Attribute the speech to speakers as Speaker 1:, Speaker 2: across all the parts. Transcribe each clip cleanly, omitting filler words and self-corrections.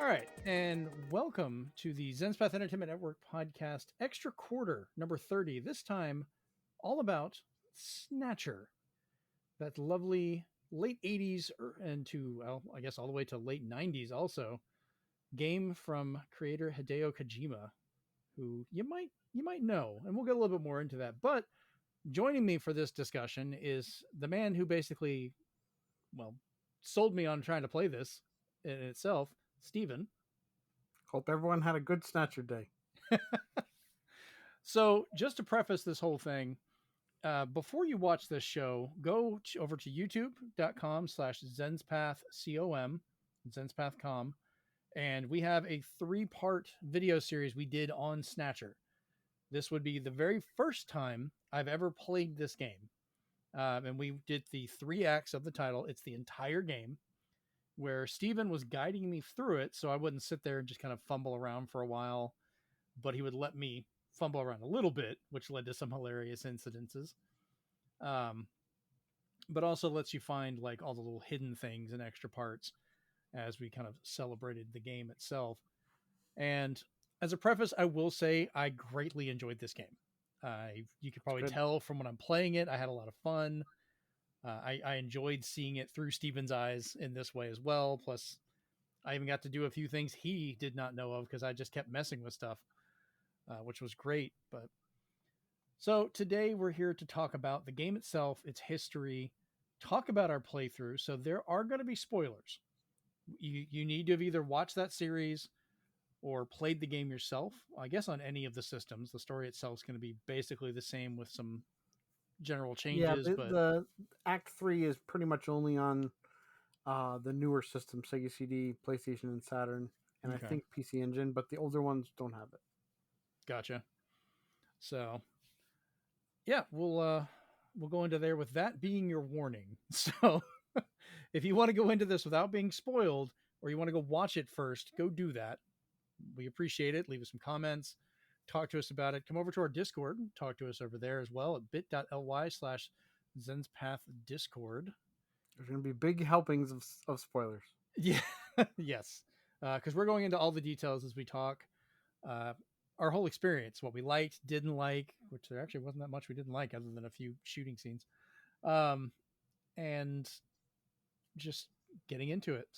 Speaker 1: All right, and welcome to the Zenspath Entertainment Network podcast, extra quarter number 30. This time, all about Snatcher, that lovely late 80s and well, I guess all the way to late 90s also, game from creator Hideo Kojima, who you might know, and we'll get a little bit more into that. But joining me for this discussion is the man who basically, well, sold me on trying to play this in itself, Steven.
Speaker 2: Hope everyone had a good Snatcher day.
Speaker 1: So, just to preface this whole thing, before you watch this show, go over to youtube.com/zenspathcom, zenspathcom, and we have a 3-part video series we did on Snatcher. This would be the very first time I've ever played this game. And we did the 3 acts of the title. It's the entire game, where Steven was guiding me through it so I wouldn't sit there and just kind of fumble around for a while, but he would let me fumble around a little bit, which led to some hilarious incidences. But also lets you find like all the little hidden things and extra parts as we kind of celebrated the game itself. And as a preface, I will say I greatly enjoyed this game. You could probably tell from when I'm playing it, I had a lot of fun. I enjoyed seeing it through Steven's eyes in this way as well. Plus, I even got to do a few things he did not know of because I just kept messing with stuff, which was great. But so today we're here to talk about the game itself, its history, talk about our playthrough. So there are going to be spoilers. You need to have either watched that series or played the game yourself. I guess on any of the systems, the story itself is going to be basically the same with some general changes.
Speaker 2: Yeah,
Speaker 1: but
Speaker 2: the Act 3 is pretty much only on the newer systems, Sega CD, PlayStation, and Saturn, and
Speaker 1: okay.
Speaker 2: I think PC Engine, but the older ones don't have it.
Speaker 1: Gotcha. So, yeah, we'll go into there with that being your warning. So, if you want to go into this without being spoiled, or you want to go watch it first, go do that. We appreciate it. Leave us some comments. Talk to us about it. Come over to our Discord. Talk to us over there as well at bit.ly/Zenspath Discord.
Speaker 2: There's going to be big helpings of spoilers.
Speaker 1: Yeah. Yes. Because we're going into all the details as we talk. Our whole experience, what we liked, didn't like, which there actually wasn't that much we didn't like other than a few shooting scenes. And just getting into it.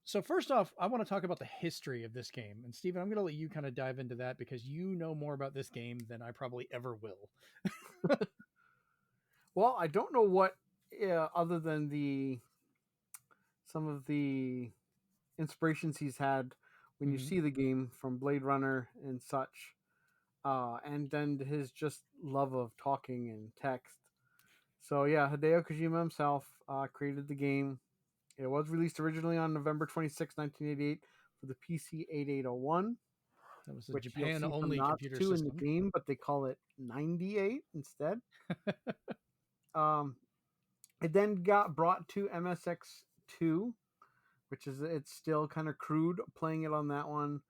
Speaker 1: So first off, I want to talk about the history of this game. And Steven, I'm going to let you kind of dive into that because you know more about this game than I probably ever will.
Speaker 2: Well, I don't know what, other than some of the inspirations he's had when you see the game from Blade Runner and such, and then his just love of talking and text. So yeah, Hideo Kojima himself created the game. It was released originally on November 26, 1988 for the PC 8801.
Speaker 1: That was a
Speaker 2: Which
Speaker 1: Japan
Speaker 2: you'll see
Speaker 1: only
Speaker 2: some nods
Speaker 1: computer
Speaker 2: to
Speaker 1: system
Speaker 2: in the game, but they call it 98 instead. It then got brought to MSX2, which is, it's still kind of crude playing it on that one.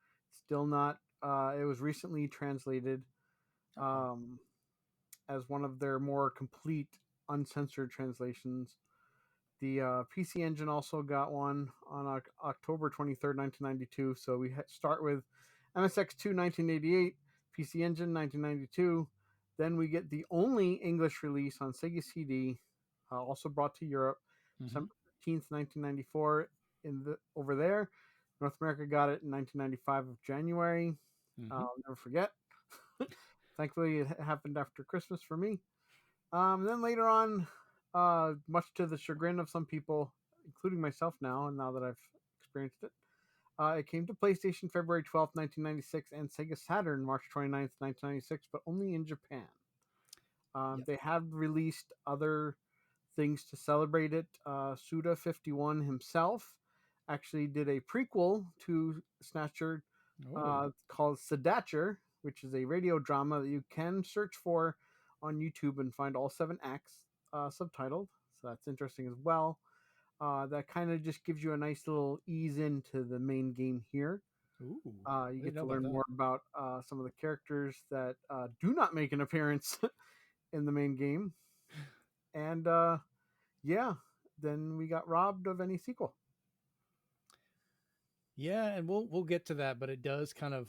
Speaker 2: Still not. It was recently translated as one of their more complete uncensored translations. The PC Engine also got one on October 23rd, 1992. So we start with MSX2 1988, PC Engine 1992. Then we get the only English release on Sega CD, also brought to Europe, December 15th, 1994. Over there, North America got it in 1995 of January. I'll never forget. Thankfully, it happened after Christmas for me. Then later on, much to the chagrin of some people, including myself now that I've experienced it, it came to PlayStation February 12th, 1996, and Sega Saturn March 29th, 1996, but only in Japan. They have released other things to celebrate it. Suda51 himself actually did a prequel to Snatcher called Snatcher, which is a radio drama that you can search for on YouTube and find all 7 acts subtitled. So that's interesting as well. That kind of just gives you a nice little ease into the main game here. You get to learn more about some of the characters that do not make an appearance in the main game. And then we got robbed of any sequel.
Speaker 1: Yeah, and we'll get to that, but it does kind of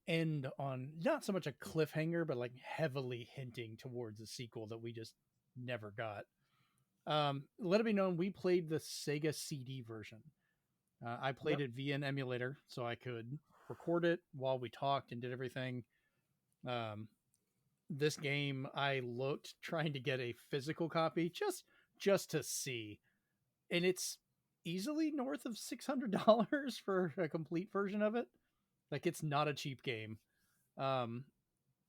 Speaker 1: end on not so much a cliffhanger, but like heavily hinting towards a sequel that we just never got. Let it be known, we played the Sega CD version. I played
Speaker 2: Yep.
Speaker 1: it via an emulator, so I could record it while we talked and did everything. Um, this game, I looked trying to get a physical copy just to see, and it's easily north of $600 for a complete version of it. Like, it's not a cheap game. Um,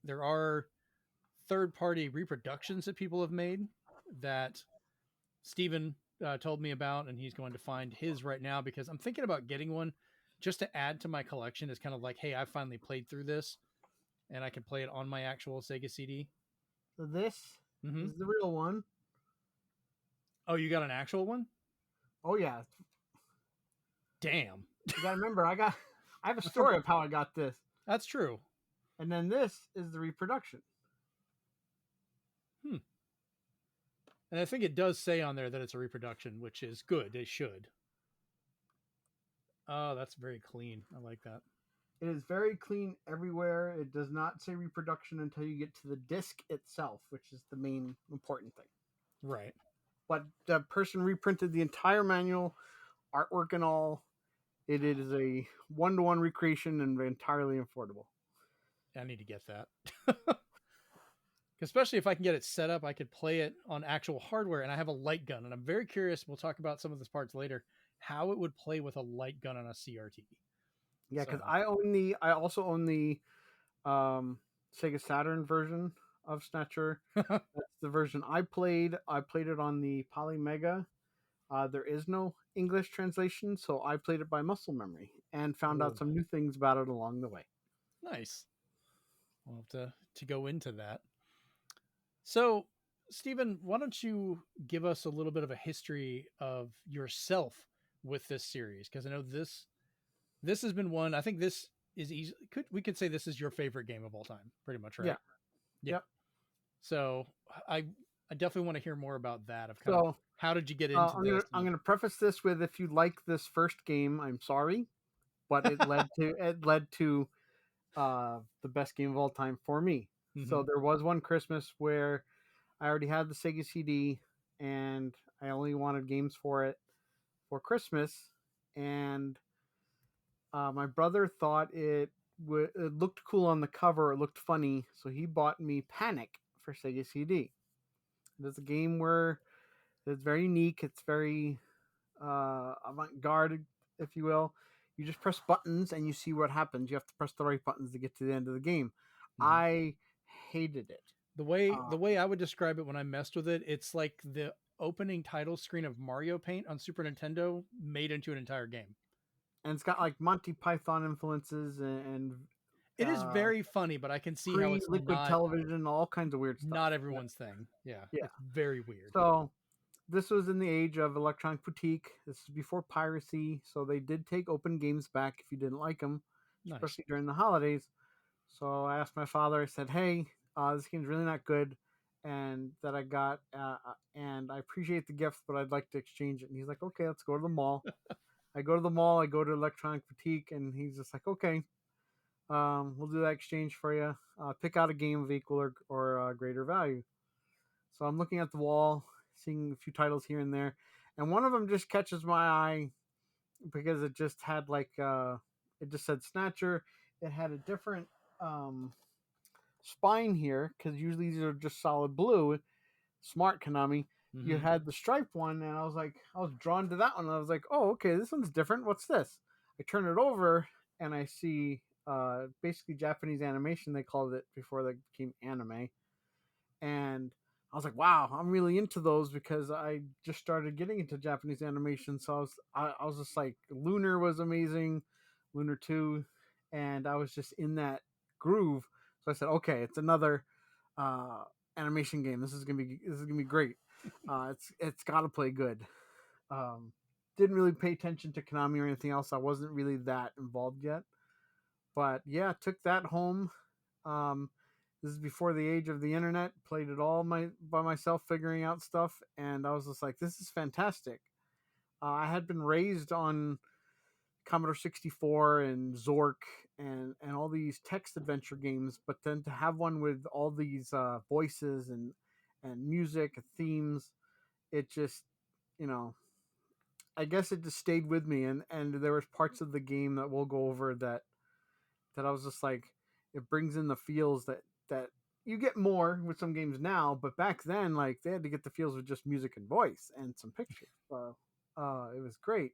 Speaker 1: there are third party reproductions that people have made that Steven told me about, and he's going to find his right now because I'm thinking about getting one just to add to my collection. It's kind of like, hey, I finally played through this and I can play it on my actual Sega CD.
Speaker 2: So this
Speaker 1: Mm-hmm.
Speaker 2: is the real one.
Speaker 1: Oh, you got an actual one?
Speaker 2: Oh yeah.
Speaker 1: Damn.
Speaker 2: You gotta remember, I have a
Speaker 1: I
Speaker 2: story
Speaker 1: forgot.
Speaker 2: of how I got this.
Speaker 1: That's true.
Speaker 2: And then this is the reproduction.
Speaker 1: Hmm. And I think it does say on there that it's a reproduction, which is good. It should. Oh, that's very clean. I like that.
Speaker 2: It is very clean everywhere. It does not say reproduction until you get to the disc itself, which is the main important thing.
Speaker 1: Right.
Speaker 2: But the person reprinted the entire manual, artwork and all. It is a one-to-one recreation and entirely affordable.
Speaker 1: I need to get that. Especially if I can get it set up, I could play it on actual hardware, and I have a light gun, and I'm very curious. We'll talk about some of these parts later. How it would play with a light gun on a CRT.
Speaker 2: Yeah, because
Speaker 1: So,
Speaker 2: I also own the Sega Saturn version of Snatcher. That's the version I played. I played it on the Polymega. There is no English translation, so I played it by muscle memory and found out
Speaker 1: Ooh.
Speaker 2: some new things about it along the way.
Speaker 1: Nice. We'll have to go into that. So, Stephen, why don't you give us a little bit of a history of yourself with this series? Because I know this has been one. I think this is easy. We could say this is your favorite game of all time, pretty much, right?
Speaker 2: Yeah.
Speaker 1: Yeah.
Speaker 2: Yep.
Speaker 1: So I definitely want to hear more about that. Of kind of
Speaker 2: So
Speaker 1: how did you get into
Speaker 2: I'm
Speaker 1: this?
Speaker 2: gonna preface this with, if you like this first game, I'm sorry, but it led to the best game of all time for me.
Speaker 1: Mm-hmm.
Speaker 2: So there was one Christmas where I already had the Sega CD and I only wanted games for it for Christmas, and my brother thought it looked cool on the cover, it looked funny, so he bought me Panic for Sega CD. It's a game where it's very unique. It's very avant-garde, if you will. You just press buttons and you see what happens. You have to press the right buttons to get to the end of the game.
Speaker 1: Mm-hmm.
Speaker 2: I hated it.
Speaker 1: The way I would describe it when I messed with it, it's like the opening title screen of Mario Paint on Super Nintendo made into an entire game.
Speaker 2: And it's got like Monty Python influences and
Speaker 1: it is very funny, but I can see how it's
Speaker 2: pre-liquid
Speaker 1: not
Speaker 2: television, all kinds of weird stuff.
Speaker 1: not everyone's thing. Yeah,
Speaker 2: Yeah.
Speaker 1: it's very weird.
Speaker 2: So this was in the age of electronic boutique. This is before piracy, so they did take open games back if you didn't like them,
Speaker 1: Nice.
Speaker 2: especially during the holidays. So I asked my father. I said, "Hey, this game's really not good, and that I got, and I appreciate the gift, but I'd like to exchange it." And he's like, "Okay, let's go to the mall." I go to the mall. I go to electronic boutique, and he's just like, "Okay, we'll do that exchange for you. Pick out a game of equal or greater value." So I'm looking at the wall, seeing a few titles here and there, and one of them just catches my eye because it just had it just said Snatcher. It had a different spine here because usually these are just solid blue. Smart Konami.
Speaker 1: Mm-hmm.
Speaker 2: You had the striped one, and I was drawn to that one. I was like, oh, okay, this one's different. What's this? I turn it over and I see basically Japanese animation. They called it before they became anime, and I was like, wow, I'm really into those because I just started getting into Japanese animation. So I was just like, Lunar was amazing, Lunar 2, and I was just in that groove. So I said, okay, it's another animation game. This is gonna be great. It's got to play good. Didn't really pay attention to Konami or anything else. I wasn't really that involved yet. But yeah, took that home. This is before the age of the internet. Played it all by myself, figuring out stuff, and I was just like, "This is fantastic." I had been raised on Commodore 64 and Zork and all these text adventure games, but then to have one with all these voices and music and themes, it just, you know, I guess it just stayed with me. And there was parts of the game that we'll go over that I was just like, it brings in the feels that you get more with some games now, but back then, like, they had to get the feels with just music and voice and some pictures. So it was great.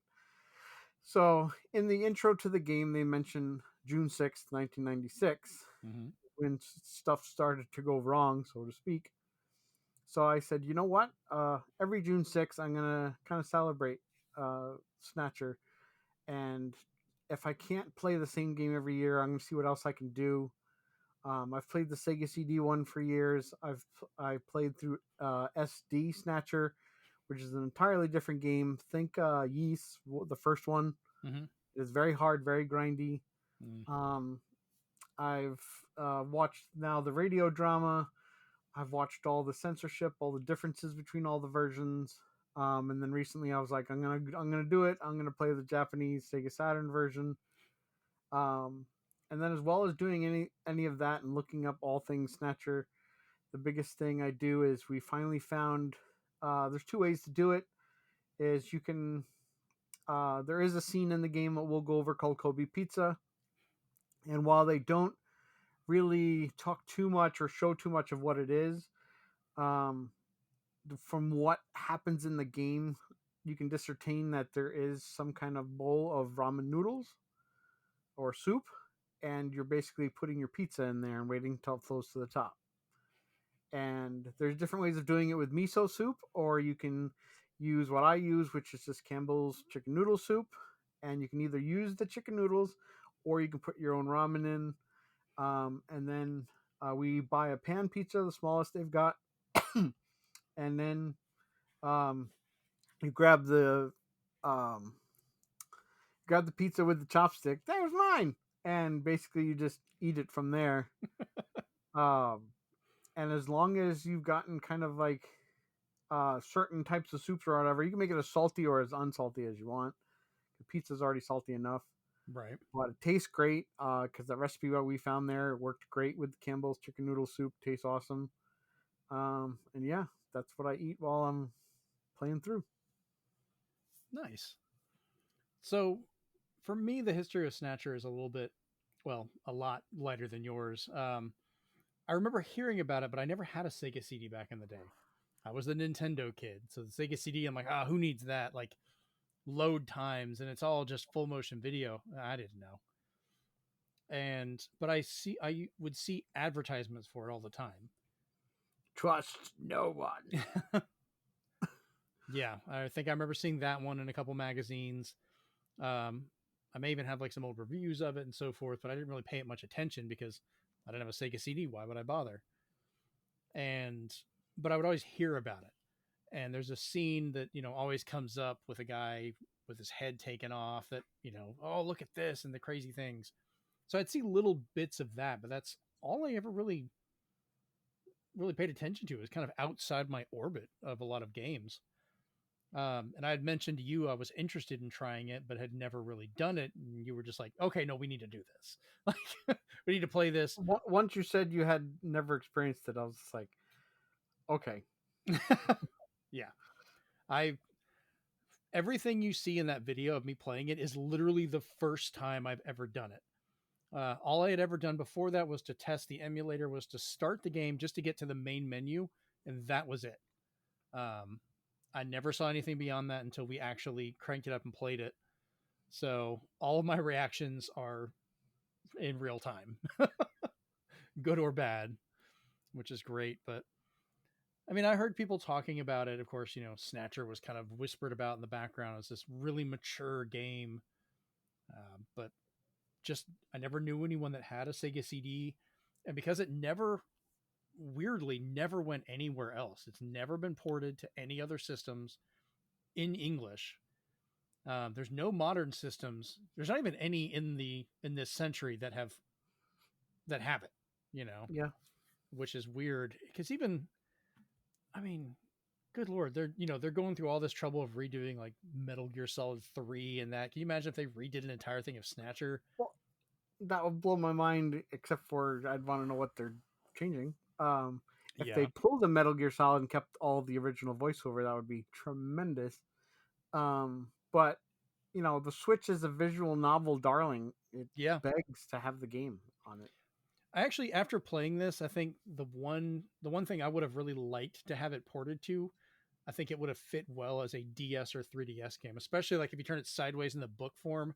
Speaker 2: So in the intro to the game, they mention June 6th, 1996,
Speaker 1: Mm-hmm.
Speaker 2: when stuff started to go wrong, so to speak. So I said, you know what? Every June 6th, I'm gonna kind of celebrate Snatcher, and if I can't play the same game every year, I'm gonna see what else I can do. I've played the Sega CD one for years. I played through SD Snatcher, which is an entirely different game. Think Yeast, the first one.
Speaker 1: Mm-hmm.
Speaker 2: It's very hard, very grindy.
Speaker 1: Mm.
Speaker 2: Um, I've watched now the radio drama. I've watched all the censorship, all the differences between all the versions. And then recently, I was like, I'm gonna do it. I'm gonna play the Japanese Sega Saturn version. Um, and then as well as doing any of that and looking up all things Snatcher, the biggest thing I do is we finally found. There's two ways to do it. Is you can there is a scene in the game that we'll go over called Kobe Pizza, and while they don't really talk too much or show too much of what it is, um, from what happens in the game, you can discern that there is some kind of bowl of ramen noodles or soup, and you're basically putting your pizza in there and waiting until it flows to the top. And there's different ways of doing it with miso soup, or you can use what I use, which is just Campbell's chicken noodle soup. And you can either use the chicken noodles or you can put your own ramen in. And then we buy a pan pizza, the smallest they've got. And then um, you um, grab the pizza with the chopstick. That was mine. And basically you just eat it from there. um, and as long as you've gotten kind of like certain types of soups or whatever, you can make it as salty or as unsalty as you want. The pizza's already salty enough,
Speaker 1: Right.
Speaker 2: but it tastes great because the recipe that we found there worked great with Campbell's chicken noodle soup. Tastes awesome. And yeah, that's what I eat while I'm playing through.
Speaker 1: Nice. So, for me, the history of Snatcher is a little bit, well, a lot lighter than yours. I remember hearing about it, but I never had a Sega CD back in the day. I was the Nintendo kid, so the Sega CD, I'm like, who needs that? Like load times, and it's all just full motion video. I didn't know. But I would see advertisements for it all the time.
Speaker 2: Trust no one.
Speaker 1: Yeah, I think I remember seeing that one in a couple magazines. Um, I may even have like some old reviews of it and so forth, but I didn't really pay it much attention because I didn't have a Sega CD. Why would I bother? And but I would always hear about it. And there's a scene that always comes up with a guy with his head taken off. That oh, look at this and the crazy things. So I'd see little bits of that, but that's all I ever really paid attention to. It was kind of outside my orbit of a lot of games. And I had mentioned to you I was interested in trying it, but had never really done it. And you were just like, okay, no, we need to do this. Like, we need to play this.
Speaker 2: Once you said you had never experienced it, I was just like, okay.
Speaker 1: Yeah. Everything you see in that video of me playing it is literally the first time I've ever done it. All I had ever done before that was to test the emulator, was to start the game just to get to the main menu, and that was it. I never saw anything beyond that until we actually cranked it up and played it. So all of my reactions are in real time, good or bad, which is great. But I mean, I heard people talking about it. Of course, Snatcher was kind of whispered about in the background as this really mature game. But just, I never knew anyone that had a Sega CD. And because it weirdly never went anywhere else, it's never been ported to any other systems in English. There's no modern systems. There's not even any in this century that have it,
Speaker 2: Yeah.
Speaker 1: which is weird. Because even, I mean, good lord, they're going through all this trouble of redoing like Metal Gear Solid 3 and that. Can you imagine if they redid an entire thing of Snatcher?
Speaker 2: Well, that would blow my mind. Except for I'd want to know what they're changing. If they
Speaker 1: Yeah.
Speaker 2: pulled a Metal Gear Solid and kept all the original voiceover, that would be tremendous. But the Switch is a visual novel darling. It
Speaker 1: Yeah.
Speaker 2: begs to have the game on it.
Speaker 1: I actually, after playing this, I think the one thing I would have really liked to have it ported to, I think it would have fit well as a DS or 3DS game, especially like if you turn it sideways in the book form,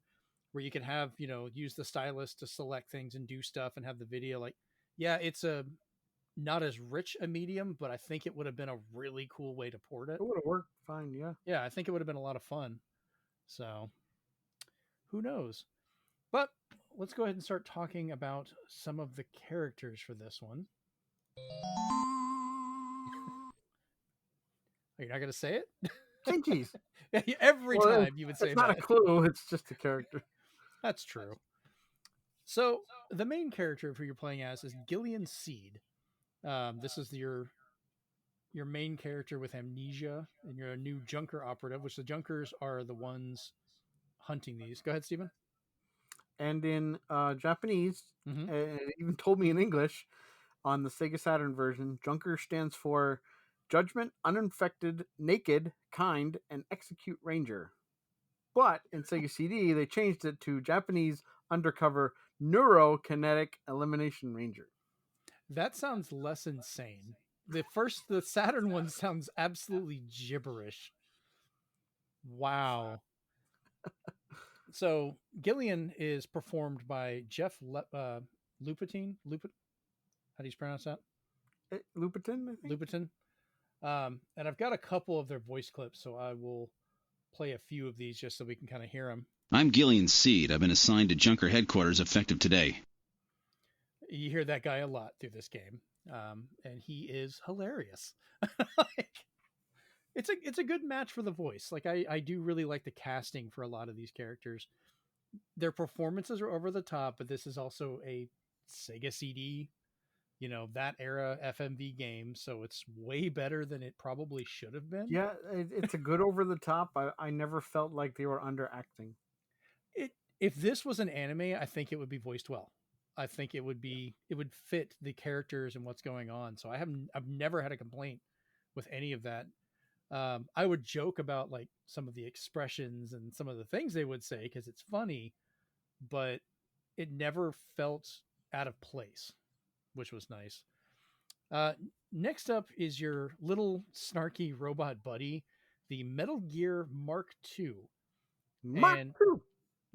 Speaker 1: where you can have use the stylus to select things and do stuff and have the video. Like, yeah, it's a not as rich a medium, but I think it would have been a really cool way to port it.
Speaker 2: It would have worked fine, yeah.
Speaker 1: Yeah, I think it would have been a lot of fun. So who knows? But let's go ahead and start talking about some of the characters for this one. You're not going to say it?
Speaker 2: Genji's.
Speaker 1: Every time you would say
Speaker 2: it's not
Speaker 1: that.
Speaker 2: a clue, it's just a character.
Speaker 1: That's true. So the main character who you're playing as is Gillian Seed. This is your main character with amnesia, and you're a new Junker operative, which the Junkers are the ones hunting these. Go ahead, Stephen.
Speaker 2: And in Japanese,
Speaker 1: Mm-hmm.
Speaker 2: and it even told me in English on the Sega Saturn version, Junker stands for Judgment, Uninfected, Naked, Kind, and Execute Ranger. But in Sega CD, they changed it to Japanese Undercover Neurokinetic Elimination Ranger.
Speaker 1: That sounds less insane. The Saturn one sounds absolutely gibberish. Wow. So Gillian is performed by Jeff Lupetin. How do you pronounce that?
Speaker 2: Lupitin, I think.
Speaker 1: Lupetin. And I've got a couple of their voice clips, so I will play a few of these just so we can kind of hear them.
Speaker 3: I'm Gillian Seed. I've been assigned to Junker headquarters effective today.
Speaker 1: You hear that guy a lot through this game, and he is hilarious. Like, it's a good match for the voice. Like I do really like the casting for a lot of these characters. Their performances are over the top, but this is also a Sega CD, that era FMV game, so it's way better than it probably should have been.
Speaker 2: Yeah, it's a good over the top. I never felt like they were underacting.
Speaker 1: If this was an anime, I think it would be voiced well. I think it would fit the characters and what's going on. So I've never had a complaint with any of that. I would joke about like some of the expressions and some of the things they would say because it's funny, but it never felt out of place, which was nice. Next up is your little snarky robot buddy, the Metal Gear Mark II.
Speaker 2: Mark II.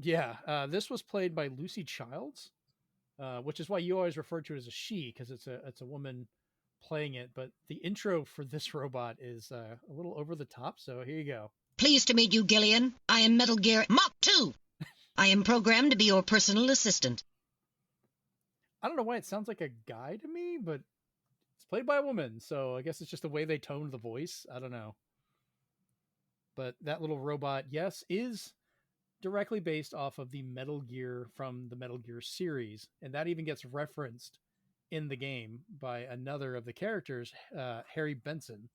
Speaker 1: Yeah, this was played by Lucy Childs, which is why you always refer to it as a she, because it's a woman playing it. But the intro for this robot is a little over the top, so here you go.
Speaker 4: Pleased to meet you, Gillian. I am Metal Gear Mark II. I am programmed to be your personal assistant.
Speaker 1: I don't know why it sounds like a guy to me, but it's played by a woman, so I guess it's just the way they toned the voice. I don't know. But that little robot, yes, is directly based off of the Metal Gear from the Metal Gear series, and that even gets referenced in the game by another of the characters, Harry Benson,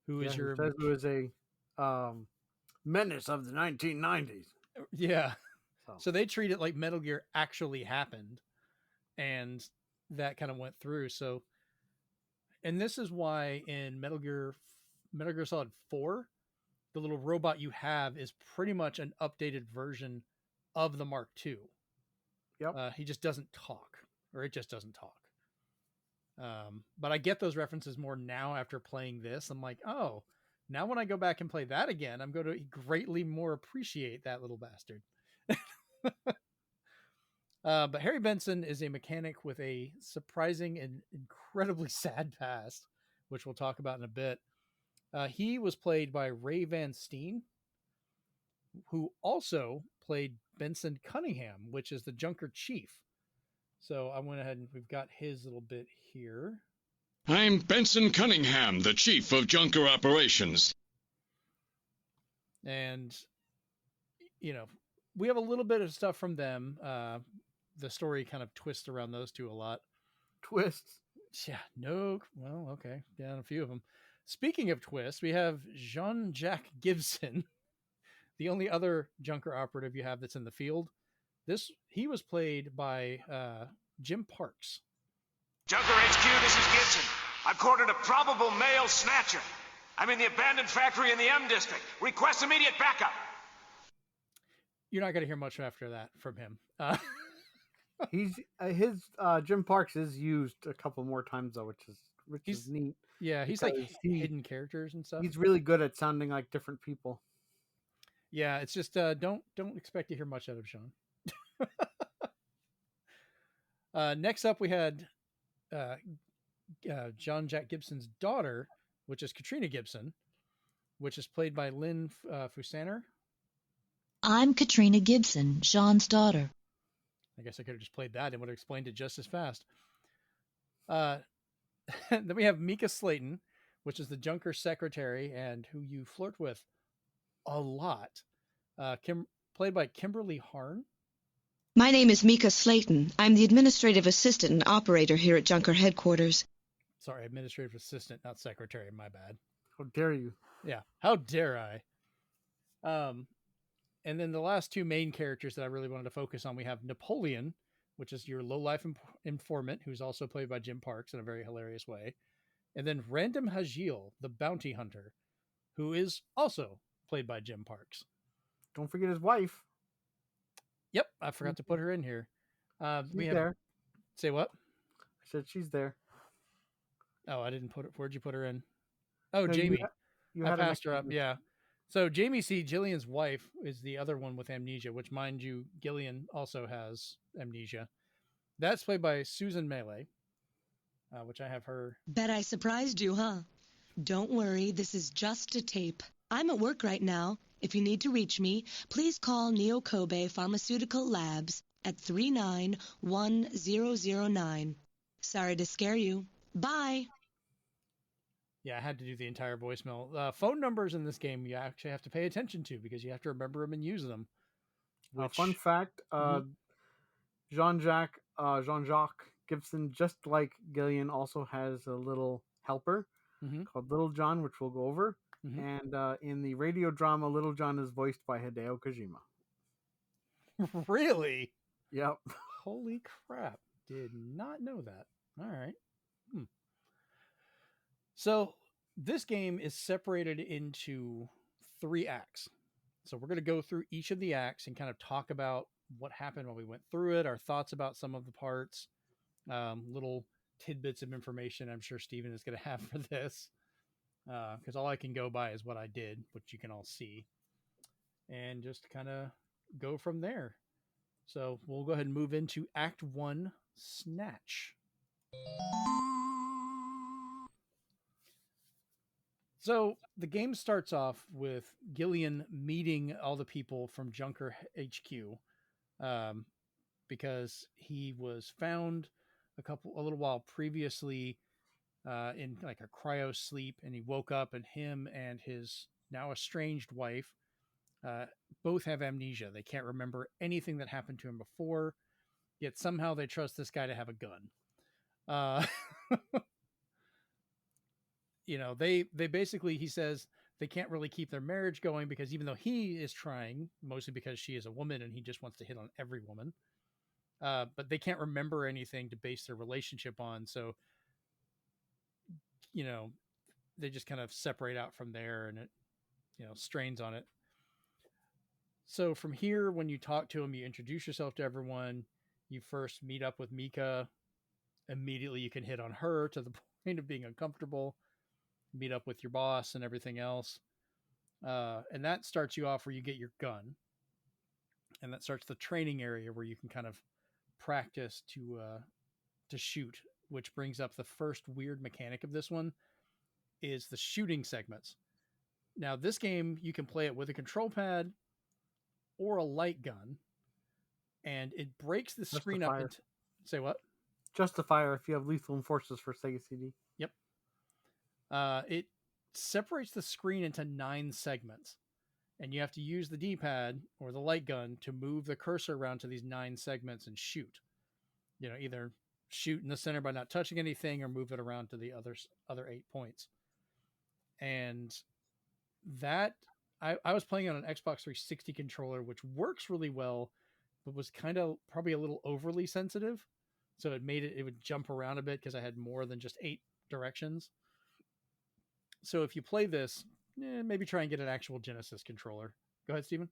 Speaker 1: who is your
Speaker 2: says it was a menace of the 1990s.
Speaker 1: Yeah. So they treat it like Metal Gear actually happened, and that kind of went through. So, and this is why in Metal Gear Solid 4, the little robot you have is pretty much an updated version of the Mark II.
Speaker 2: Yep.
Speaker 1: He just doesn't talk, or it just doesn't talk. But I get those references more now after playing this. I'm like, oh, now when I go back and play that again, I'm going to greatly more appreciate that little bastard. But Harry Benson is a mechanic with a surprising and incredibly sad past, which we'll talk about in a bit. He was played by Ray Van Steen, who also played Benson Cunningham, which is the Junker chief. So I went ahead and we've got his little bit here.
Speaker 5: I'm Benson Cunningham, the chief of Junker operations.
Speaker 1: And, we have a little bit of stuff from them. The story kind of twists around those two a lot.
Speaker 2: Twists.
Speaker 1: Yeah, no. Well, okay. Yeah, a few of them. Speaking of twists, we have Jean-Jacques Gibson, the only other Junker operative you have that's in the field. He was played by Jim Parks.
Speaker 6: Junker HQ, this is Gibson. I've cornered a probable male Snatcher. I'm in the abandoned factory in the M District. Request immediate backup.
Speaker 1: You're not going to hear much after that from him.
Speaker 2: Jim Parks is used a couple more times though, which is neat.
Speaker 1: Yeah, he's like hidden characters and stuff.
Speaker 2: He's really good at sounding like different people.
Speaker 1: Yeah, it's just don't expect to hear much out of Sean. Next up, we had Jean-Jacques Gibson's daughter, which is Katrina Gibson, which is played by Lynn Fusaner.
Speaker 4: I'm Katrina Gibson, Sean's daughter.
Speaker 1: I guess I could have just played that and would have explained it just as fast. Then we have Mika Slayton, which is the Junker secretary and who you flirt with a lot. Played by Kimberly Harn.
Speaker 7: My name is Mika Slayton. I'm the administrative assistant and operator here at Junker headquarters.
Speaker 1: Sorry, administrative assistant, not secretary. My bad.
Speaker 2: How dare you?
Speaker 1: Yeah, how dare I? And then the last two main characters that I really wanted to focus on, we have Napoleon, which is your low-life informant, who's also played by Jim Parks in a very hilarious way. And then Random Hajil, the bounty hunter, who is also played by Jim Parks.
Speaker 2: Don't forget his wife.
Speaker 1: Yep, I forgot to put her in here.
Speaker 2: She's there.
Speaker 1: Say what?
Speaker 2: I said she's there.
Speaker 1: Oh, I didn't put it. Where'd you put her in? Oh,
Speaker 2: No,
Speaker 1: Jamie.
Speaker 2: You
Speaker 1: I
Speaker 2: had
Speaker 1: passed her up. Yeah. So Jamie C. Gillian's wife is the other one with amnesia, which, mind you, Gillian also has amnesia. That's played by Susan Melee, which I have her.
Speaker 8: Bet I surprised you, huh? Don't worry, this is just a tape. I'm at work right now. If you need to reach me, please call Neo Kobe Pharmaceutical Labs at 391009. Sorry to scare you. Bye.
Speaker 1: Yeah, I had to do the entire voicemail. Phone numbers in this game you actually have to pay attention to because you have to remember them and use them.
Speaker 2: Fun fact, Jean-Jacques Gibson, just like Gillian, also has a little helper called Little John, which we'll go over. And in the radio drama, Little John is voiced by Hideo Kojima.
Speaker 1: Really?
Speaker 2: Yep.
Speaker 1: Holy crap. Did not know that. All right. So this game is separated into 3 acts. So we're going to go through each of the acts and kind of talk about what happened while we went through it, our thoughts about some of the parts, little tidbits of information I'm sure Steven is going to have for this. Because all I can go by is what I did, which you can all see. And just kind of go from there. So we'll go ahead and move into Act 1, Snatch. So the game starts off with Gillian meeting all the people from Junker HQ because he was found a little while previously in like a cryo sleep, and he woke up, and him and his now estranged wife both have amnesia. They can't remember anything that happened to him before, yet somehow they trust this guy to have a gun. You know, they basically, he says they can't really keep their marriage going because even though he is trying, mostly because she is a woman and he just wants to hit on every woman, but they can't remember anything to base their relationship on. So, you know, they just kind of separate out from there, and it, you know, strains on it. So from here, when you talk to him, you introduce yourself to everyone. You first meet up with Mika. Immediately you can hit on her to the point of being uncomfortable. Meet up with your boss and everything else. And that starts you off where you get your gun. And that starts the training area where you can kind of practice to shoot, which brings up the first weird mechanic of this one is the shooting segments. Now, this game, you can play it with a control pad or a light gun, and it breaks the screen up into... Say what?
Speaker 2: Justifier if you have lethal enforcers for Sega CD.
Speaker 1: Yep. It separates the screen into 9 segments, and you have to use the D-pad or the light gun to move the cursor around to these 9 segments and shoot. You know, either shoot in the center by not touching anything or move it around to the other 8 points. and that I was playing on an Xbox 360 controller, which works really well, but was kind of probably a little overly sensitive. So it would jump around a bit because I had more than just 8 directions. So if you play this, maybe try and get an actual Genesis controller. Go ahead, Steven.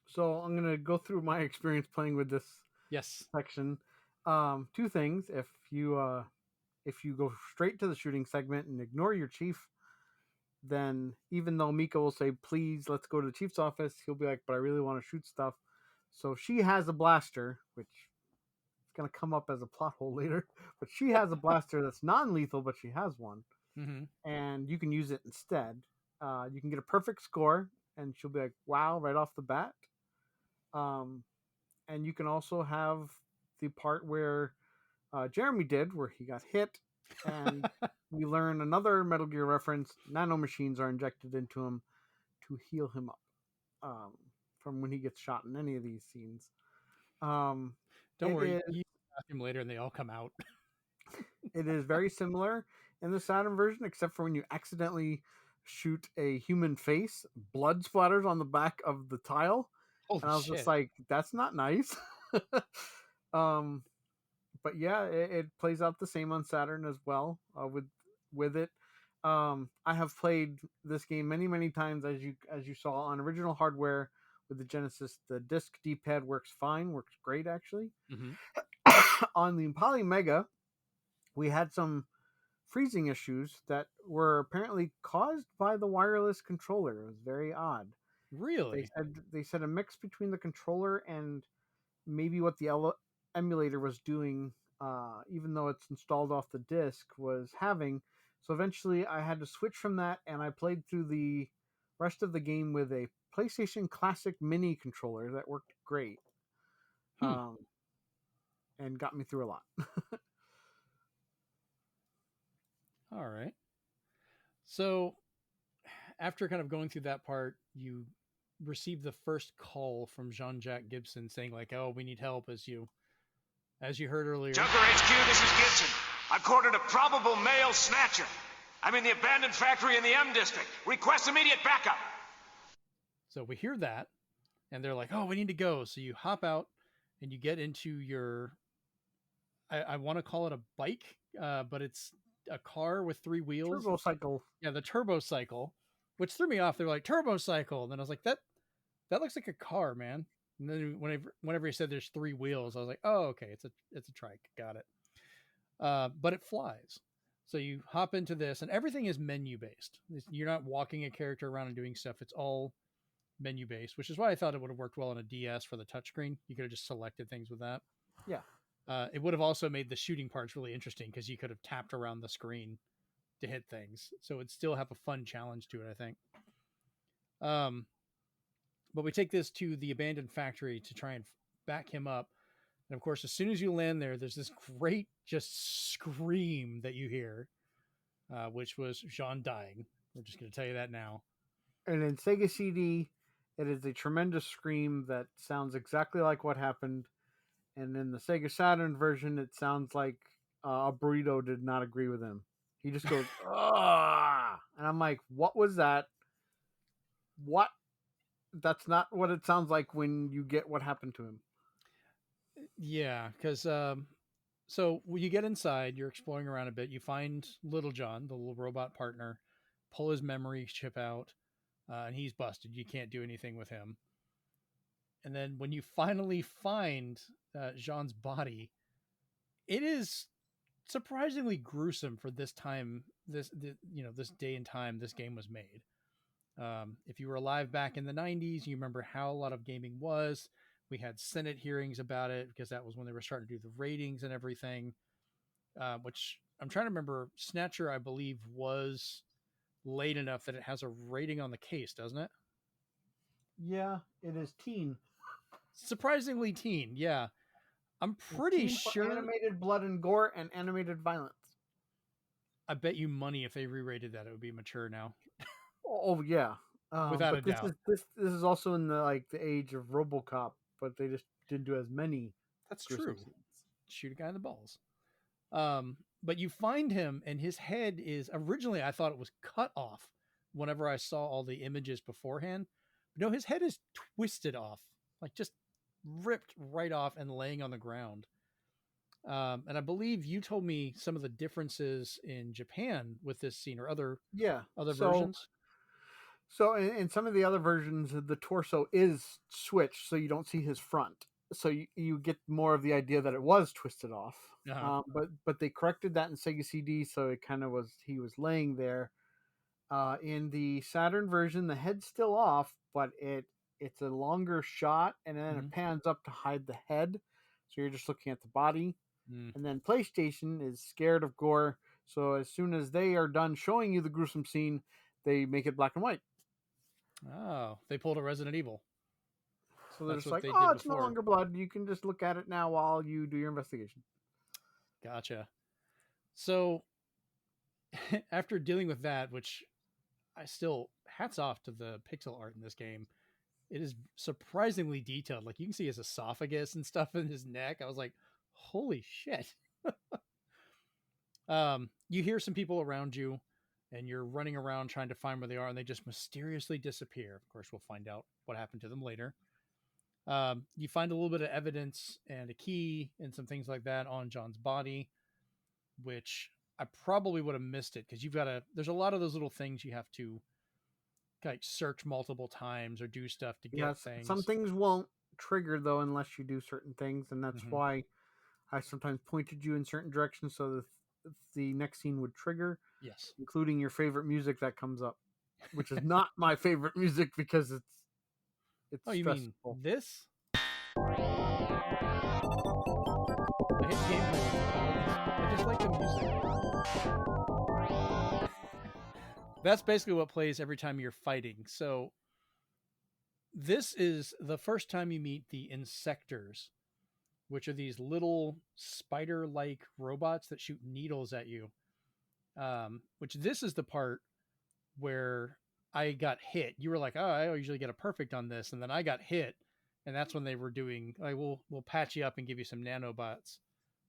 Speaker 2: So I'm going to go through my experience playing with this
Speaker 1: Yes.
Speaker 2: section. 2 things. If you go straight to the shooting segment and ignore your chief, then even though Mika will say, please, let's go to the chief's office, he'll be like, but I really want to shoot stuff. So she has a blaster, which is going to come up as a plot hole later, but she has a blaster that's non-lethal, but she has one.
Speaker 1: Mm-hmm.
Speaker 2: And you can use it instead. You can get a perfect score, and she'll be like, wow, right off the bat. And you can also have the part where Jeremy did, where he got hit, and we learn another Metal Gear reference. Nanomachines are injected into him to heal him up from when he gets shot in any of these scenes.
Speaker 1: Don't worry, you ask him later and they all come out.
Speaker 2: It is very similar in the Saturn version, except for when you accidentally shoot a human face, blood splatters on the back of the tile.
Speaker 1: Holy
Speaker 2: and I was
Speaker 1: shit.
Speaker 2: just like, that's not nice. But yeah, it plays out the same on Saturn as well with it. I have played this game many times, as you saw on original hardware with the Genesis. The disc D-pad works fine, works great actually.
Speaker 1: Mm-hmm.
Speaker 2: On the Poly Mega, we had some freezing issues that were apparently caused by the wireless controller. It was very odd.
Speaker 1: Really?
Speaker 2: They said a mix between the controller and maybe what the emulator was doing, even though it's installed off the disc, was having. So eventually I had to switch from that, and I played through the rest of the game with a PlayStation Classic Mini controller that worked great. And got me through a lot.
Speaker 1: All right. So after kind of going through that part, you received the first call from Jean-Jacques Gibson saying like, oh, we need help, as you heard earlier.
Speaker 6: Junker HQ, this is Gibson. I've cornered a probable male snatcher. I'm in the abandoned factory in the M district. Request immediate backup.
Speaker 1: So we hear that, and they're like, oh, we need to go. So you hop out, and you get into your, I want to call it a bike, but it's a car with 3 wheels.
Speaker 2: Turbo cycle.
Speaker 1: Yeah, the turbo cycle, which threw me off. They're like, turbo cycle. And then I was like, that looks like a car, man. And then whenever he said there's 3 wheels, I was like, oh, okay, it's a trike. Got it. But it flies. So you hop into this, and everything is menu based. You're not walking a character around and doing stuff. It's all menu based, which is why I thought it would have worked well on a DS for the touchscreen. You could have just selected things with that.
Speaker 2: Yeah.
Speaker 1: It would have also made the shooting parts really interesting because you could have tapped around the screen to hit things. So it'd still have a fun challenge to it, I think. But we take this to the abandoned factory to try and back him up. And of course, as soon as you land there, there's this great just scream that you hear, which was Jean dying. We're just going to tell you that now.
Speaker 2: And in Sega CD, it is a tremendous scream that sounds exactly like what happened. And in the Sega Saturn version, it sounds like a burrito did not agree with him. He just goes, ah! And I'm like, what was that? What? That's not what it sounds like when you get what happened to him.
Speaker 1: Yeah, because so when you get inside, you're exploring around a bit. You find Little John, the little robot partner, pull his memory chip out, and he's busted. You can't do anything with him. And then when you finally find Jean's body, it is surprisingly gruesome for this time. This day and time this game was made. If you were alive back in the 90s, you remember how a lot of gaming was. We had Senate hearings about it because that was when they were starting to do the ratings and everything, which I'm trying to remember. Snatcher, I believe, was late enough that it has a rating on the case, doesn't it?
Speaker 2: Yeah, it is teen.
Speaker 1: Surprisingly teen, yeah. I'm pretty sure.
Speaker 2: Animated blood and gore and animated violence.
Speaker 1: I bet you money if they re-rated that, it would be mature now.
Speaker 2: Oh yeah,
Speaker 1: without a doubt.
Speaker 2: This is also in the age of RoboCop, but they just didn't do as many.
Speaker 1: That's true.
Speaker 2: Scenes.
Speaker 1: Shoot a guy in the balls. But you find him, and his head is originally, I thought it was cut off whenever I saw all the images beforehand. But no, his head is twisted off, like just ripped right off and laying on the ground. And I believe you told me some of the differences in Japan with this scene, or other
Speaker 2: Yeah.
Speaker 1: versions.
Speaker 2: So in some of the other versions, the torso is switched, so you don't see his front. So you get more of the idea that it was twisted off.
Speaker 1: Uh-huh.
Speaker 2: But they corrected that in Sega CD, so it kind of was, he was laying there. In the Saturn version, the head's still off, but it's a longer shot, and then it pans up to hide the head, so you're just looking at the body. And then PlayStation is scared of gore, so as soon as they are done showing you the gruesome scene, they make it black and white.
Speaker 1: Oh, they pulled a Resident Evil.
Speaker 2: So they're just like, oh, it's no longer blood. You can just look at it now while you do your investigation.
Speaker 1: Gotcha. So after dealing with that, which I still, hats off to the pixel art in this game. It is surprisingly detailed. Like you can see his esophagus and stuff in his neck. I was like, holy shit. You hear some people around you, and you're running around trying to find where they are, and they just mysteriously disappear. Of course, we'll find out what happened to them later. You find a little bit of evidence and a key and some things like that on John's body, which I probably would have missed it, because there's a lot of those little things you have to like search multiple times or do stuff to get things.
Speaker 2: Some things won't trigger though unless you do certain things, and that's why I sometimes pointed you in certain directions so that the next scene would trigger.
Speaker 1: Yes,
Speaker 2: including your favorite music that comes up, which is not my favorite music because it's
Speaker 1: you
Speaker 2: stressful.
Speaker 1: Mean this? I hate gameplay. I just like the music. That's basically what plays every time you're fighting. So this is the first time you meet the Insectors, which are these little spider-like robots that shoot needles at you. Which this is the part where I got hit. You were like, oh, I usually get a perfect on this. And then I got hit. And that's when they were doing, like, we'll patch you up and give you some nanobots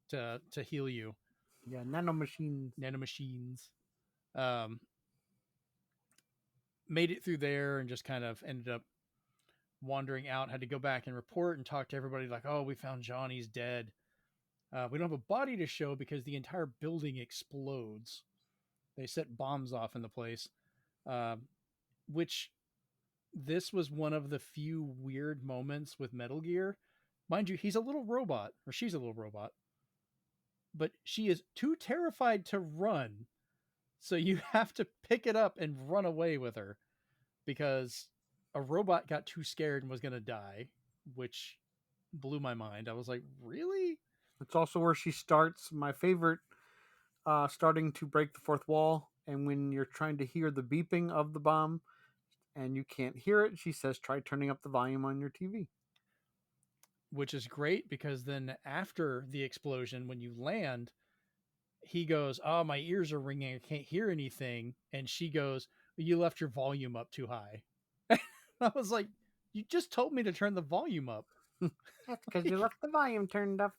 Speaker 1: to heal you.
Speaker 2: Yeah, nanomachines.
Speaker 1: Made it through there and just kind of ended up wandering out. Had to go back and report and talk to everybody like, oh, we found Johnny's dead. We don't have a body to show because the entire building explodes. They set bombs off in the place, which this was one of the few weird moments with Metal Gear. Mind you, he's a little robot, or she's a little robot, but she is too terrified to run. So you have to pick it up and run away with her because a robot got too scared and was going to die, which blew my mind. I was like, really?
Speaker 2: It's also where she starts my favorite, starting to break the fourth wall. And when you're trying to hear the beeping of the bomb and you can't hear it, she says, try turning up the volume on your TV.
Speaker 1: Which is great because then after the explosion, when you land, he goes, oh, my ears are ringing. I can't hear anything. And she goes, you left your volume up too high. I was like, you just told me to turn the volume up.
Speaker 2: That's because you left the volume turned up.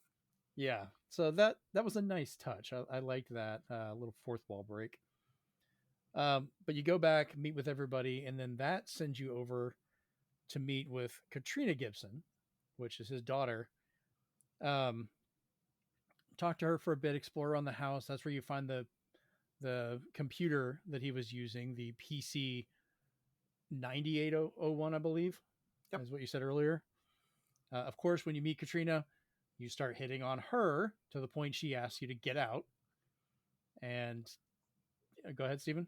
Speaker 1: Yeah. So that was a nice touch. I liked that little fourth wall break. But you go back, meet with everybody, and then that sends you over to meet with Katrina Gibson, which is his daughter. Talk to her for a bit, explore around the house. That's where you find the computer that he was using, the PC 9801, I believe. Yep. Is what you said earlier. Of course, when you meet Katrina, you start hitting on her to the point she asks you to get out. And go ahead, Steven.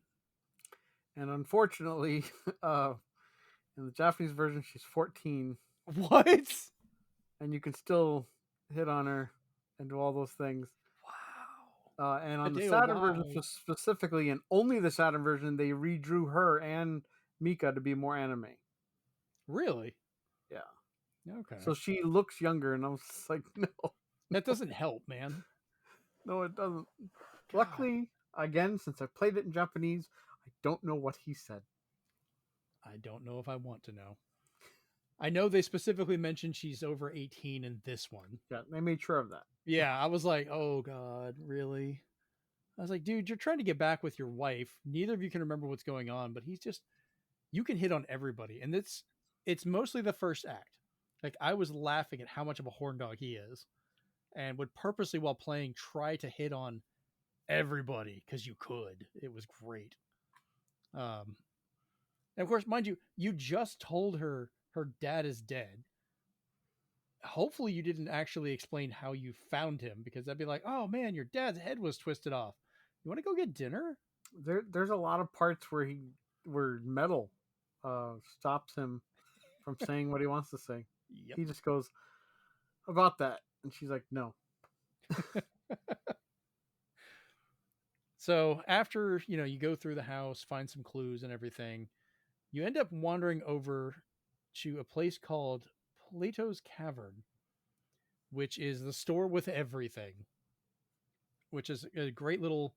Speaker 2: And unfortunately, in the Japanese version, she's 14.
Speaker 1: What?
Speaker 2: And you can still hit on her and do all those things. Wow. And on the Saturn version specifically, and only the Saturn version, they redrew her and Mika to be more anime.
Speaker 1: Really?
Speaker 2: Yeah.
Speaker 1: Okay.
Speaker 2: So she looks younger, and I was like, no.
Speaker 1: That doesn't help, man.
Speaker 2: No, it doesn't. God. Luckily, again, since I played it in Japanese, I don't know what he said.
Speaker 1: I don't know if I want to know. I know they specifically mentioned she's over 18 in this one.
Speaker 2: Yeah, they made sure of that.
Speaker 1: Yeah, I was like, oh God, really? I was like, dude, you're trying to get back with your wife. Neither of you can remember what's going on, but you can hit on everybody. And it's mostly the first act. Like, I was laughing at how much of a horn dog he is and would purposely, while playing, try to hit on everybody because you could. It was great. And of course, mind you, you just told her dad is dead. Hopefully you didn't actually explain how you found him, because that'd be like, oh man, your dad's head was twisted off. You want to go get dinner?
Speaker 2: There's a lot of parts where metal stops him from saying what he wants to say.
Speaker 1: Yep.
Speaker 2: He just goes about that, and she's like, no.
Speaker 1: So after, you go through the house, find some clues and everything, you end up wandering over to a place called Plato's Cavern, which is the store with everything, which is a great little,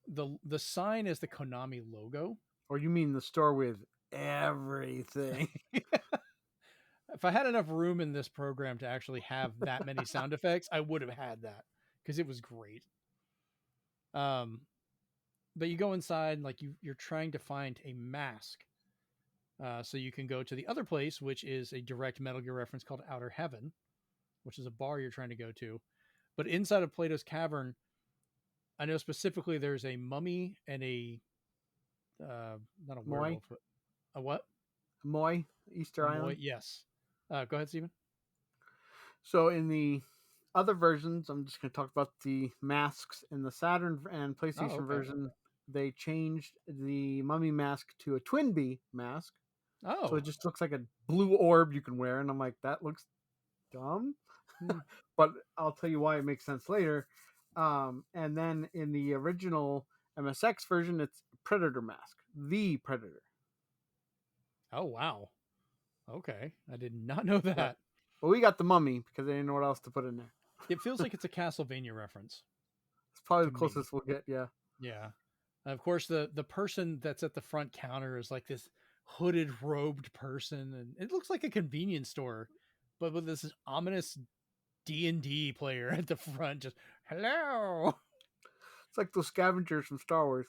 Speaker 1: the sign is the Konami logo.
Speaker 2: Or you mean the store with everything?
Speaker 1: If I had enough room in this program to actually have that many sound effects, I would have had that, because it was great. But you go inside, like you're trying to find a mask. So you can go to the other place, which is a direct Metal Gear reference called Outer Heaven, which is a bar you're trying to go to. But inside of Plato's Cavern, I know specifically there's a mummy and not a werewolf, but a what?
Speaker 2: Moy, Easter Island.
Speaker 1: Yes. Go ahead, Steven.
Speaker 2: So in the other versions, I'm just going to talk about the masks. In the Saturn and PlayStation version, they changed the mummy mask to a Twin Bee mask.
Speaker 1: Oh.
Speaker 2: So it just looks like a blue orb you can wear. And I'm like, that looks dumb. But I'll tell you why it makes sense later. And then in the original MSX version, it's Predator mask. The Predator.
Speaker 1: Oh, wow. Okay. I did not know that.
Speaker 2: Yeah. But we got the mummy because they didn't know what else to put in there.
Speaker 1: It feels like it's a Castlevania reference.
Speaker 2: It's probably the closest we'll get, yeah.
Speaker 1: Yeah. And of course, the person that's at the front counter is like this hooded, robed person, and it looks like a convenience store, but with this ominous D&D player at the front, just, hello!
Speaker 2: It's like those scavengers from Star Wars.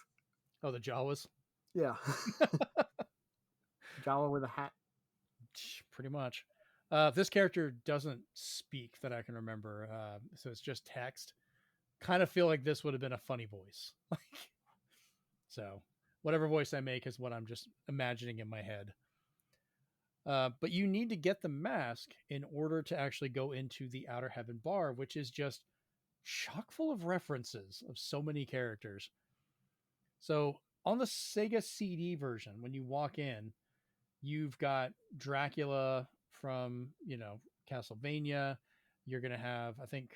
Speaker 1: Oh, the Jawas?
Speaker 2: Yeah. Jawa with a hat.
Speaker 1: Pretty much. This character doesn't speak that I can remember, so it's just text. Kind of feel like this would have been a funny voice. So whatever voice I make is what I'm just imagining in my head. But you need to get the mask in order to actually go into the Outer Heaven bar, which is just chock full of references of so many characters. So on the Sega CD version, when you walk in, you've got Dracula from, Castlevania. You're going to have, I think,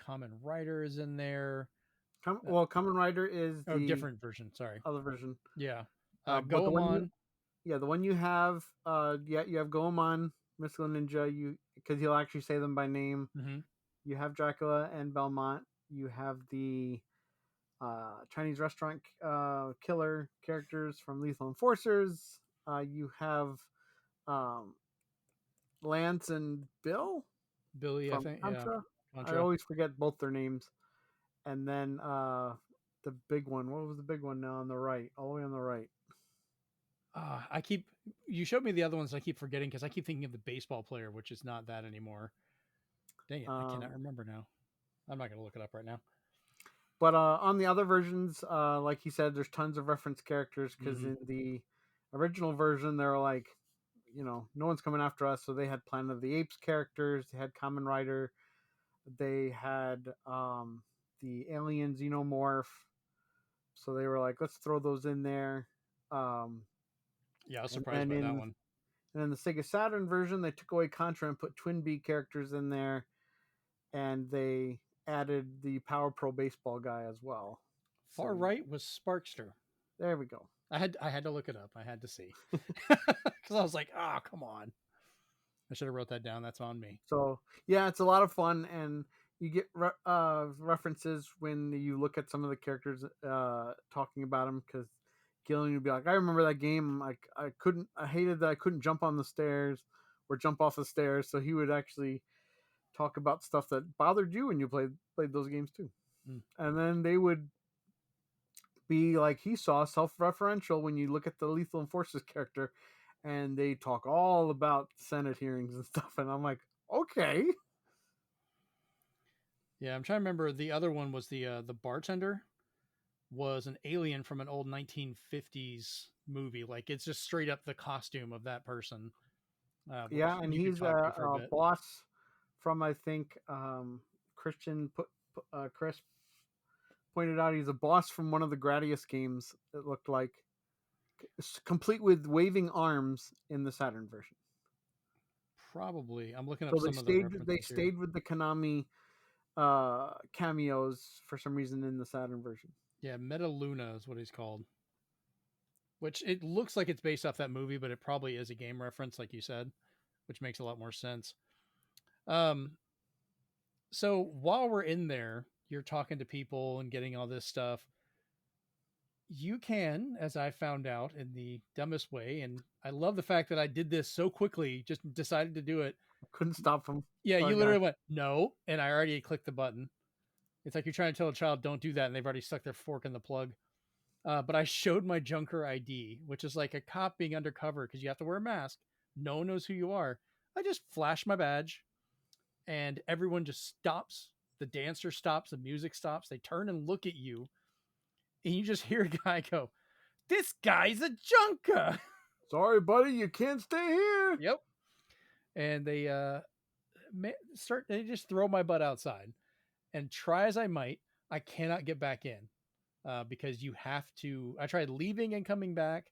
Speaker 1: Kamen Rider is in there.
Speaker 2: Kamen Rider is the
Speaker 1: different version. Sorry,
Speaker 2: other version.
Speaker 1: Yeah,
Speaker 2: Goemon. The one you have. You have Goemon, Mystical Ninja. Because he'll actually say them by name.
Speaker 1: Mm-hmm.
Speaker 2: You have Dracula and Belmont. You have the Chinese restaurant killer characters from Lethal Enforcers. You have Lance and
Speaker 1: Billy, I think.
Speaker 2: Contra.
Speaker 1: Yeah.
Speaker 2: I always forget both their names. And then the big one. What was the big one now on the right? All the way on the right.
Speaker 1: You showed me the other ones. I keep forgetting because I keep thinking of the baseball player, which is not that anymore. Dang it. I cannot remember now. I'm not going to look it up right now.
Speaker 2: But on the other versions, like he said, there's tons of reference characters because in the original version, they're like, no one's coming after us. So they had Planet of the Apes characters. They had Kamen Rider. They had the alien xenomorph. So they were like, let's throw those in there.
Speaker 1: Yeah, I was surprised by that one.
Speaker 2: And in the Sega Saturn version, they took away Contra and put Twin Bee characters in there. And they added the Power Pro baseball guy as well.
Speaker 1: Far right was Sparkster.
Speaker 2: There we go.
Speaker 1: I had to look it up. I had to see. Because I was like, come on. I should have wrote that down. That's on me.
Speaker 2: So, yeah, it's a lot of fun. And you get references when you look at some of the characters talking about them. Because Gillian would be like, I remember that game. I hated that I couldn't jump on the stairs or jump off the stairs. So he would actually talk about stuff that bothered you when you played those games too. And then they would be like he saw self-referential when you look at the Lethal Enforcers character, and they talk all about Senate hearings and stuff, and I'm like, okay.
Speaker 1: Yeah, I'm trying to remember. The other one was the bartender was an alien from an old 1950s movie. Like it's just straight up the costume of that person.
Speaker 2: Yeah, and
Speaker 1: You could
Speaker 2: he's
Speaker 1: talk to for a
Speaker 2: a
Speaker 1: bit.
Speaker 2: boss from, I think, Chris pointed out he's a boss from one of the Gradius games that looked like complete with waving arms in the Saturn version.
Speaker 1: Probably. I'm looking up
Speaker 2: So they
Speaker 1: some of the
Speaker 2: stayed
Speaker 1: references here.
Speaker 2: with the Konami cameos for some reason in the Saturn version.
Speaker 1: Yeah, Metaluna is what he's called. Which it looks like it's based off that movie, but it probably is a game reference, like you said, which makes a lot more sense. So while we're in there, you're talking to people and getting all this stuff. You can, as I found out in the dumbest way, and I love the fact that I did this so quickly, just decided to do it.
Speaker 2: Couldn't stop him.
Speaker 1: Yeah,
Speaker 2: Sorry,
Speaker 1: you literally
Speaker 2: guys.
Speaker 1: went, no, and I already clicked the button. It's like you're trying to tell a child, don't do that, and they've already stuck their fork in the plug. But I showed my Junker ID, which is like a cop being undercover because you have to wear a mask. No one knows who you are. I just flash my badge, and everyone just stops. The dancer stops, the music stops. They turn and look at you, and you just hear a guy go, "This guy's a Junker."
Speaker 2: Sorry, buddy, you can't stay here.
Speaker 1: Yep. And they They just throw my butt outside, and try as I might, I cannot get back in because you have to. I tried leaving and coming back.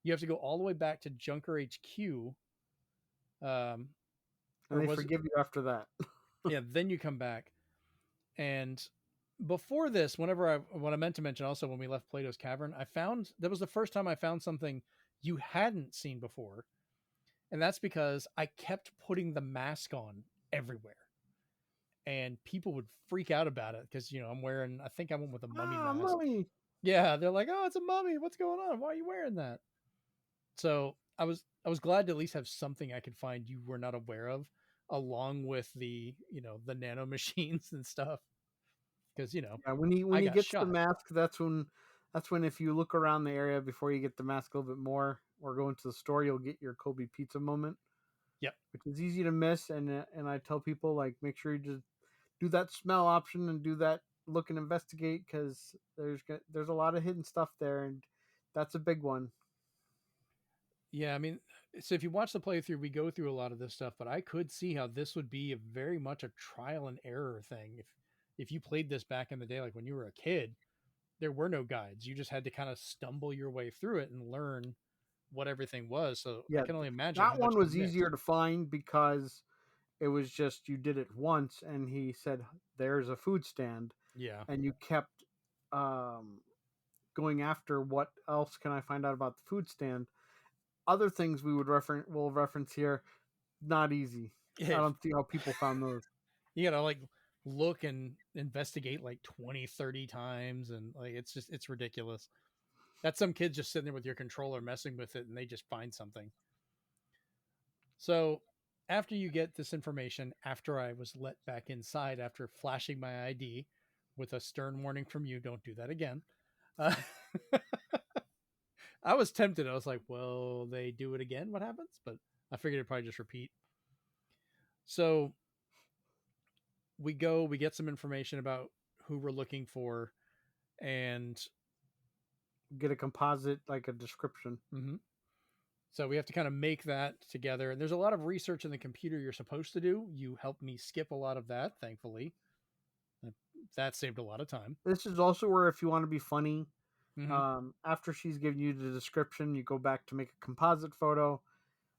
Speaker 1: You have to go all the way back to Junker HQ.
Speaker 2: And they forgive you after that.
Speaker 1: Yeah, then you come back. And before this, what I meant to mention also when we left Plato's Cavern, that was the first time I found something you hadn't seen before. And that's because I kept putting the mask on everywhere. And people would freak out about it because, I think I went with a mummy mask.
Speaker 2: Mummy.
Speaker 1: Yeah, they're like, "Oh, it's a mummy. What's going on? Why are you wearing that?" So I was glad to at least have something I could find you were not aware of, along with the the nano machines and stuff. Because
Speaker 2: yeah, when he gets the mask, that's when if you look around the area before you get the mask a little bit more or go into the store, you'll get your Kobe pizza moment.
Speaker 1: Yep,
Speaker 2: which is easy to miss, and I tell people like make sure you just do that smell option and do that look and investigate because there's a lot of hidden stuff there, and that's a big one.
Speaker 1: Yeah, I mean, so if you watch the playthrough, we go through a lot of this stuff, but I could see how this would be very much a trial and error thing. If you played this back in the day, like when you were a kid, there were no guides. You just had to kind of stumble your way through it and learn what everything was. So
Speaker 2: yeah,
Speaker 1: I can only imagine
Speaker 2: that one was easier to find because it was just you did it once, and he said there's a food stand.
Speaker 1: Yeah,
Speaker 2: and you kept going after what else can I find out about the food stand. Other things we'll reference here, not easy.
Speaker 1: Yeah.
Speaker 2: I don't see how people found those.
Speaker 1: You gotta like look and investigate like 20, 30 times, and like it's ridiculous. That's some kids just sitting there with your controller messing with it and they just find something. So after you get this information, after I was let back inside after flashing my ID with a stern warning from you, don't do that again. I was tempted. I was like, well, they do it again. What happens? But I figured it'd probably just repeat. So we get some information about who we're looking for and
Speaker 2: get a composite, like a description.
Speaker 1: Mm-hmm. So we have to kind of make that together. And there's a lot of research in the computer you're supposed to do. You helped me skip a lot of that, thankfully. That saved a lot of time.
Speaker 2: This is also where if you want to be funny,
Speaker 1: mm-hmm.
Speaker 2: After she's given you the description, you go back to make a composite photo.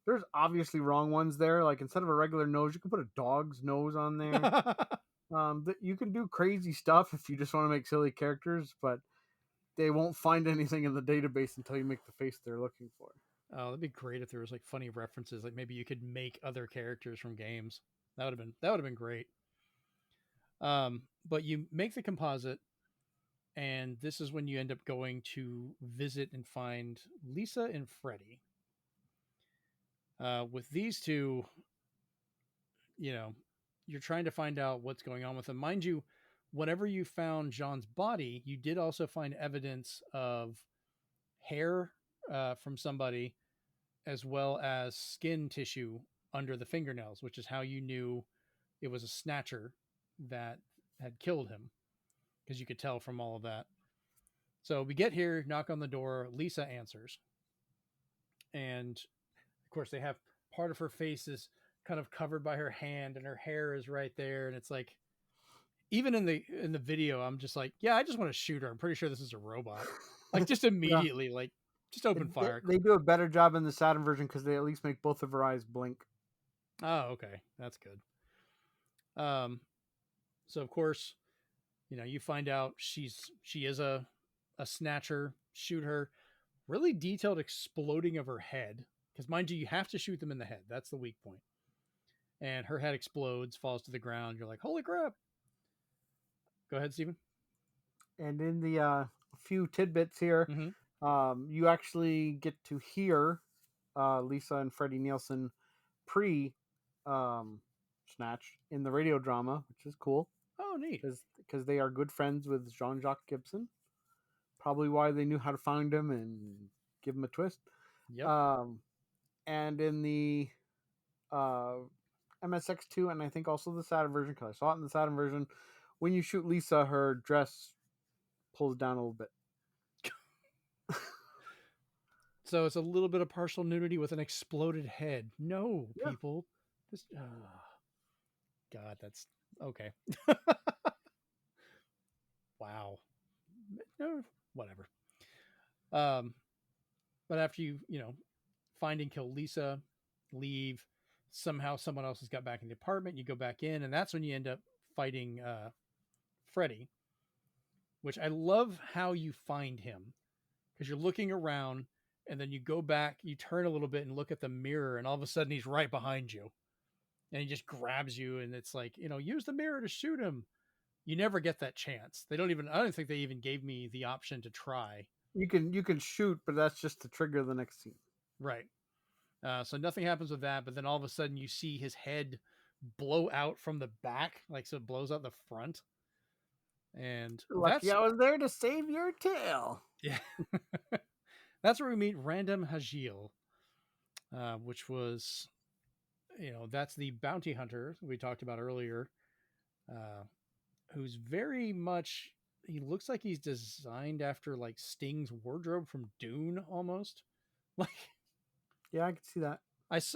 Speaker 2: There's obviously wrong ones there. Like instead of a regular nose, you can put a dog's nose on there. You can do crazy stuff if you just want to make silly characters, but they won't find anything in the database until you make the face they're looking for.
Speaker 1: Oh, that'd be great if there was like funny references. Like maybe you could make other characters from games. That would have been great. But you make the composite, and this is when you end up going to visit and find Lisa and Freddy. With these two, you're trying to find out what's going on with them. Mind you, whenever you found Jean's body, you did also find evidence of hair from somebody, as well as skin tissue under the fingernails, which is how you knew it was a Snatcher that had killed him, because you could tell from all of that. So we get here, knock on the door. Lisa answers. And of course, they have part of her face is kind of covered by her hand, and her hair is right there. And it's like, even in the video, I'm just like, yeah, I just want to shoot her. I'm pretty sure this is a robot. Like, just immediately, like, just open fire.
Speaker 2: They do a better job in the Saturn version because they at least make both of her eyes blink.
Speaker 1: Oh, okay. That's good. So of course, you find out she is a Snatcher. Shoot her. Really detailed exploding of her head, because mind you have to shoot them in the head. That's the weak point. And her head explodes, falls to the ground. You're like, holy crap. Go ahead, Steven.
Speaker 2: And in the few tidbits here, you actually get to hear Lisa and Freddie Nielsen pre Snatch in the radio drama, which is cool.
Speaker 1: Oh, neat.
Speaker 2: Because they are good friends with Jean-Jacques Gibson. Probably why they knew how to find him and give him a twist.
Speaker 1: Yep.
Speaker 2: And in the MSX2, and I think also the Saturn version, because I saw it in the Saturn version, when you shoot Lisa, her dress pulls down a little bit.
Speaker 1: So it's a little bit of partial nudity with an exploded head. No,
Speaker 2: Yeah.
Speaker 1: people. God, that's okay. Wow. No, whatever. But after you find and kill Lisa, leave, somehow someone else has got back in the apartment, you go back in, and that's when you end up fighting Freddy, which I love how you find him, because you're looking around and then you go back, you turn a little bit and look at the mirror, and all of a sudden he's right behind you and he just grabs you, and it's like, use the mirror to shoot him. You never get that chance. I don't think they even gave me the option to try.
Speaker 2: You can shoot, but that's just to trigger the next scene.
Speaker 1: Right. So nothing happens with that, but then all of a sudden you see his head blow out from the back, like, so it blows out the front. And
Speaker 2: Lucky I was there to save your tail.
Speaker 1: Yeah. That's where we meet Random Hagil, which was, that's the bounty hunter we talked about earlier, who's very much, he looks like he's designed after like Sting's wardrobe from Dune almost. Like,
Speaker 2: yeah, I could see that.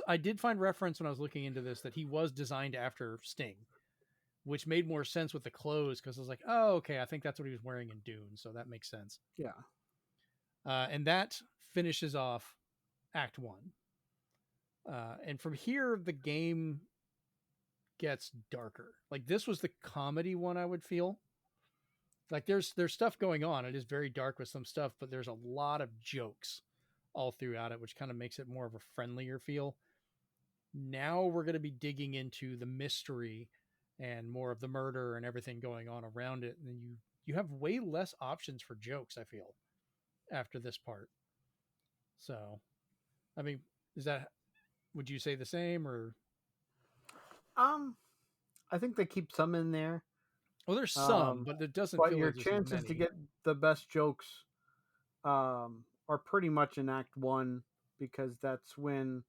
Speaker 1: I did find reference when I was looking into this that he was designed after Sting, which made more sense with the clothes, because I was like, oh, okay, I think that's what he was wearing in Dune, so that makes sense.
Speaker 2: Yeah.
Speaker 1: And that finishes off Act 1. And from here, the game gets darker. Like, this was the comedy one, I would feel. Like, there's stuff going on. It is very dark with some stuff, but there's a lot of jokes all throughout it, which kind of makes it more of a friendlier feel. Now we're going to be digging into the mystery and more of the murder and everything going on around it. And you have way less options for jokes, I feel, after this part. So, I mean, would you say the same, or?
Speaker 2: I think they keep some in there.
Speaker 1: Well, there's some, but it doesn't
Speaker 2: but
Speaker 1: feel
Speaker 2: your
Speaker 1: like
Speaker 2: chances to get the best jokes are pretty much in Act 1, because that's when,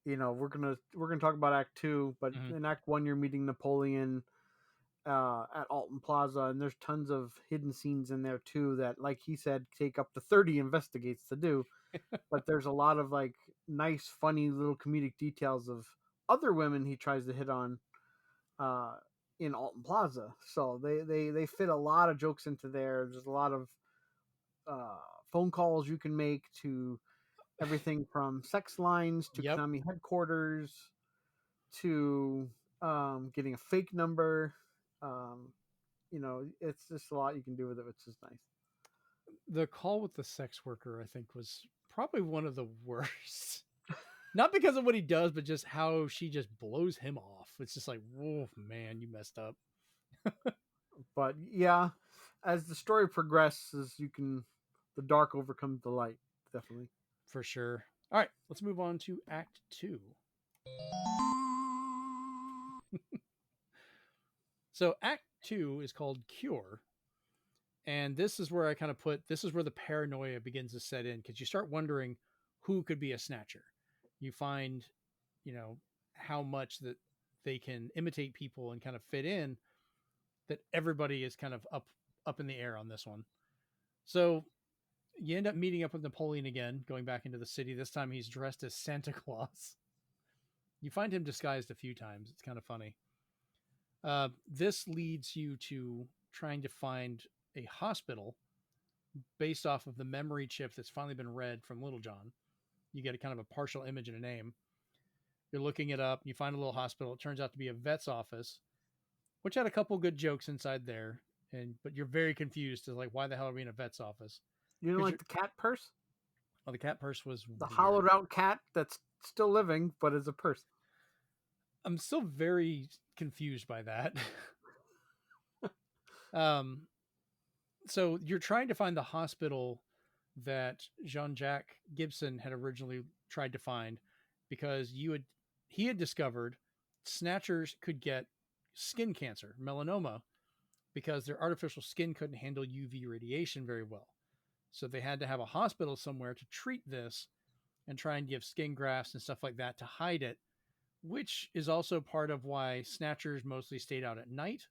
Speaker 2: we're gonna talk about Act 2, but in Act 1 you're meeting Napoleon at Alton Plaza, and there's tons of hidden scenes in there too that, like he said, take up to 30 investigates to do. But there's a lot of like nice, funny little comedic details of other women he tries to hit on in Alton Plaza. So they fit a lot of jokes into there. There's a lot of phone calls you can make to everything from sex lines to Konami headquarters to getting a fake number. It's just a lot you can do with it, which is nice.
Speaker 1: The call with the sex worker, I think, was probably one of the worst. Not because of what he does, but just how she just blows him off. It's just like, whoa, man, you messed up.
Speaker 2: But yeah, as the story progresses, the dark overcomes the light, definitely.
Speaker 1: For sure. All right, let's move on to Act 2. So 2 is called Cure. And this is where I kind of this is where the paranoia begins to set in, because you start wondering who could be a Snatcher. You find, how much that they can imitate people and kind of fit in, that everybody is kind of up in the air on this one. So you end up meeting up with Napoleon again, going back into the city. This time he's dressed as Santa Claus. You find him disguised a few times. It's kind of funny. This leads you to trying to find a hospital based off of the memory chip that's finally been read from Little John. You get a kind of a partial image and a name. You're looking it up. You find a little hospital. It turns out to be a vet's office, which had a couple good jokes inside there. But you're very confused as like, why the hell are we in a vet's office?
Speaker 2: You didn't like the cat purse?
Speaker 1: Oh, the cat purse was
Speaker 2: the
Speaker 1: weird.
Speaker 2: Hollowed out cat that's still living, but is a purse.
Speaker 1: I'm still very confused by that. So you're trying to find the hospital that Jean-Jacques Gibson had originally tried to find, because he had discovered Snatchers could get skin cancer, melanoma, because their artificial skin couldn't handle UV radiation very well. So they had to have a hospital somewhere to treat this and try and give skin grafts and stuff like that to hide it, which is also part of why Snatchers mostly stayed out at night.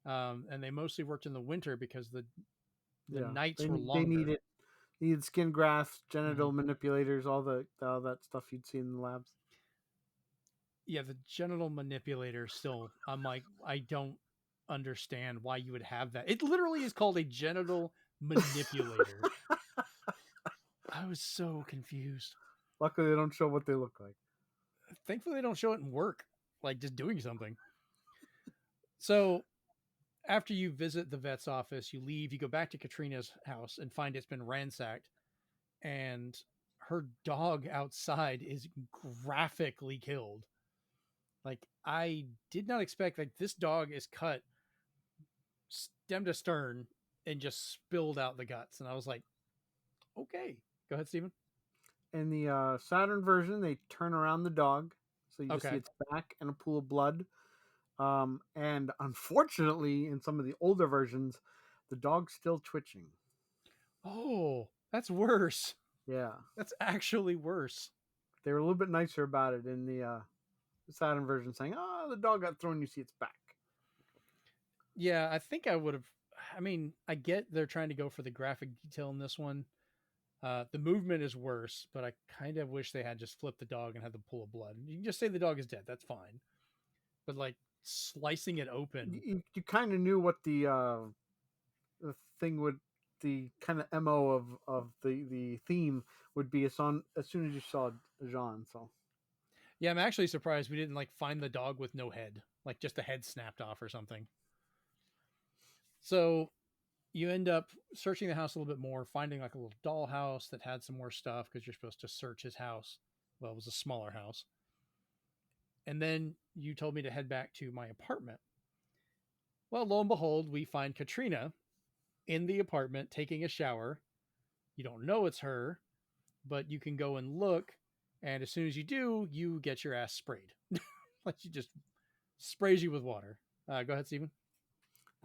Speaker 1: And they mostly worked in the winter because the nights were longer.
Speaker 2: They needed skin grafts, genital manipulators, all that stuff you'd see in the labs.
Speaker 1: Yeah, the genital manipulator still, I'm like, I don't understand why you would have that. It literally is called a genital manipulator. I was so confused.
Speaker 2: Luckily, they don't show what they look like.
Speaker 1: Thankfully, they don't show it in work, like just doing something. So after you visit the vet's office, you leave, you go back to Katrina's house and find it's been ransacked, and her dog outside is graphically killed. Like, I did not expect, like, this dog is cut stem to stern and just spilled out the guts. And I was like, okay, go ahead, Steven.
Speaker 2: In the Saturn version, they turn around the dog, so you just see its back and a pool of blood. And unfortunately, in some of the older versions, the dog's still twitching.
Speaker 1: Oh, that's worse.
Speaker 2: Yeah.
Speaker 1: That's actually worse.
Speaker 2: They were a little bit nicer about it in the Saturn version, saying, the dog got thrown, you see its back.
Speaker 1: Yeah, I think I would have. I mean, I get they're trying to go for the graphic detail in this one. The movement is worse, but I kind of wish they had just flipped the dog and had the pool of blood. You can just say the dog is dead. That's fine. But like slicing it open,
Speaker 2: you kind of knew what the thing would, the kind of MO of the theme would be as soon as you saw Jean. So
Speaker 1: yeah, I'm actually surprised we didn't like find the dog with no head, like just the head snapped off or something. So you end up searching the house a little bit more, finding like a little dollhouse that had some more stuff, because you're supposed to search his house. Well, it was a smaller house. And then you told me to head back to my apartment. Well, lo and behold, we find Katrina in the apartment taking a shower. You don't know it's her, but you can go and look. And as soon as you do, you get your ass sprayed. Like she just sprays you with water. Go ahead, Steven.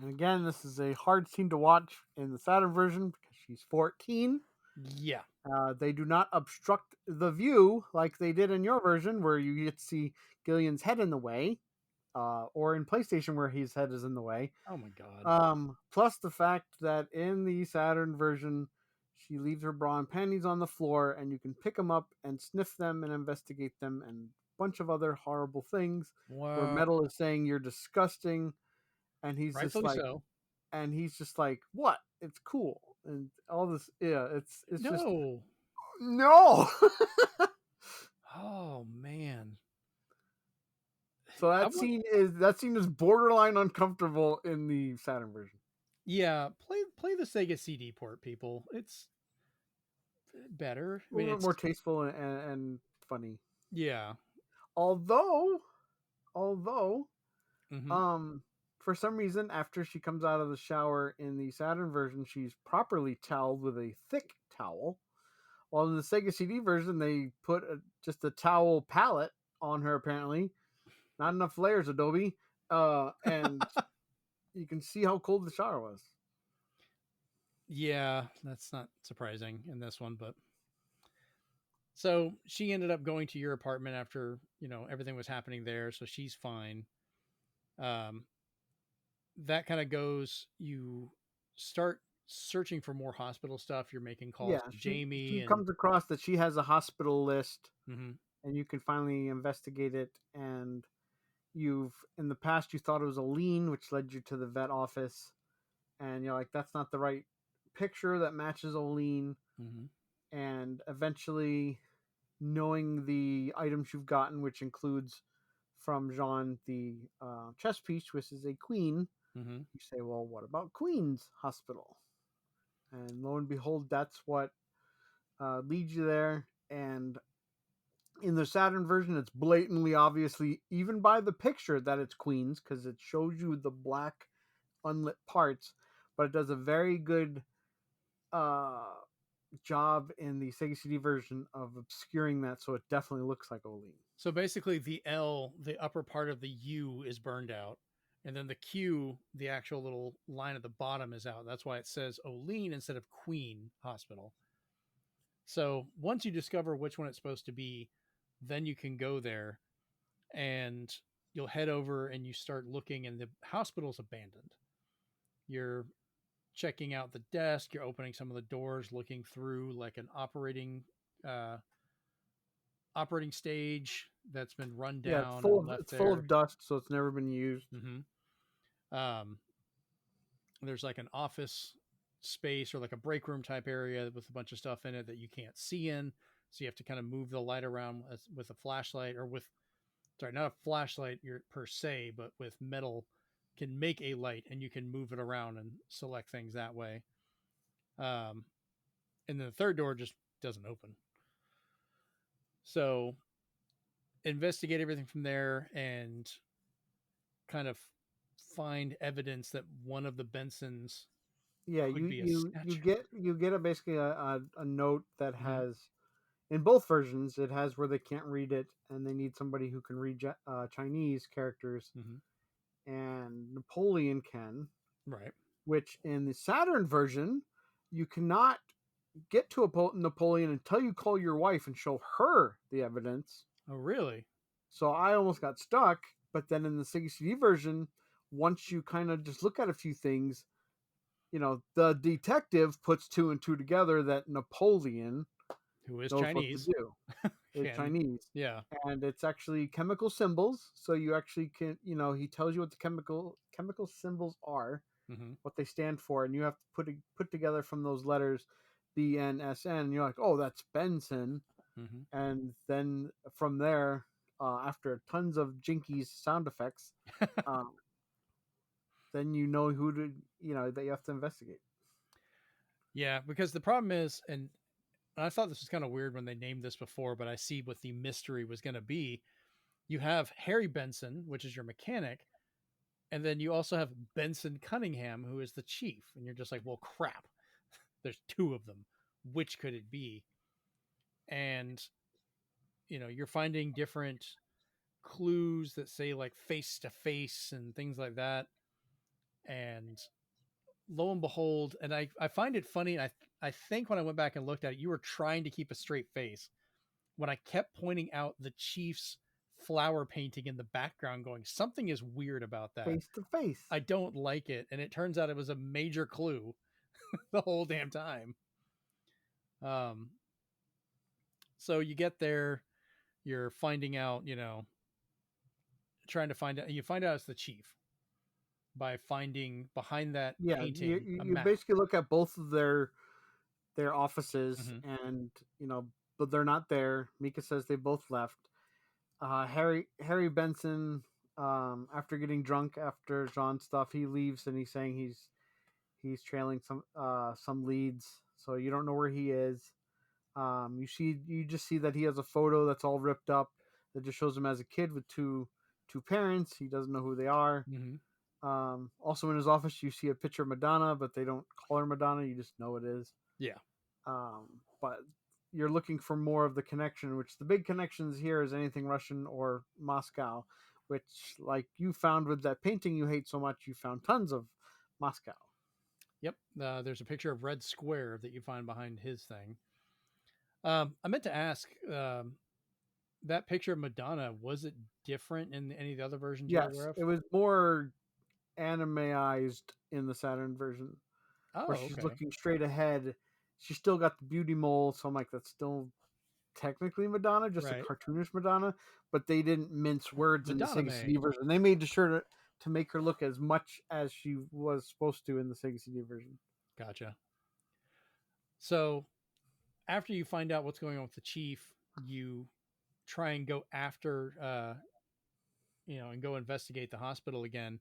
Speaker 2: And again, this is a hard scene to watch in the Saturn version because she's 14.
Speaker 1: Yeah.
Speaker 2: They do not obstruct the view like they did in your version, where you get to see Gillian's head in the way, or in PlayStation where his head is in the way.
Speaker 1: Oh my god.
Speaker 2: Plus the fact that in the Saturn version, she leaves her bra and panties on the floor, and you can pick them up and sniff them and investigate them, and a bunch of other horrible things.
Speaker 1: Wow.
Speaker 2: Where Metal is saying you're disgusting, and he's
Speaker 1: Rightfully
Speaker 2: just like,
Speaker 1: so.
Speaker 2: and he's just like, what? It's cool. And all this, yeah, it's
Speaker 1: no.
Speaker 2: just no.
Speaker 1: Oh man.
Speaker 2: So that scene is borderline uncomfortable in the Saturn version.
Speaker 1: Yeah, play the Sega CD port, people. It's better.
Speaker 2: I mean, it's more tasteful and funny.
Speaker 1: Yeah.
Speaker 2: Although,
Speaker 1: Mm-hmm.
Speaker 2: for some reason, after she comes out of the shower in the Saturn version, she's properly toweled with a thick towel. While in the Sega CD version, they put just a towel palette on her, apparently. Not enough layers, Adobe. And you can see how cold the shower was.
Speaker 1: Yeah, that's not surprising in this one, but so she ended up going to your apartment after, everything was happening there, so she's fine. Um that kind of goes, you start searching for more hospital stuff. You're making calls
Speaker 2: Yeah,
Speaker 1: to
Speaker 2: she
Speaker 1: Jamie
Speaker 2: she
Speaker 1: and
Speaker 2: comes across that she has a hospital list,
Speaker 1: Mhm.
Speaker 2: and you can finally investigate it. And you've in the past you thought it was a lien, which led you to the vet office, and you're like, that's not the right picture that matches Olean.
Speaker 1: Mhm.
Speaker 2: And eventually, knowing the items you've gotten, which includes from Jean the chess piece, which is a queen,
Speaker 1: Mhm.
Speaker 2: you say, well, what about Queen's Hospital? And lo and behold, that's what leads you there. And in the Saturn version, it's blatantly, obviously, even by the picture, that it's Queen's, because it shows you the black unlit parts, but it does a very good job in the Sega CD version of obscuring that, so it definitely looks like Olean.
Speaker 1: So basically the L, the upper part of the U is burned out. And then the Q, the actual little line at the bottom is out. That's why it says Olean instead of Queen Hospital. So once you discover which one it's supposed to be, then you can go there and you'll head over and you start looking, and the hospital's abandoned. You're checking out the desk, you're opening some of the doors, looking through like an uh, operating stage that's been run
Speaker 2: Yeah, it's
Speaker 1: down
Speaker 2: full
Speaker 1: and
Speaker 2: of
Speaker 1: left
Speaker 2: it's full
Speaker 1: there.
Speaker 2: of dust, so it's never been used.
Speaker 1: Um, there's like an office space or like a break room type area with a bunch of stuff in it that you can't see in. So you have to kind of move the light around with a flashlight, or with, sorry, not a flashlight per se, but with metal can make a light and you can move it around and select things that way. And then the third door just doesn't open. So investigate everything from there and kind of find evidence that one of the Bensons
Speaker 2: Yeah,
Speaker 1: could
Speaker 2: you
Speaker 1: be a
Speaker 2: you you
Speaker 1: Snatcher.
Speaker 2: get you get a basically a note that
Speaker 1: Mhm.
Speaker 2: has, in both versions, it has where they can't read it and they need somebody who can read Chinese characters,
Speaker 1: Mhm.
Speaker 2: and Napoleon can,
Speaker 1: Right.
Speaker 2: which in the Saturn version you cannot get to a Napoleon until you call your wife and show her the evidence.
Speaker 1: Oh, really?
Speaker 2: So I almost got stuck, but then in the Sega CD version, once you kind of just look at a few things, the detective puts two and two together that Napoleon
Speaker 1: Who is
Speaker 2: knows what to
Speaker 1: Chinese?
Speaker 2: do. It's
Speaker 1: Can.
Speaker 2: Chinese.
Speaker 1: Yeah.
Speaker 2: And it's actually chemical symbols. So you actually can, he tells you what the chemical symbols are,
Speaker 1: Mhm.
Speaker 2: what they stand for, and you have to put together from those letters BNSN. And you're like, oh, that's Benson.
Speaker 1: Mhm.
Speaker 2: And then from there, after tons of jinkies sound effects, um, then you know who to, that you have to investigate.
Speaker 1: Yeah, because the problem is, and I thought this was kind of weird when they named this before, but I see what the mystery was going to be. You have Harry Benson, which is your mechanic, and then you also have Benson Cunningham, who is the chief. And you're just like, well, crap. There's two of them. Which could it be? And, you're finding different clues that say like face to face and things like that. And lo and behold, and I find it funny. I think when I went back and looked at it, you were trying to keep a straight face when I kept pointing out the Chiefs flower painting in the background, going, something is weird about that.
Speaker 2: Face to face.
Speaker 1: I don't like it. And it turns out it was a major clue the whole damn time. So you get there, you're finding out, trying to find out, you find out it's the chief by finding behind that
Speaker 2: Yeah,
Speaker 1: painting a
Speaker 2: you
Speaker 1: map.
Speaker 2: basically look at both of their offices,
Speaker 1: Mhm.
Speaker 2: and but they're not there. Mika says they both left. Harry Benson, after getting drunk after Jean's stuff, he leaves, and he's saying he's trailing some leads, so you don't know where he is. You just see that he has a photo that's all ripped up that just shows him as a kid with two parents. He doesn't know who they are.
Speaker 1: Mhm.
Speaker 2: Also in his office, you see a picture of Madonna, but they don't call her Madonna. You just know it is.
Speaker 1: Yeah.
Speaker 2: But you're looking for more of the connection, which the big connections here is anything Russian or Moscow, which, like you found with that painting you hate so much, you found tons of Moscow.
Speaker 1: Yep. There's a picture of Red Square that you find behind his thing. I meant to ask, that picture of Madonna, was it different in any of the other versions you're
Speaker 2: Yes,
Speaker 1: aware of?
Speaker 2: it was more animeized in the Saturn version,
Speaker 1: Oh,
Speaker 2: where she's
Speaker 1: okay.
Speaker 2: looking straight ahead. She still got the beauty mole, so I'm like, that's still technically Madonna, just
Speaker 1: Right.
Speaker 2: a cartoonish Madonna. But they didn't mince words in the
Speaker 1: Madonna
Speaker 2: Sega CD version. They made sure to make her look as much as she was supposed to in the Sega CD version.
Speaker 1: Gotcha. So after you find out what's going on with the chief, you try and go after, and go investigate the hospital again.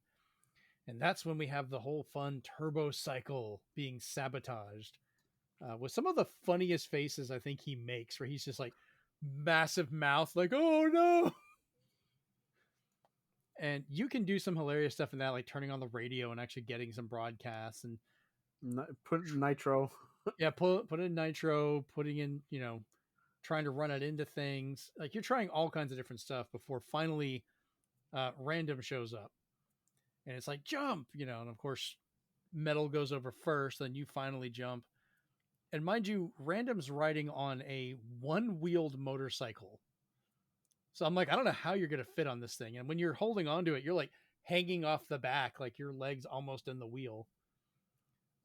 Speaker 1: And that's when we have the whole fun turbo cycle being sabotaged, with some of the funniest faces I think he makes, where he's just like massive mouth, like, oh no. And you can do some hilarious stuff in that, like turning on the radio and actually getting some broadcasts and
Speaker 2: put nitro.
Speaker 1: Yeah, put in nitro, putting in, trying to run it into things. Like you're trying all kinds of different stuff before finally random shows up. And it's like, jump, and of course Metal goes over first, then you finally jump. And mind you, random's riding on a one-wheeled motorcycle. So I'm like, I don't know how you're going to fit on this thing. And when you're holding onto it, you're like hanging off the back, like your legs almost in the wheel,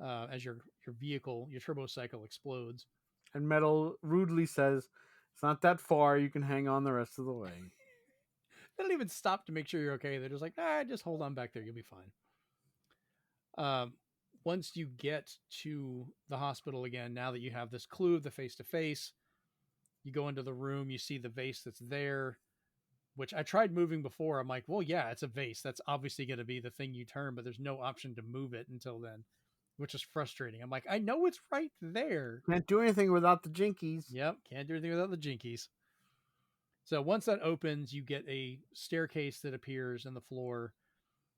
Speaker 1: as your vehicle, your turbo cycle explodes.
Speaker 2: And Metal rudely says, it's not that far. You can hang on the rest of the way.
Speaker 1: They don't even stop to make sure you're okay. They're just like, just hold on back there. You'll be fine. Once you get to the hospital again, now that you have this clue of the face-to-face, you go into the room, you see the vase that's there, which I tried moving before. I'm like, well, yeah, it's a vase. That's obviously going to be the thing you turn, but there's no option to move it until then, which is frustrating. I'm like, I know it's right there.
Speaker 2: Can't do anything without the jinkies.
Speaker 1: Yep, can't do anything without the jinkies. So once that opens, you get a staircase that appears in the floor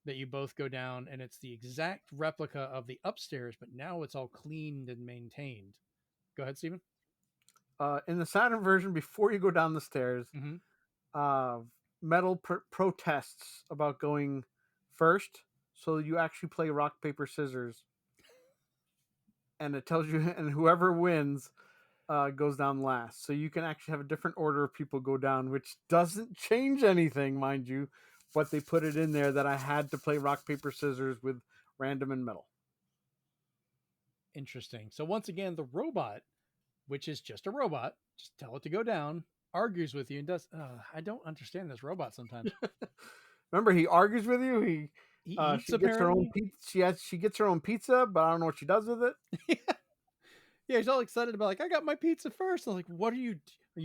Speaker 1: that you both go down, and it's the exact replica of the upstairs, but now it's all cleaned and maintained. Go ahead, Steven.
Speaker 2: In the Saturn version, before you go down the stairs, Metal protests about going first, so you actually play rock, paper, scissors. And it tells you, and whoever wins goes down last. So you can actually have a different order of people go down, which doesn't change anything, mind you. But they put it in there that I had to play rock, paper, scissors with random and Metal.
Speaker 1: Interesting. So once again, the robot, which is just a robot, just tell it to go down, argues with you and does. I don't understand this robot sometimes.
Speaker 2: Remember, he argues with you. He
Speaker 1: eats,
Speaker 2: she gets her own pizza. She gets her own pizza, but I don't know what she does with it.
Speaker 1: Yeah, he's all excited about like, I got my pizza first. I'm like, what are you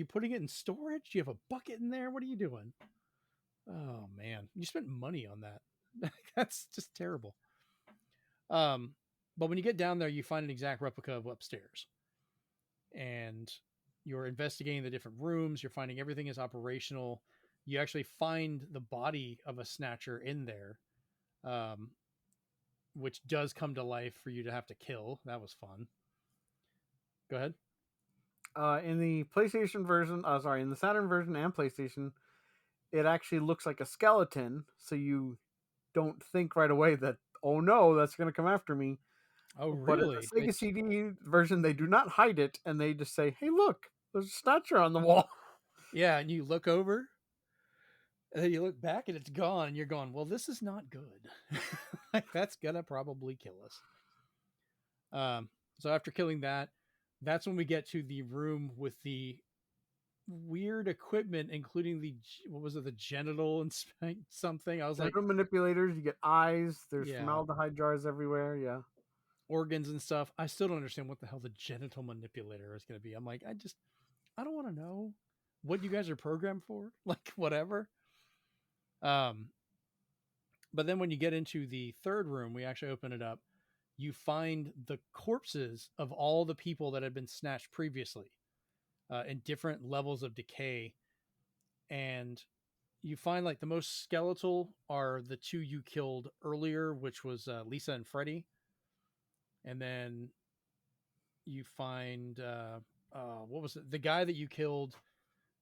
Speaker 1: putting it in storage? Do you have a bucket in there? What are you doing? Oh man, you spent money on that. That's just terrible. But when you get down there, you find an exact replica of upstairs, and you're investigating the different rooms. You're finding everything is operational. You actually find the body of a Snatcher in there, which does come to life for you to have to kill. That was fun. Go ahead.
Speaker 2: In the PlayStation version, in the Saturn version and PlayStation, it actually looks like a skeleton, so you don't think right away that, oh no, that's going to come after me.
Speaker 1: Oh, really?
Speaker 2: But in the Sega CD version, they do not hide it, and they just say, hey, look, there's a Snatcher on the wall.
Speaker 1: Yeah, and you look over, and then you look back, and it's gone, and you're going, well, this is not good. Like, that's going to probably kill us. So after killing that, that's when we get to the room with the weird equipment, including the genital and something. I was like,
Speaker 2: manipulators. You get eyes. There's formaldehyde jars everywhere. Yeah,
Speaker 1: organs and stuff. I still don't understand what the hell the genital manipulator is going to be. I'm like, I don't want to know what you guys are programmed for. Like whatever. But then when you get into the third room, we actually open it up. You find the corpses of all the people that had been snatched previously, in different levels of decay. And you find like the most skeletal are the two you killed earlier, which was Lisa and Freddy. And then you find, what was it? The guy that you killed.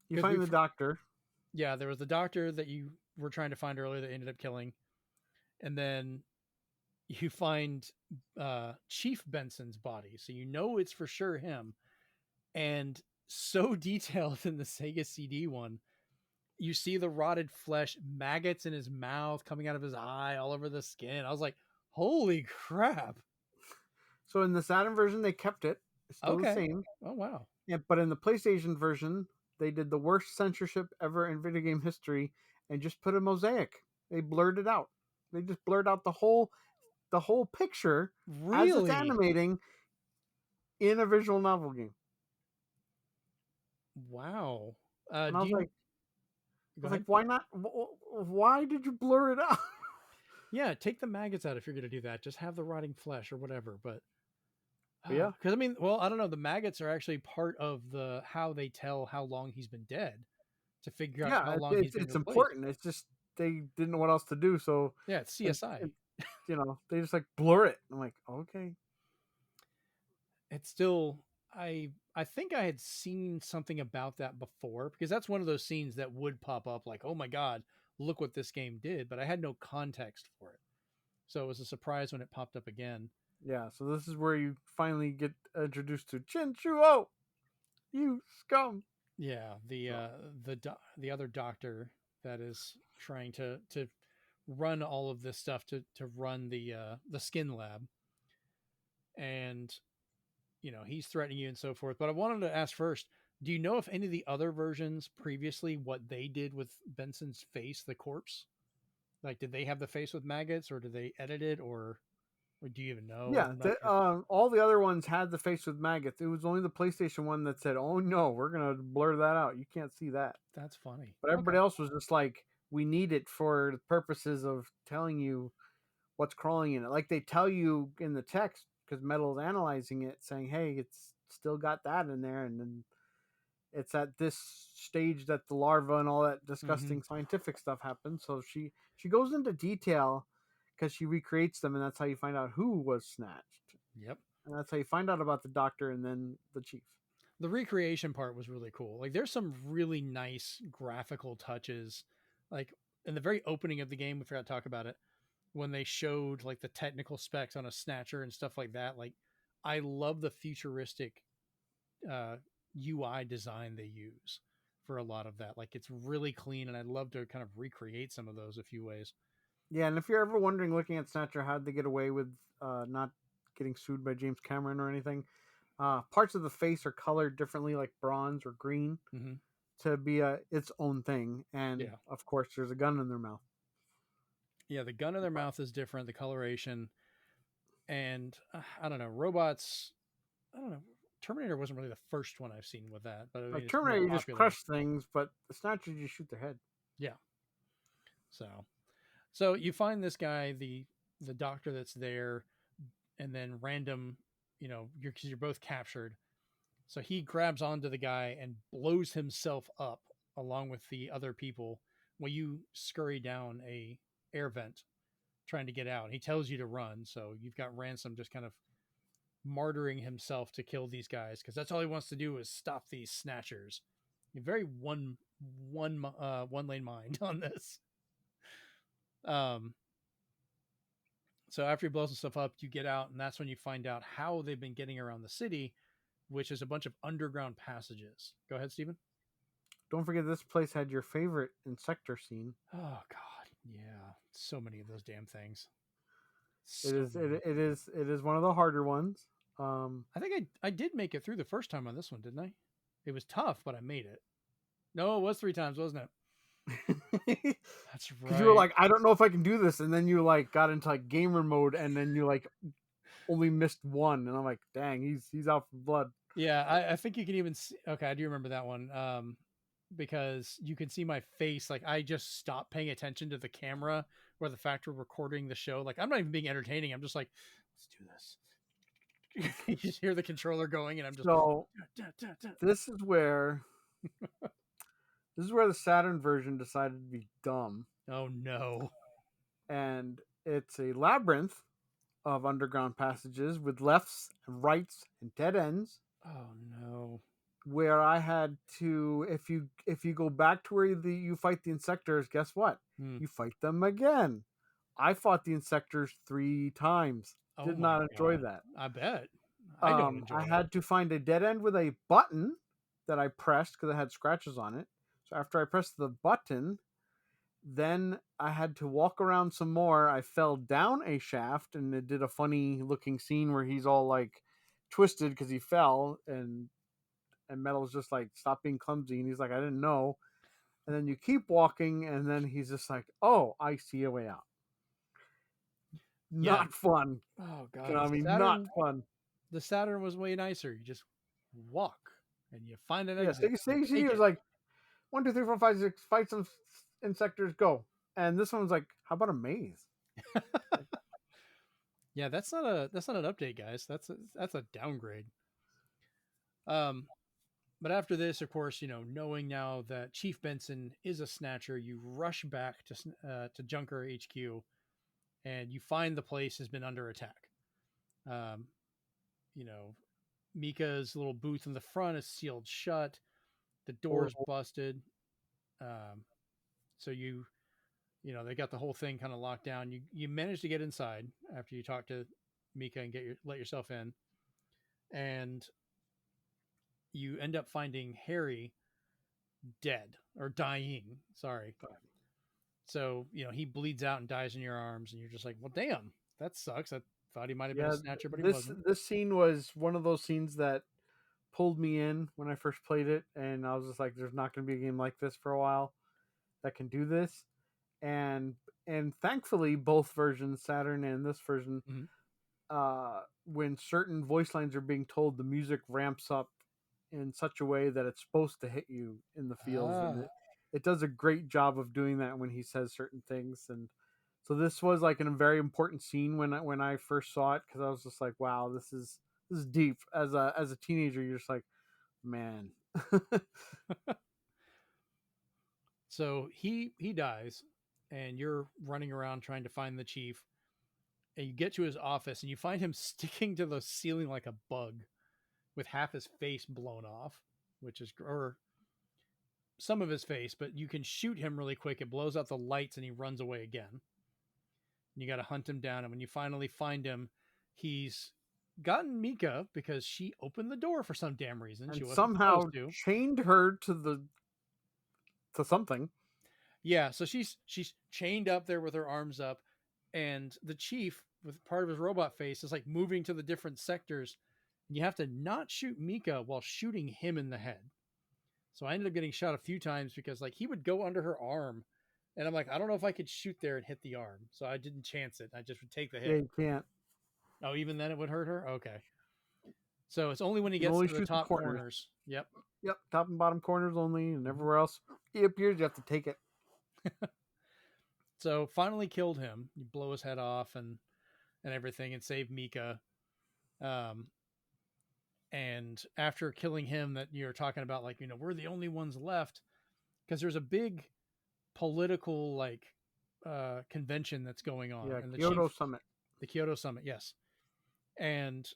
Speaker 2: You find the doctor.
Speaker 1: Yeah, there was the doctor that you were trying to find earlier that ended up killing, and then you find Chief Benson's body, so you know it's for sure him. And so detailed in the Sega CD one, you see the rotted flesh, maggots in his mouth, coming out of his eye, all over the skin. I was like, "Holy crap!"
Speaker 2: So in the Saturn version, they kept it. It's still the
Speaker 1: Okay.
Speaker 2: same.
Speaker 1: Oh wow.
Speaker 2: Yeah, but in the PlayStation version, they did the worst censorship ever in video game history and just put a mosaic. They blurred it out. They just blurred out the whole picture as it's
Speaker 1: Really?
Speaker 2: animating in a visual novel game.
Speaker 1: Wow.
Speaker 2: And I
Speaker 1: Do
Speaker 2: was
Speaker 1: you
Speaker 2: like,
Speaker 1: go ahead?
Speaker 2: why not? Why did you blur it out?
Speaker 1: Yeah, take the maggots out if you're going to do that. Just have the rotting flesh or whatever. But
Speaker 2: Yeah.
Speaker 1: because I mean, well, I don't know. The maggots are actually part of the how they tell how long he's been dead to figure out how
Speaker 2: Yeah,
Speaker 1: long he's been
Speaker 2: it's
Speaker 1: replaced.
Speaker 2: important. It's just they didn't know what else to do, so
Speaker 1: Yeah, it's CSI.
Speaker 2: they just like blur it. I'm like, okay.
Speaker 1: It's still I think I had seen something about that before because that's one of those scenes that would pop up like, oh my god, look what this game did, but I had no context for it. So it was a surprise when it popped up again.
Speaker 2: Yeah, so this is where you finally get introduced to Chinchuo, you scum.
Speaker 1: Yeah, the other doctor that is trying to run all of this stuff to run the skin lab, and he's threatening you and so forth. But I wanted to ask first, do you know if any of the other versions previously what they did with Benson's face, the corpse? Like, did they have the face with maggots, or did they edit it, or do you even know?
Speaker 2: Yeah, all the other ones had the face with maggots. It was only the PlayStation one that said, "Oh no, we're gonna blur that out. You can't see that."
Speaker 1: That's funny.
Speaker 2: But everybody else was just like, "We need it for the purposes of telling you what's crawling in it." Like they tell you in the text because Metal's analyzing it, saying, "Hey, it's still got that in there," and then it's at this stage that the larva and all that disgusting scientific stuff happens. So she goes into detail because she recreates them, and that's how you find out who was snatched.
Speaker 1: Yep.
Speaker 2: And that's how you find out about the doctor and then the chief.
Speaker 1: The recreation part was really cool. Like there's some really nice graphical touches. Like in the very opening of the game, we forgot to talk about it, when they showed like the technical specs on a Snatcher and stuff like that. Like I love the futuristic UI design they use for a lot of that. Like it's really clean, and I'd love to kind of recreate some of those a few ways.
Speaker 2: Yeah, and if you're ever wondering, looking at Snatcher, how'd they get away with not getting sued by James Cameron or anything? Parts of the face are colored differently, like bronze or green, to be its own thing. And of course, there's a gun in their mouth.
Speaker 1: Yeah, the gun in their mouth is different, the coloration, and I don't know, robots. I don't know. Terminator wasn't really the first one I've seen with that, but I mean,
Speaker 2: like Terminator, you just crush things, but the Snatcher, you just shoot their head.
Speaker 1: Yeah. So you find this guy, the doctor that's there, and then random, because you're both captured. So he grabs onto the guy and blows himself up along with the other people when you scurry down a air vent trying to get out. He tells you to run, so you've got Ransom just kind of martyring himself to kill these guys because that's all he wants to do is stop these snatchers. You're very one lane mind on this. So after he blows himself up, you get out, and that's when you find out how they've been getting around the city, which is a bunch of underground passages. Go ahead, Steven.
Speaker 2: Don't forget this place had your favorite Insector scene.
Speaker 1: Oh God, yeah, so many of those damn things.
Speaker 2: It is one of the harder ones.
Speaker 1: I think I did make it through the first time on this one, didn't I? It was tough, but I made it. No, it was 3 times, wasn't it? That's right.
Speaker 2: You were like, I don't know if I can do this, and then you like got into like gamer mode, and then you like only missed one, and I'm like, dang, he's out for blood.
Speaker 1: Yeah, I think you can even see. Okay, I do remember that one. Because you can see my face. Like I just stopped paying attention to the camera or the fact we're recording the show. Like I'm not even being entertaining. I'm just like, let's do this. You just hear the controller going, and I'm just.
Speaker 2: So this is where the Saturn version decided to be dumb.
Speaker 1: Oh no!
Speaker 2: And it's a labyrinth of underground passages with lefts and rights and dead ends.
Speaker 1: Oh no!
Speaker 2: where I had to, if you go back to where you fight the insectors, guess what? You fight them again. I fought the insectors 3 times.
Speaker 1: Oh
Speaker 2: Did
Speaker 1: my
Speaker 2: not enjoy
Speaker 1: God.
Speaker 2: that.
Speaker 1: I bet. I don't enjoy
Speaker 2: I
Speaker 1: it.
Speaker 2: had to find a dead end with a button that I pressed because it had scratches on it. So after I pressed the button, then I had to walk around some more. I fell down a shaft, and it did a funny looking scene where he's all like twisted because he fell, and Metal's just like, stop being clumsy, and he's like, I didn't know. And then you keep walking, and then he's just like, oh, I see a way out.
Speaker 1: Yeah.
Speaker 2: Not fun.
Speaker 1: Oh God.
Speaker 2: I mean,
Speaker 1: Saturn,
Speaker 2: not fun.
Speaker 1: the Saturn was way nicer. You just walk and you find an
Speaker 2: Yeah,
Speaker 1: exit.
Speaker 2: Sega
Speaker 1: Take
Speaker 2: CD was
Speaker 1: it.
Speaker 2: like 1, 2, 3, 4, 5, 6, fight some insectors, go. And this one was like, how about a maze?
Speaker 1: Yeah, that's not an update, guys. That's a downgrade. But after this, of course, knowing now that Chief Benson is a Snatcher, you rush back to Junker HQ, and you find the place has been under attack. Mika's little booth in the front is sealed shut. The door's busted. So they got the whole thing kind of locked down. You manage to get inside after you talk to Mika and let yourself in, and you end up finding Harry dead or dying. Sorry. So he bleeds out and dies in your arms, and you're just like, well, damn, that sucks. I thought he might have been a Snatcher, but he wasn't.
Speaker 2: This scene was one of those scenes that pulled me in when I first played it, and I was just like, there's not going to be a game like this for a while that can do this. And thankfully, both versions, Saturn and this version, when certain voice lines are being told, the music ramps up in such a way that it's supposed to hit you in the feels, and it does a great job of doing that when he says certain things. And so this was like a very important scene when I first saw it, because I was just like, wow, this is deep. As a teenager, you're just like, man.
Speaker 1: So he dies, and you're running around trying to find the chief, and you get to his office, and you find him sticking to the ceiling like a bug with half his face blown off, or some of his face, but you can shoot him really quick. It blows out the lights, and he runs away again. You got to hunt him down, and when you finally find him, he's gotten Mika because she opened the door for some damn reason.
Speaker 2: And
Speaker 1: she wasn't
Speaker 2: somehow
Speaker 1: supposed to.
Speaker 2: Chained her to something.
Speaker 1: Yeah, so she's chained up there with her arms up, and the chief, with part of his robot face, is like moving to the different sectors. And you have to not shoot Mika while shooting him in the head. So I ended up getting shot a few times because like he would go under her arm, and I'm like, I don't know if I could shoot there and hit the arm, so I didn't chance it. I just would take the hit.
Speaker 2: Yeah, you can't.
Speaker 1: Oh, even then it would hurt her? Okay. So it's only when he gets to the top corners. Yep,
Speaker 2: top and bottom corners only, and everywhere else he appears, you have to take it.
Speaker 1: So finally killed him. You blow his head off and everything, and save Mika. And after killing him, that you're talking about, like, we're the only ones left, because there's a big political convention that's going on.
Speaker 2: Yeah,
Speaker 1: and the
Speaker 2: Kyoto Summit.
Speaker 1: The Kyoto Summit, yes. And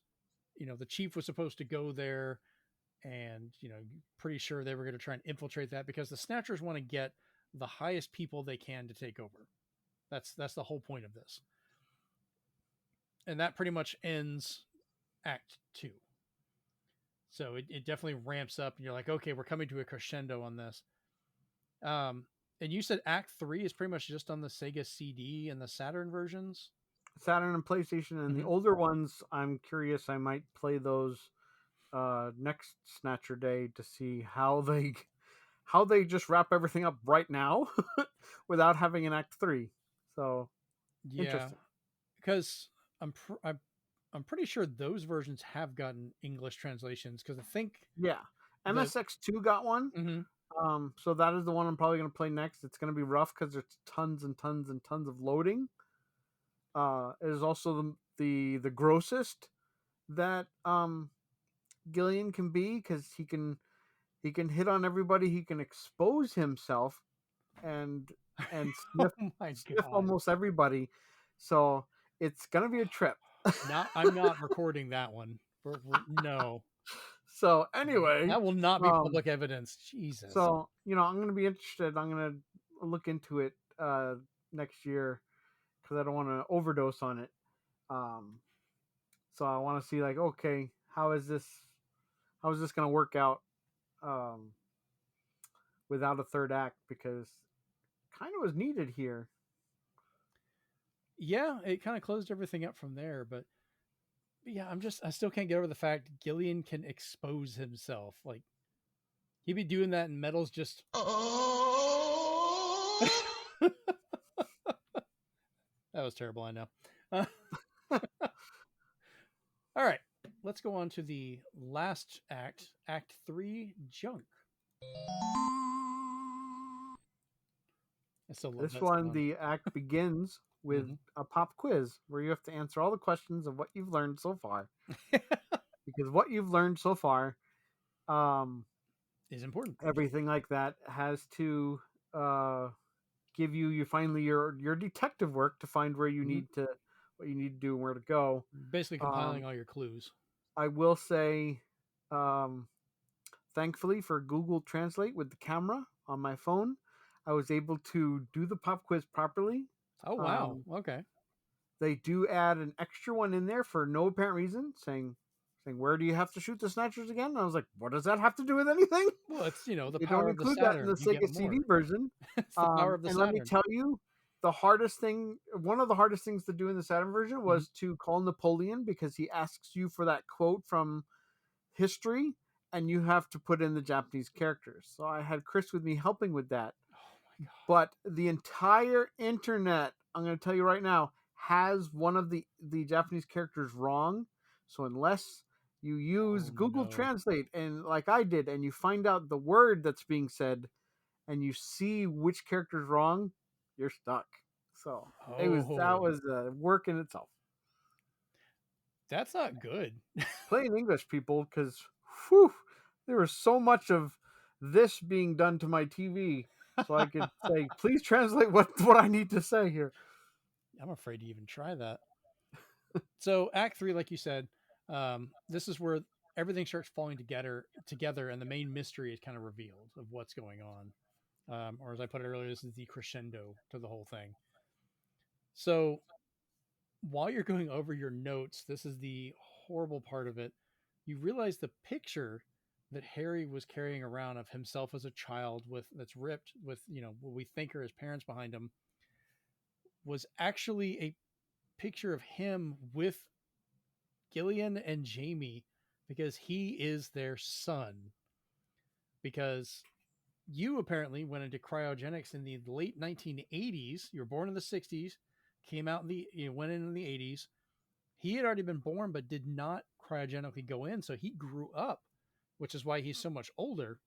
Speaker 1: the chief was supposed to go there, and pretty sure they were going to try and infiltrate that, because the Snatchers want to get the highest people they can to take over. That's the whole point of this. And that pretty much ends Act 2. So it definitely ramps up, and you're like, okay, we're coming to a crescendo on this. And you said Act 3 is pretty much just on the Sega CD and the Saturn versions?
Speaker 2: Saturn and PlayStation, and the older ones, I'm curious, I might play those next Snatcher Day to see how they just wrap everything up right now without having an Act 3. So
Speaker 1: yeah,
Speaker 2: interesting.
Speaker 1: Because I'm pretty sure those versions have gotten English translations, because I think
Speaker 2: MSX2 got one.
Speaker 1: Mm-hmm.
Speaker 2: So that is the one I'm probably going to play next. It's going to be rough because there's tons and tons and tons of loading. It is also the grossest that Gillian can be, because he can hit on everybody. He can expose himself and sniff, sniff almost everybody. So it's gonna be a trip.
Speaker 1: I'm not recording that one. No.
Speaker 2: So anyway,
Speaker 1: That will not be public evidence. Jesus.
Speaker 2: So I'm going to be interested. I'm going to look into it next year because I don't want to overdose on it. So I want to see like, okay, how is this going to work out without a third act, because kind of was needed here.
Speaker 1: Yeah, it kind of closed everything up from there, but yeah, I still can't get over the fact Gillian can expose himself. Like, he'd be doing that and Metal's just that was terrible, I know. All right, let's go on to the last act, Act 3, Junk. I still love
Speaker 2: This
Speaker 1: that
Speaker 2: one,
Speaker 1: sound.
Speaker 2: the act begins with a pop quiz where you have to answer all the questions of what you've learned so far. Because what you've learned so far
Speaker 1: is important.
Speaker 2: Everything like that has to give you your detective work to find where you need to what you need to do and where to go.
Speaker 1: Basically compiling all your clues.
Speaker 2: I will say, thankfully for Google Translate with the camera on my phone, I was able to do the pop quiz properly.
Speaker 1: Oh, wow. Okay.
Speaker 2: They do add an extra one in there for no apparent reason, saying, where do you have to shoot the Snatchers again? And I was like, what does that have to do with anything?
Speaker 1: Well, it's, the
Speaker 2: they
Speaker 1: power
Speaker 2: don't
Speaker 1: of the
Speaker 2: include
Speaker 1: Saturn.
Speaker 2: that in the Sega CD version.
Speaker 1: It's the power of the
Speaker 2: and
Speaker 1: Saturn.
Speaker 2: let me tell you, one of the hardest things to do in the Saturn version was to call Napoleon, because he asks you for that quote from history, and you have to put in the Japanese characters. So I had Chris with me helping with that.
Speaker 1: Oh my God.
Speaker 2: But the entire internet, I'm going to tell you right now, has one of the Japanese characters wrong. So unless you use Google Translate, and like I did, and you find out the word that's being said, and you see which character's wrong, you're stuck. So that was work in itself.
Speaker 1: That's not good.
Speaker 2: Plain English, people, because there was so much of this being done to my TV, so I could say, please translate what I need to say here.
Speaker 1: I'm afraid to even try that. So Act 3, like you said, this is where everything starts falling together, and the main mystery is kind of revealed of what's going on. Or as I put it earlier, this is the crescendo to the whole thing. So while you're going over your notes, this is the horrible part of it. You realize the picture that Harry was carrying around of himself as a child that's ripped with, what we think are his parents behind him, was actually a picture of him with Gillian and Jamie, because he is their son. Because you apparently went into cryogenics in the late 1980s. You were born in the 60s, came out went in the 80s. He had already been born, but did not cryogenically go in. So he grew up, which is why he's so much older,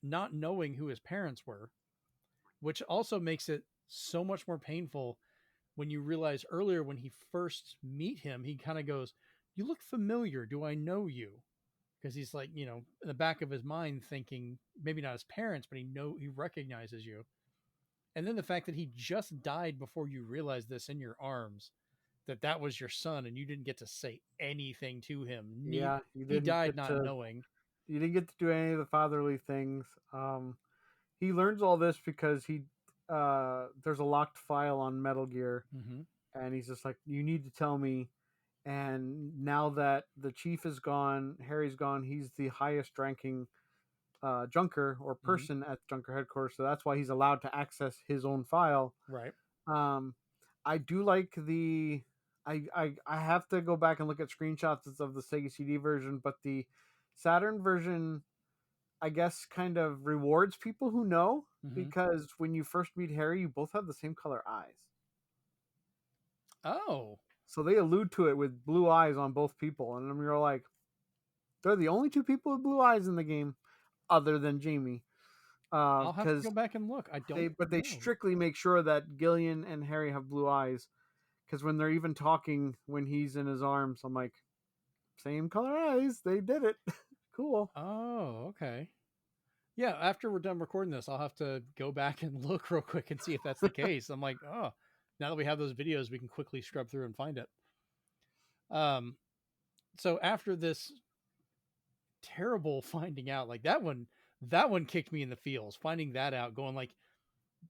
Speaker 1: not knowing who his parents were, which also makes it so much more painful when you realize earlier when he first meet him, he kind of goes, "You look familiar. Do I know you?" Because he's like, in the back of his mind thinking, maybe not his parents, but he recognizes you. And then the fact that he just died before you realized this in your arms, that was your son, and you didn't get to say anything to him.
Speaker 2: Yeah,
Speaker 1: he died not knowing.
Speaker 2: You didn't get to do any of the fatherly things. He learns all this because there's a locked file on Metal Gear, and he's just like, you need to tell me. And now that the chief is gone, Harry's gone, he's the highest ranking junker or person at Junker headquarters, so that's why he's allowed to access his own file.
Speaker 1: Right.
Speaker 2: I do like I have to go back and look at screenshots of the Sega CD version, but the Saturn version, I guess, kind of rewards people who know, because when you first meet Harry, you both have the same color eyes.
Speaker 1: Oh.
Speaker 2: So they allude to it with blue eyes on both people, and you're like, they're the only two people with blue eyes in the game, other than Jamie.
Speaker 1: I'll have to go back and look.
Speaker 2: They strictly make sure that Gillian and Harry have blue eyes, because when they're even talking when he's in his arms, I'm like, same color eyes. They did it. Cool.
Speaker 1: Oh, okay. Yeah, after we're done recording this, I'll have to go back and look real quick and see if that's the case. I'm like, oh. Now that we have those videos, we can quickly scrub through and find it. So after this terrible finding out. Like that one kicked me in the feels. Finding that out, going like,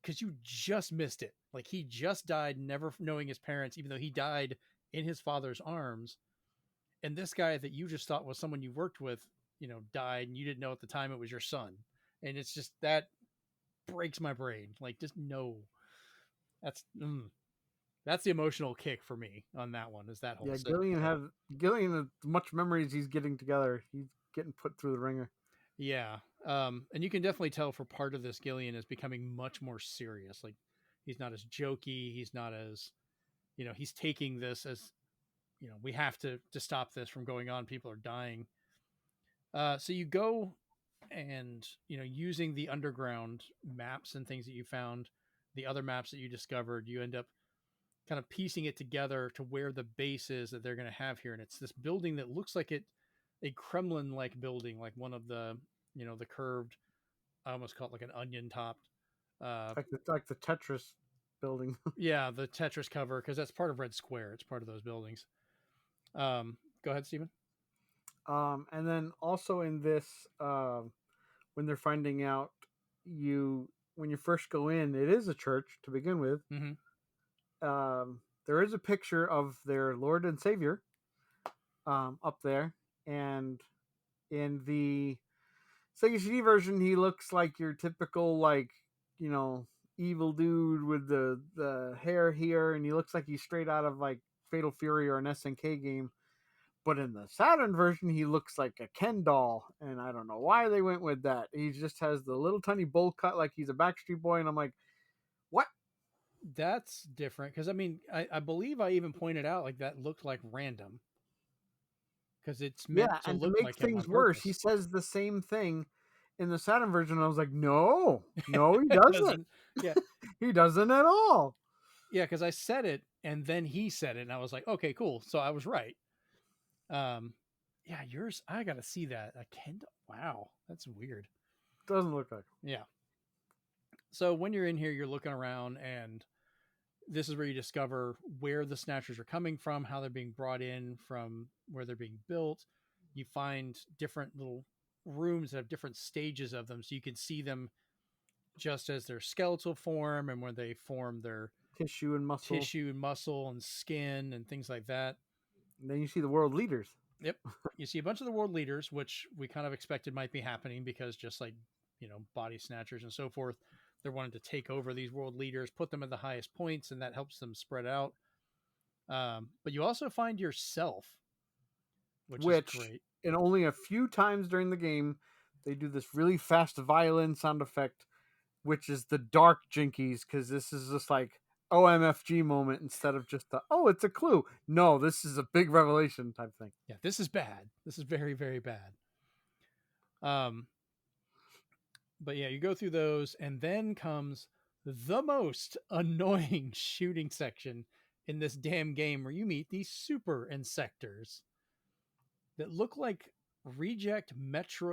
Speaker 1: because you just missed it. Like he just died, never knowing his parents, even though he died in his father's arms. And this guy that you just thought was someone you worked with, died, and you didn't know at the time it was your son. And it's just that breaks my brain. Like, just no. That's the emotional kick for me on that one. Is that whole
Speaker 2: Gillian has much memories he's getting together. He's getting put through the ringer.
Speaker 1: Yeah. And you can definitely tell for part of this, Gillian is becoming much more serious. Like he's not as jokey. He's not as, he's taking this as, we have to stop this from going on. People are dying. So you go and, using the underground maps and things that you found, the other maps that you discovered, you end up kind of piecing it together to where the base is that they're going to have here. And it's this building that looks like a Kremlin-like building, like one of the, the curved, I almost call it like an onion topped.
Speaker 2: Like the Tetris building.
Speaker 1: Yeah, the Tetris cover, because that's part of Red Square. It's part of those buildings. Go ahead, Steven.
Speaker 2: And then also in this, when they're finding out when you first go in, it is a church to begin with.
Speaker 1: Mm-hmm.
Speaker 2: There is a picture of their Lord and Savior up there, and in the Sega CD version, he looks like your typical, like, evil dude with the hair here, and he looks like he's straight out of like Fatal Fury or an SNK game. But in the Saturn version, he looks like a Ken doll, and I don't know why they went with that. He just has the little tiny bowl cut like he's a Backstreet Boy, and I'm like, what?
Speaker 1: That's different, because I mean, I believe I even pointed out like that looked like random, because it's meant to
Speaker 2: and
Speaker 1: look
Speaker 2: to make
Speaker 1: like
Speaker 2: things worse, he says the same thing in the Saturn version. I was like, no, he doesn't.
Speaker 1: Yeah,
Speaker 2: he doesn't at all.
Speaker 1: Yeah, because I said it, and then he said it, and I was like, okay, cool. So I was right. Yeah, yours, I gotta see that. A Kendall. Wow, that's weird.
Speaker 2: Doesn't look like.
Speaker 1: Yeah. So when you're in here, you're looking around, and this is where you discover where the Snatchers are coming from, how they're being brought in from where they're being built. You find different little rooms that have different stages of them, so you can see them just as their skeletal form and when they form their
Speaker 2: tissue and muscle
Speaker 1: and skin and things like that.
Speaker 2: And then you see the world leaders.
Speaker 1: Yep. You see a bunch of the world leaders, which we kind of expected might be happening, because just like, body snatchers and so forth, they're wanting to take over these world leaders, put them at the highest points, and that helps them spread out. But you also find yourself, which is great.
Speaker 2: And only a few times during the game, they do this really fast violin sound effect, which is the dark jinkies, because this is just like OMFG moment instead of just it's a clue. No, this is a big revelation type thing.
Speaker 1: Yeah, this is bad. This is very, very bad. But yeah, you go through those, and then comes the most annoying shooting section in this damn game, where you meet these super insectors that look like reject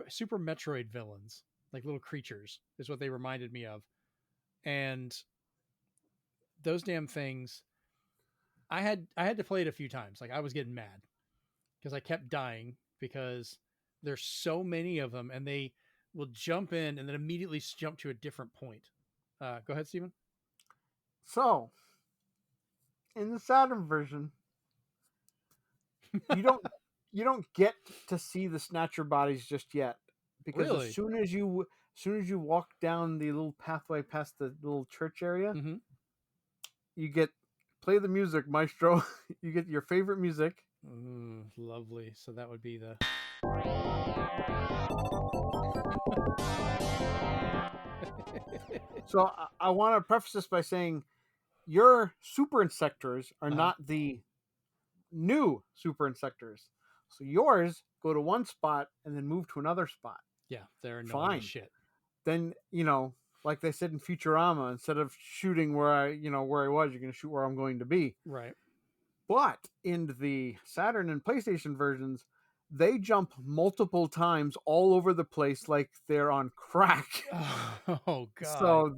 Speaker 1: Super Metroid villains, like little creatures is what they reminded me of. And those damn things, I had to play it a few times. Like, I was getting mad because I kept dying, because there's so many of them, and they will jump in and then immediately jump to a different point. Go ahead, Steven.
Speaker 2: So, in the Saturn version, you don't get to see the Snatcher bodies just yet, because
Speaker 1: really?
Speaker 2: as soon as you walk down the little pathway past the little church area,
Speaker 1: mm-hmm.
Speaker 2: you play the music, maestro. You get your favorite music.
Speaker 1: Lovely. So that would be the.
Speaker 2: So I want to preface this by saying your super insectors are not the new super insectors. So yours go to one spot and then move to another spot.
Speaker 1: Yeah, they're annoying shit.
Speaker 2: Then, like they said in Futurama, instead of shooting where I was, you're going to shoot where I'm going to be.
Speaker 1: Right.
Speaker 2: But in the Saturn and PlayStation versions, they jump multiple times all over the place like they're on crack.
Speaker 1: Oh, God.
Speaker 2: So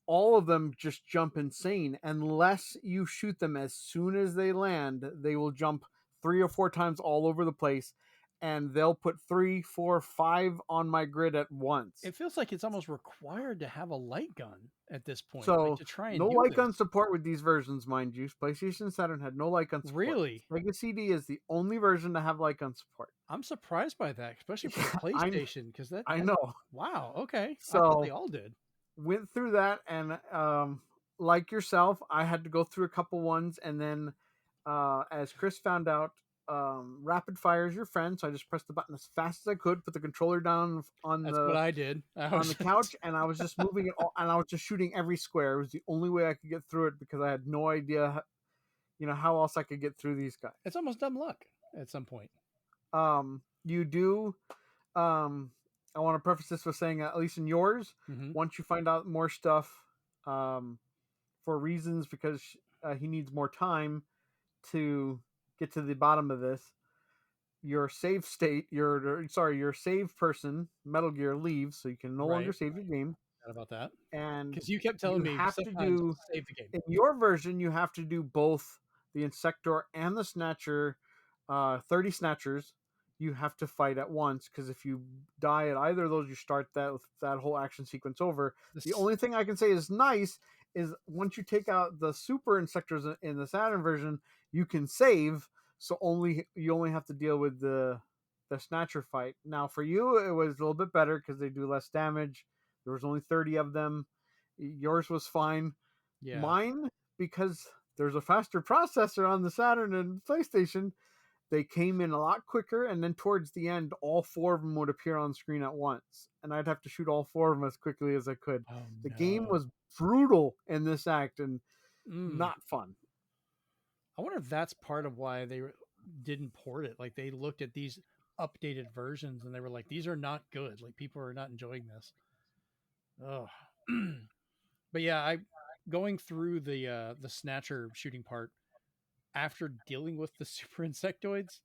Speaker 2: all of them just jump insane. Unless you shoot them as soon as they land, they will jump 3 or 4 times all over the place. and they'll put 3, 4, 5 on my grid at once.
Speaker 1: It feels like it's almost required to have a light gun at this point,
Speaker 2: So
Speaker 1: to try and
Speaker 2: no
Speaker 1: do
Speaker 2: light
Speaker 1: this.
Speaker 2: gun support with these versions, mind you. PlayStation and Saturn had no light gun support.
Speaker 1: Really?
Speaker 2: Sega CD is the only version to have light gun support.
Speaker 1: I'm surprised by that, especially for the PlayStation, because that.
Speaker 2: I know.
Speaker 1: Wow. Okay.
Speaker 2: So
Speaker 1: I thought they all did.
Speaker 2: Went through that, and like yourself, I had to go through a couple ones, and then as Chris found out, rapid fire is your friend, so I just pressed the button as fast as I could, put the controller down on
Speaker 1: That's what I did.
Speaker 2: on the couch, and I was just moving it all, and I was just shooting every square. It was the only way I could get through it because I had no idea, how else I could get through these guys.
Speaker 1: It's almost dumb luck at some point.
Speaker 2: You do. I want to preface this with saying, at least in yours, once you find out more stuff, for reasons because he needs more time to get to the bottom of this, your save state, your save person, Metal Gear, leaves, so you can no longer save your game.
Speaker 1: Not about that.
Speaker 2: And
Speaker 1: because you kept telling me
Speaker 2: have to do
Speaker 1: save the game.
Speaker 2: In your version, you have to do both the Insector and the Snatcher, 30 Snatchers. You have to fight at once, because if you die at either of those, you start that whole action sequence over. The only thing I can say is nice is once you take out the Super Insectors in the Saturn version, you can save. So you only have to deal with the Snatcher fight. Now for you, it was a little bit better because they do less damage. There was only 30 of them. Yours was fine.
Speaker 1: Yeah.
Speaker 2: Mine, because there's a faster processor on the Saturn and PlayStation, they came in a lot quicker, and then towards the end, all 4 of them would appear on screen at once, and I'd have to shoot all 4 of them as quickly as I could. The game was brutal in this act and not fun.
Speaker 1: I wonder if that's part of why they didn't port it. Like, they looked at these updated versions and they were like, these are not good. Like, people are not enjoying this. Oh, but yeah, going through the Snatcher shooting part after dealing with the Super Insectoids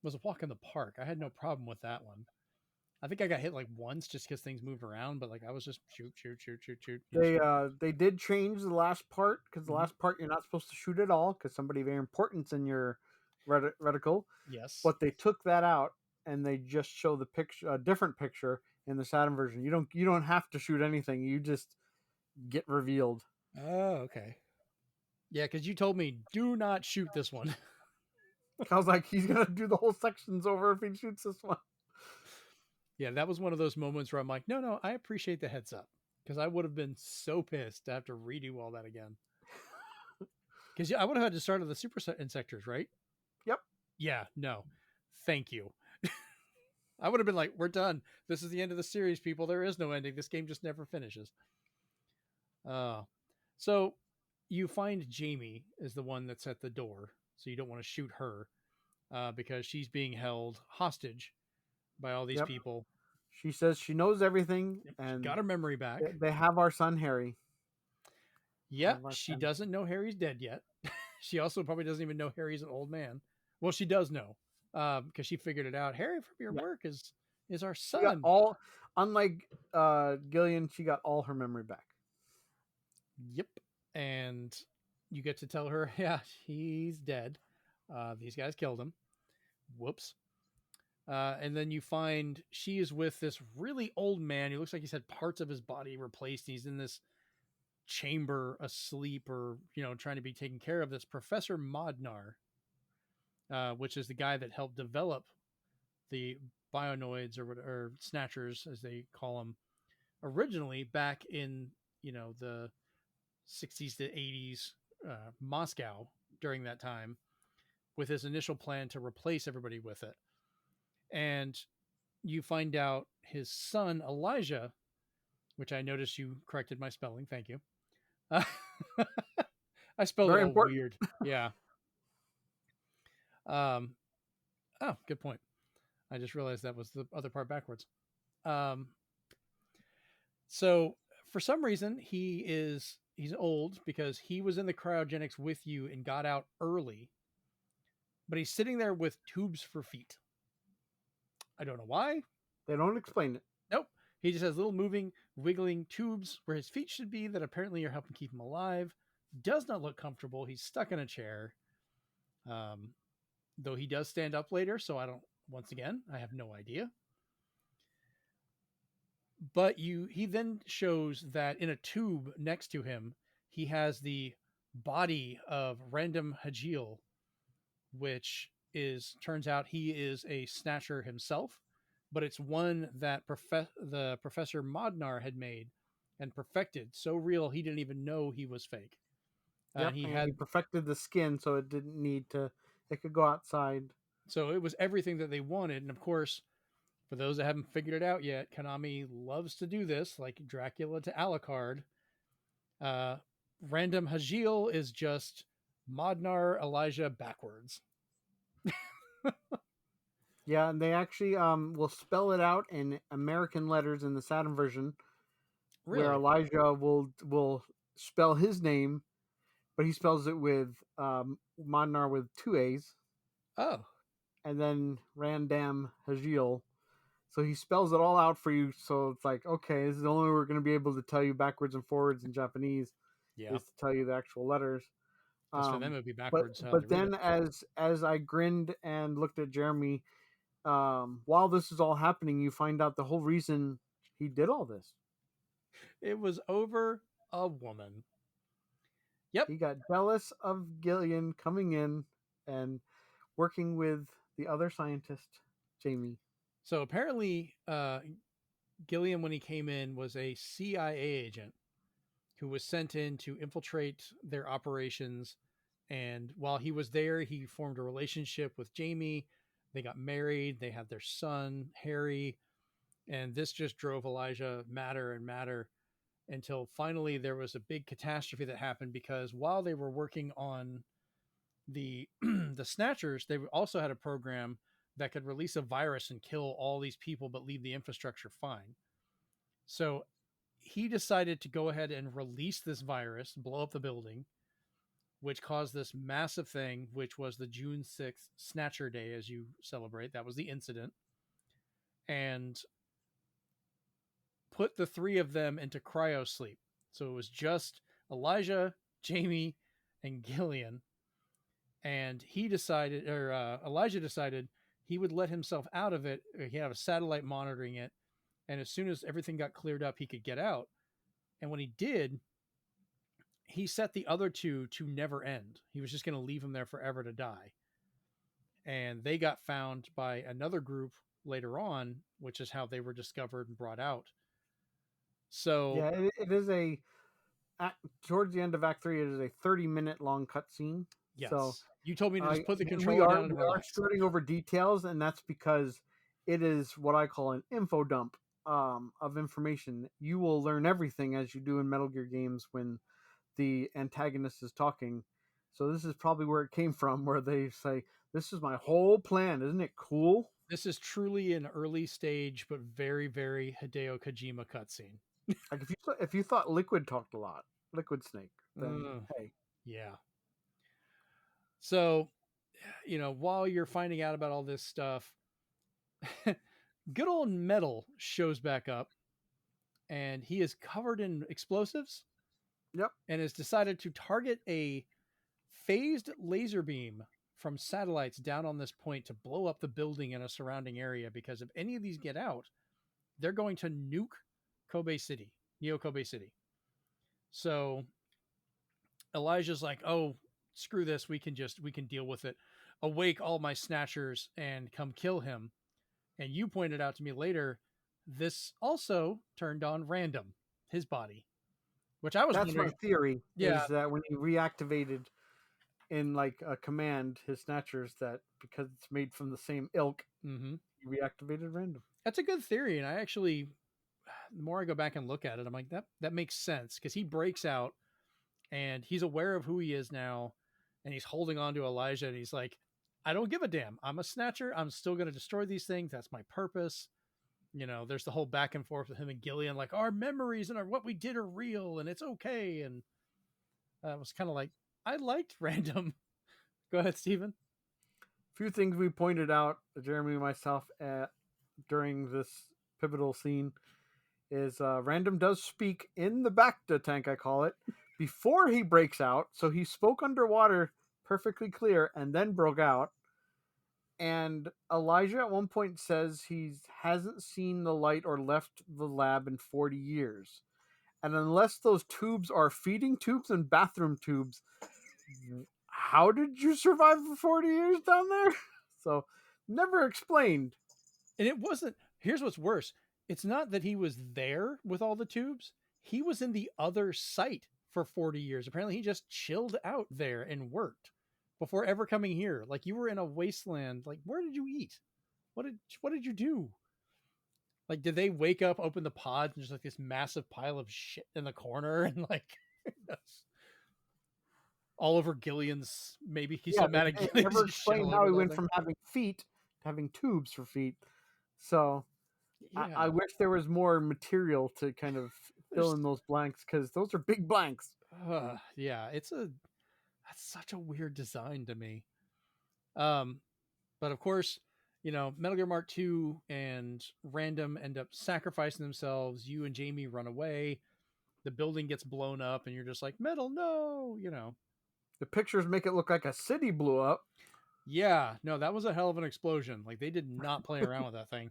Speaker 1: was a walk in the park. I had no problem with that one. I think I got hit like once just because things moved around, but like I was just shoot.
Speaker 2: They did change the last part, because the last part you're not supposed to shoot at all because somebody very important's in your reticle.
Speaker 1: Yes,
Speaker 2: but they took that out and they just show the picture, a different picture in the Saturn version. You don't have to shoot anything. You just get revealed.
Speaker 1: Oh, okay. Yeah, because you told me do not shoot this one.
Speaker 2: I was like, he's gonna do the whole sections over if he shoots this one.
Speaker 1: Yeah, that was one of those moments where I'm like, no, I appreciate the heads up, because I would have been so pissed to have to redo all that again. Because I would have had to start at the Super Insectors, right?
Speaker 2: Yep.
Speaker 1: Yeah, no, thank you. I would have been like, we're done. This is the end of the series, people. There is no ending. This game just never finishes. So you find Jamie is the one that's at the door, so you don't want to shoot her because she's being held hostage by all these people.
Speaker 2: She says she knows everything and
Speaker 1: she got her memory back.
Speaker 2: They have our son Harry.
Speaker 1: Yeah, she doesn't know Harry's dead yet. She also probably doesn't even know Harry's an old man. Well, she does know because she figured it out. Harry from your work is our son.
Speaker 2: Unlike Gillian, she got all her memory back.
Speaker 1: Yep. And you get to tell her, yeah, he's dead. These guys killed him. Whoops. And then you find she is with this really old man. He looks like he's had parts of his body replaced. He's in this chamber asleep or, trying to be taken care of. This Professor Modnar, which is the guy that helped develop the Bionoids or Snatchers, as they call them, originally back in, the 60s to 80s Moscow during that time, with his initial plan to replace everybody with it. And you find out his son, Elijah, which I noticed you corrected my spelling. Thank you. I spelled it all weird. Yeah. Oh, good point. I just realized that was the other part backwards. So for some reason, he's old because he was in the cryogenics with you and got out early, but he's sitting there with tubes for feet. I don't know why.
Speaker 2: They don't explain it.
Speaker 1: Nope. He just has little moving, wiggling tubes where his feet should be that apparently are helping keep him alive. Does not look comfortable. He's stuck in a chair. Though he does stand up later, so I don't Once again, I have no idea. But he then shows that in a tube next to him, he has the body of Random Hajil, which turns out he is a Snatcher himself, but it's one that the Professor Modnar had made and perfected so real he didn't even know he was fake.
Speaker 2: Yep, and he perfected the skin so it didn't need to. It could go outside.
Speaker 1: So it was everything that they wanted, and of course, for those that haven't figured it out yet, Konami loves to do this, like Dracula to Alucard. Random Hajil is just Modnar Elijah backwards.
Speaker 2: Yeah, and they actually will spell it out in American letters in the Saturn version,
Speaker 1: Really?
Speaker 2: where Elijah will spell his name, but he spells it with Modnar with 2 A's.
Speaker 1: Oh.
Speaker 2: And then Randam Hajil. So he spells it all out for you. So it's like, okay, this is the only way we're going to be able to tell you backwards and forwards in Japanese.
Speaker 1: Yeah.
Speaker 2: Is to tell you the actual letters.
Speaker 1: For them, it would be backwards.
Speaker 2: But then as I grinned and looked at Jeremy, while this is all happening, you find out the whole reason he did all this.
Speaker 1: It was over a woman. Yep.
Speaker 2: He got jealous of Gillian coming in and working with the other scientist, Jamie.
Speaker 1: So apparently, Gillian, when he came in, was a CIA agent who was sent in to infiltrate their operations. And while he was there, he formed a relationship with Jamie. They got married. They had their son, Harry. And this just drove Elijah madder and madder until finally there was a big catastrophe that happened because while they were working on the the Snatchers, they also had a program that could release a virus and kill all these people but leave the infrastructure fine. So he decided to go ahead and release this virus, blow up the building, which caused this massive thing, which was the June 6th Snatcher Day, as you celebrate. That was the incident. And put the three of them into cryo sleep. So it was just Elijah, Jamie, and Gillian. And Elijah decided he would let himself out of it. He had a satellite monitoring it. And as soon as everything got cleared up, he could get out. And when he did, he set the other two to never end. He was just going to leave them there forever to die. And they got found by another group later on, which is how they were discovered and brought out. So
Speaker 2: yeah, it is towards the end of Act 3, it is a 30-minute long cutscene.
Speaker 1: Yes.
Speaker 2: So
Speaker 1: you told me to just put the controller down and relax.
Speaker 2: We are skirting over details, and that's because it is what I call an info dump of information. You will learn everything as you do in Metal Gear games when the antagonist is talking. So this is probably where it came from, where they say, "This is my whole plan. Isn't it cool?"
Speaker 1: This is truly an early stage, but very, very Hideo Kojima cutscene.
Speaker 2: Like if you thought Liquid talked a lot, Liquid Snake, then hey,
Speaker 1: yeah. So, while you're finding out about all this stuff, good old Metal shows back up, and he is covered in explosives.
Speaker 2: Yep.
Speaker 1: And has decided to target a phased laser beam from satellites down on this point to blow up the building in a surrounding area, because if any of these get out, they're going to nuke Kobe City, Neo Kobe City. So Elijah's like, oh, screw this. We can deal with it. Awake all my Snatchers and come kill him. And you pointed out to me later, this also turned on Random, his body, which I was
Speaker 2: that's
Speaker 1: wondering.
Speaker 2: my theory.
Speaker 1: Yeah.
Speaker 2: Is that when he reactivated in like a command, his Snatchers, that because it's made from the same ilk, he reactivated Random.
Speaker 1: That's a good theory. And I actually, the more I go back and look at it, I'm like, that makes sense, because he breaks out and he's aware of who he is now, and he's holding on to Elijah, and he's like, I don't give a damn. I'm a Snatcher. I'm still going to destroy these things. That's my purpose. There's the whole back and forth with him and Gillian, like, our memories and what we did are real and it's okay. And it was kind of like, I liked Random. Go ahead, Steven.
Speaker 2: A few things we pointed out, Jeremy and myself, during this pivotal scene is Random does speak in the Bacta tank, I call it, before he breaks out. So he spoke underwater perfectly clear and then broke out. And Elijah at one point says he hasn't seen the light or left the lab in 40 years. And unless those tubes are feeding tubes and bathroom tubes, how did you survive for 40 years down there? So, never explained.
Speaker 1: And it wasn't, here's what's worse. It's not that he was there with all the tubes. He was in the other site for 40 years. Apparently he just chilled out there and worked before ever coming here. Like, you were in a wasteland. Like, where did you eat? What did you do? Like, did they wake up, open the pods, and just like this massive pile of shit in the corner, and like all over Gillian's? Maybe he's so mad at Gillian's.
Speaker 2: They never explained how he went from having feet to having tubes for feet. So
Speaker 1: yeah.
Speaker 2: I wish there was more material to kind of fill in those blanks, because those are big blanks.
Speaker 1: Yeah, that's such a weird design to me. But of course, you know, Metal Gear Mark II and Random end up sacrificing themselves. You and Jamie run away. The building gets blown up, and you're just like, Metal, no, you know.
Speaker 2: The pictures make it look like a city blew up.
Speaker 1: Yeah, no, that was a hell of an explosion. Like, they did not play around with that thing.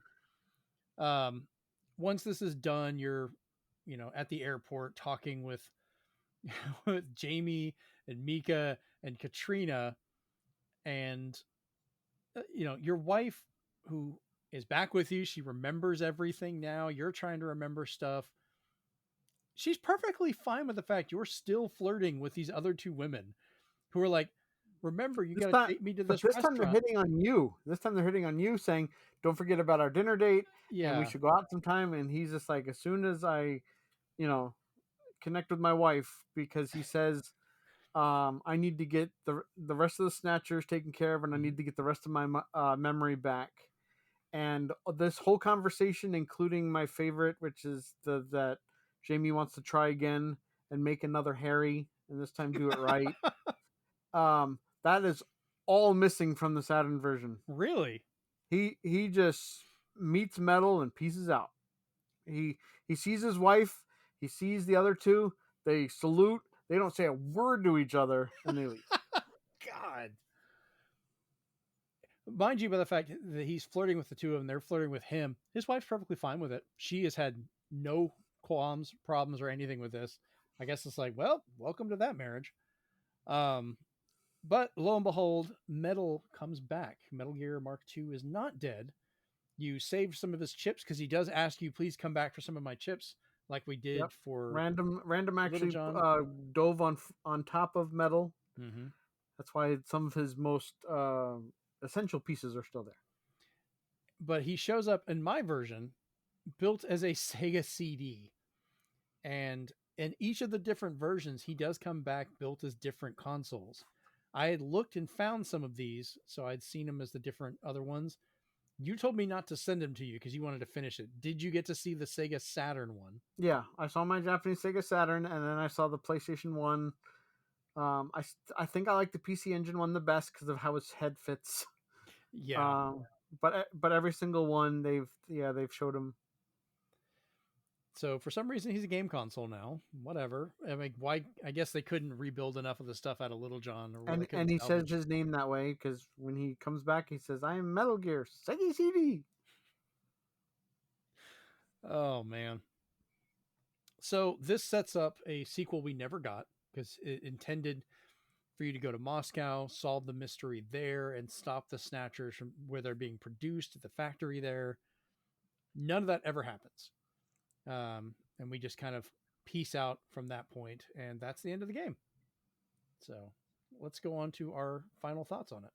Speaker 1: Once this is done, you're, you know, at the airport talking with Jamie and Mika and Katrina, and you know, your wife, who is back with you, she remembers everything now. You're trying to remember stuff. She's perfectly fine with the fact you're still flirting with these other two women who are like, remember, you got to take me to this restaurant.
Speaker 2: Time they're hitting on you. This time they're hitting on you, saying, don't forget about our dinner date.
Speaker 1: Yeah.
Speaker 2: And we should go out sometime. And he's just like, as soon as I, you know, connect with my wife, because he says, I need to get the rest of the Snatchers taken care of, and I need to get the rest of my memory back. And this whole conversation, including my favorite, which is that Jamie wants to try again and make another Harry, and this time do it right. That is all missing from the Saturn version.
Speaker 1: Really?
Speaker 2: He just meets Metal and pieces out. He sees his wife. He sees the other two. They salute. They don't say a word to each other, and they leave.
Speaker 1: God. Mind you, by the fact that he's flirting with the two of them, they're flirting with him. His wife's perfectly fine with it. She has had no qualms, problems, or anything with this. I guess it's like, well, welcome to that marriage. But lo and behold, Metal comes back. Metal Gear Mark II is not dead. You saved some of his chips, because he does ask you, please come back for some of my chips, like we did for
Speaker 2: Random actually dove on top of Metal.
Speaker 1: Mm-hmm.
Speaker 2: That's why some of his most essential pieces are still there.
Speaker 1: But he shows up in my version built as a Sega CD. And in each of the different versions, he does come back built as different consoles. I had looked and found some of these, so I'd seen them as the different other ones. You told me not to send them to you because you wanted to finish it. Did you get to see the Sega Saturn one?
Speaker 2: Yeah, I saw my Japanese Sega Saturn, and then I saw the PlayStation 1. I think I like the PC Engine one the best because of how its head fits.
Speaker 1: Yeah.
Speaker 2: But every single one they've showed him.
Speaker 1: So for some reason he's a game console now. Whatever. I mean, why? I guess they couldn't rebuild enough of the stuff out of Little John.
Speaker 2: And he says his name that way because when he comes back, he says, "I am Metal Gear Sega CD."
Speaker 1: Oh man. So this sets up a sequel we never got, because it intended for you to go to Moscow, solve the mystery there, and stop the Snatchers from where they're being produced at the factory there. None of that ever happens. And we just kind of peace out from that point, and that's the end of the game. So let's go on to our final thoughts on it.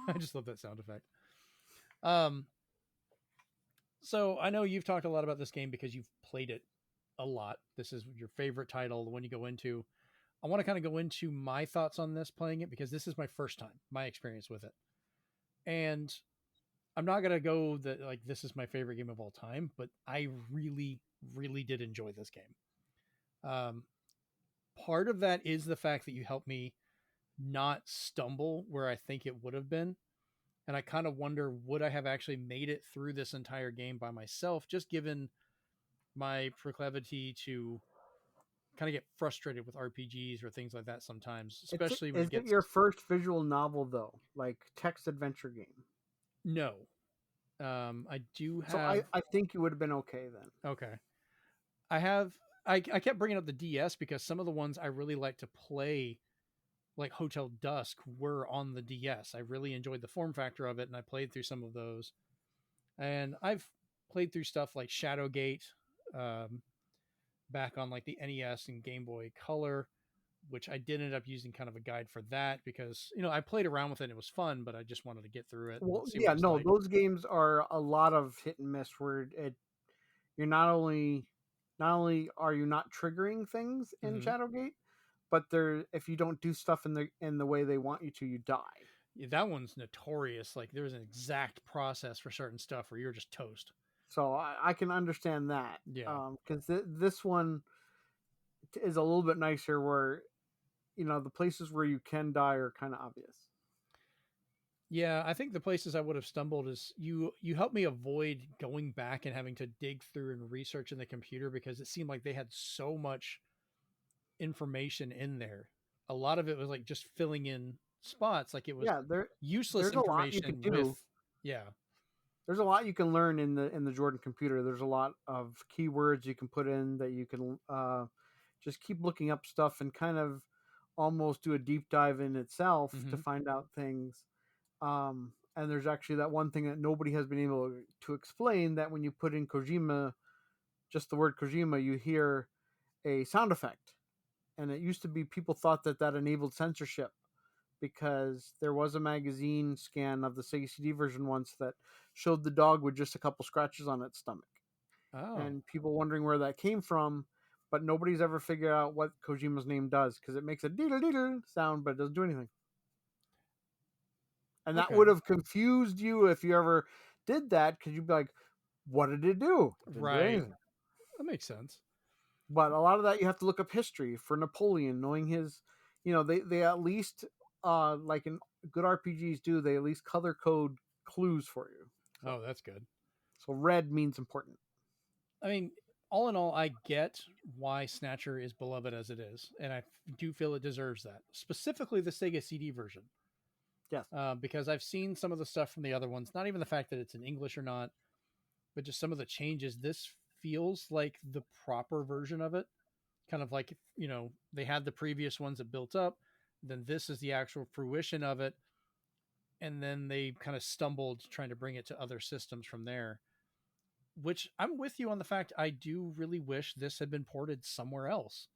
Speaker 1: I just love that sound effect. So I know you've talked a lot about this game because you've played it a lot. This is your favorite title, the one you go into. I want to kind of go into my thoughts on this playing it, because this is my first time, my experience with it. And I'm not going to go that like this is my favorite game of all time, but I really, really did enjoy this game. Part of that is the fact that you helped me not stumble where I think it would have been. And I kind of wonder, would I have actually made it through this entire game by myself, just given my proclivity to kind of get frustrated with RPGs or things like that sometimes,
Speaker 2: Is
Speaker 1: especially when it
Speaker 2: it
Speaker 1: gets
Speaker 2: your first visual novel though, like text adventure game?
Speaker 1: no. I do
Speaker 2: So
Speaker 1: have
Speaker 2: I think you would have been okay then.
Speaker 1: okay. I have I kept bringing up the DS because some of the ones I really like to play, like Hotel Dusk, were on the DS. I really enjoyed the form factor of it, and I played through some of those. And I've played through stuff like Shadowgate, um, back on like the NES and Game Boy Color, which I did end up using kind of a guide for that because I played around with it and it was fun, but I just wanted to get through it and
Speaker 2: Well,
Speaker 1: see what
Speaker 2: yeah,
Speaker 1: it was
Speaker 2: no,
Speaker 1: like.
Speaker 2: those games are a lot of hit and miss where you're not only are you not triggering things in
Speaker 1: Mm-hmm.
Speaker 2: Shadowgate, but if you don't do stuff in the way they want you to, you die.
Speaker 1: Yeah, that one's notorious. Like there's an exact process for certain stuff where you're just toast.
Speaker 2: So I can understand that.
Speaker 1: Yeah.
Speaker 2: Because this one is a little bit nicer where the places where you can die are kind of obvious.
Speaker 1: Yeah, I think the places I would have stumbled is you helped me avoid going back and having to dig through and research in the computer because it seemed like they had so much information in there. A lot of it was like just filling in spots, like it was
Speaker 2: Yeah,
Speaker 1: useless
Speaker 2: there's a lot you can
Speaker 1: information with
Speaker 2: do.
Speaker 1: yeah.
Speaker 2: There's a lot you can learn in the Jordan computer. There's a lot of keywords you can put in that you can just keep looking up stuff and kind of almost do a deep dive in itself to
Speaker 1: Mm-hmm.
Speaker 2: find out things. And there's actually that one thing that nobody has been able to explain, that when you put in Kojima, just the word Kojima, you hear a sound effect. And it used to be people thought that enabled censorship, because there was a magazine scan of the Sega CD version once that showed the dog with just a couple scratches on its stomach.
Speaker 1: Oh.
Speaker 2: And people wondering where that came from, but nobody's ever figured out what Kojima's name does, because it makes a deedle deedle sound, but it doesn't do anything. And that
Speaker 1: Okay.
Speaker 2: would have confused you if you ever did that, because you'd be like, what did it do? It didn't do
Speaker 1: Right.
Speaker 2: anything.
Speaker 1: That makes sense.
Speaker 2: But a lot of that you have to look up history for Napoleon, knowing his, they at least, like in good RPGs do, they at least color code clues for you.
Speaker 1: Oh, that's good.
Speaker 2: So red means important.
Speaker 1: I mean, all in all, I get why Snatcher is beloved as it is, and I do feel it deserves that. Specifically, the Sega CD version.
Speaker 2: Yes.
Speaker 1: Because I've seen some of the stuff from the other ones. Not even the fact that it's in English or not, but just some of the changes. This feels like the proper version of it. Kind of like they had the previous ones that built up, then this is the actual fruition of it, and then they kind of stumbled trying to bring it to other systems from there. Which I'm with you on the fact I do really wish this had been ported somewhere else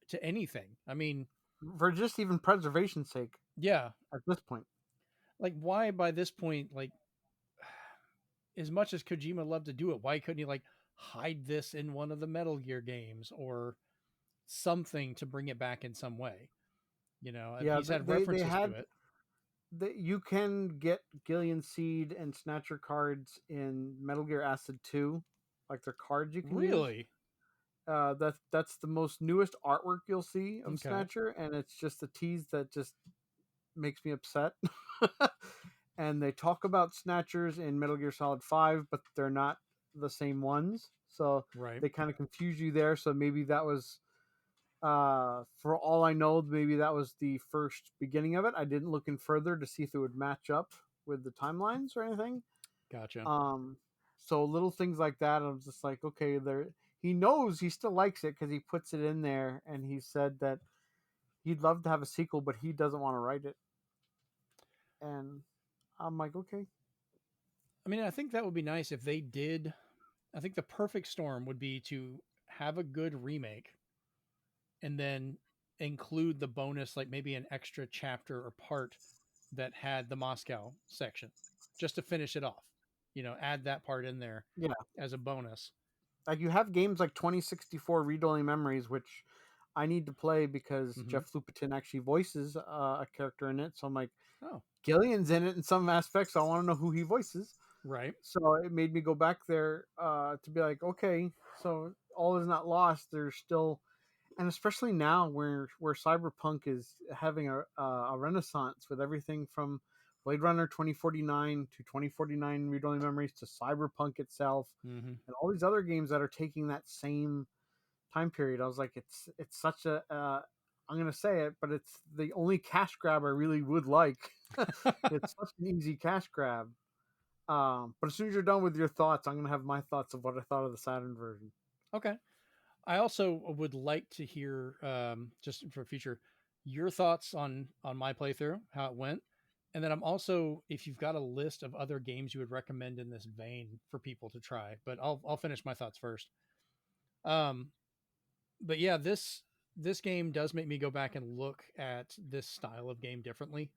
Speaker 1: to anything. I mean,
Speaker 2: For just even preservation's sake,
Speaker 1: yeah,
Speaker 2: at this point.
Speaker 1: like why by this point, like as much as Kojima loved to do it, why couldn't he like hide this in one of the Metal Gear games or something to bring it back in some way? If
Speaker 2: Yeah,
Speaker 1: he's had
Speaker 2: they
Speaker 1: references
Speaker 2: had
Speaker 1: to it.
Speaker 2: you can get Gillian Seed and Snatcher cards in Metal Gear Acid 2, like they're cards you can use.
Speaker 1: Really?
Speaker 2: That's the most newest artwork you'll see of
Speaker 1: Okay.
Speaker 2: Snatcher, and it's just a tease that just makes me upset. And they talk about Snatchers in Metal Gear Solid 5, but they're not the same ones, so
Speaker 1: Right.
Speaker 2: they kind of confuse you there. So maybe that was, for all I know, maybe that was the first beginning of it. I didn't look in further to see if it would match up with the timelines or anything.
Speaker 1: Gotcha.
Speaker 2: So little things like that, I was just like, okay, there. He knows he still likes it because he puts it in there, and he said that he'd love to have a sequel, but he doesn't want to write it. And I'm like, okay.
Speaker 1: I mean, I think that would be nice if they did. I think the perfect storm would be to have a good remake and then include the bonus, like maybe an extra chapter or part that had the Moscow section just to finish it off. Add that part in there
Speaker 2: Yeah.
Speaker 1: as a bonus.
Speaker 2: Like you have games like 2064 Read-Only Memories, which I need to play because
Speaker 1: Mhm.
Speaker 2: Jeff Lupetin actually voices a character in it. So I'm like,
Speaker 1: Oh,
Speaker 2: Gillian's in it in some aspects. So I want to know who he voices.
Speaker 1: right.
Speaker 2: So it made me go back there to be like, okay, so all is not lost. There's still, and especially now where Cyberpunk is having a renaissance with everything from Blade Runner 2049 to 2049 Read-Only Memories to Cyberpunk itself,
Speaker 1: Mm-hmm.
Speaker 2: and all these other games that are taking that same time period. I was like, it's such a I'm gonna say it, but it's the only cash grab I really would like. It's such an easy cash grab. But as soon as you're done with your thoughts, I'm gonna have my thoughts of what I thought of the Saturn version.
Speaker 1: Okay. I also would like to hear, just for future, your thoughts on my playthrough, how it went, and then I'm also, if you've got a list of other games you would recommend in this vein for people to try. But I'll finish my thoughts first. Um, but yeah, this game does make me go back and look at this style of game differently,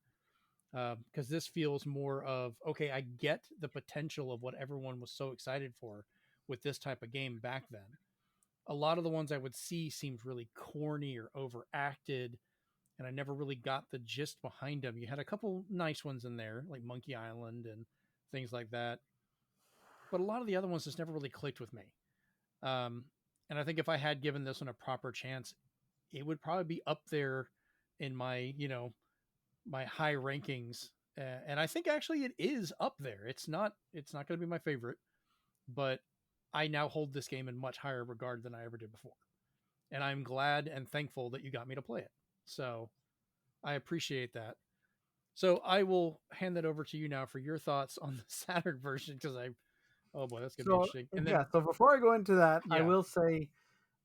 Speaker 1: because this feels more of, okay, I get the potential of what everyone was so excited for with this type of game back then. A lot of the ones I would see seemed really corny or overacted, and I never really got the gist behind them. You had a couple nice ones in there, like Monkey Island and things like that, but a lot of the other ones just never really clicked with me. Um, and I think if I had given this one a proper chance, it would probably be up there in my, my high rankings. And I think actually it is up there. It's not going to be my favorite, but I now hold this game in much higher regard than I ever did before. And I'm glad and thankful that you got me to play it. So I appreciate that. So I will hand that over to you now for your thoughts on the Saturn version, because oh boy, that's gonna be interesting. And then,
Speaker 2: so before I go into that, I
Speaker 1: Yeah.
Speaker 2: will say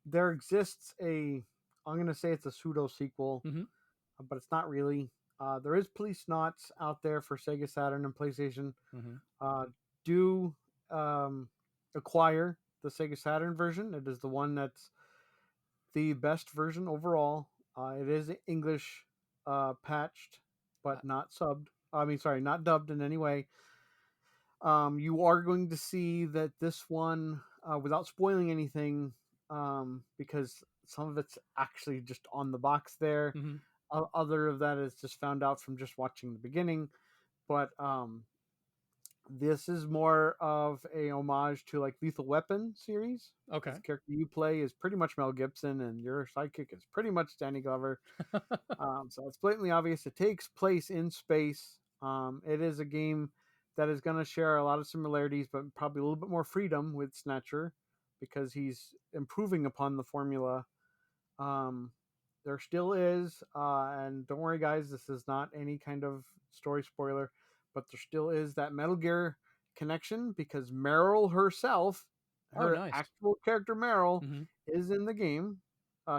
Speaker 2: there exists I'm gonna say it's a pseudo sequel,
Speaker 1: Mhm.
Speaker 2: but it's not really. There is Police Knots out there for Sega Saturn and PlayStation.
Speaker 1: Mhm.
Speaker 2: Do acquire the Sega Saturn version. It is the one that's the best version overall. It is English patched, but not subbed. I mean, sorry, not dubbed in any way. You are going to see that this one, without spoiling anything, because some of it's actually just on the box there.
Speaker 1: Mhm.
Speaker 2: Other of that is just found out from just watching the beginning. But this is more of a homage to like Lethal Weapon series.
Speaker 1: Okay.
Speaker 2: The character you play is pretty much Mel Gibson, and your sidekick is pretty much Danny Glover. So it's blatantly obvious. It takes place in space. It is a game that is going to share a lot of similarities, but probably a little bit more freedom with Snatcher, because he's improving upon the formula. There still is, and don't worry, guys, this is not any kind of story spoiler, but there still is that Metal Gear connection, because Meryl herself, her
Speaker 1: nice.
Speaker 2: actual character Meryl,
Speaker 1: Mhm.
Speaker 2: is in the game.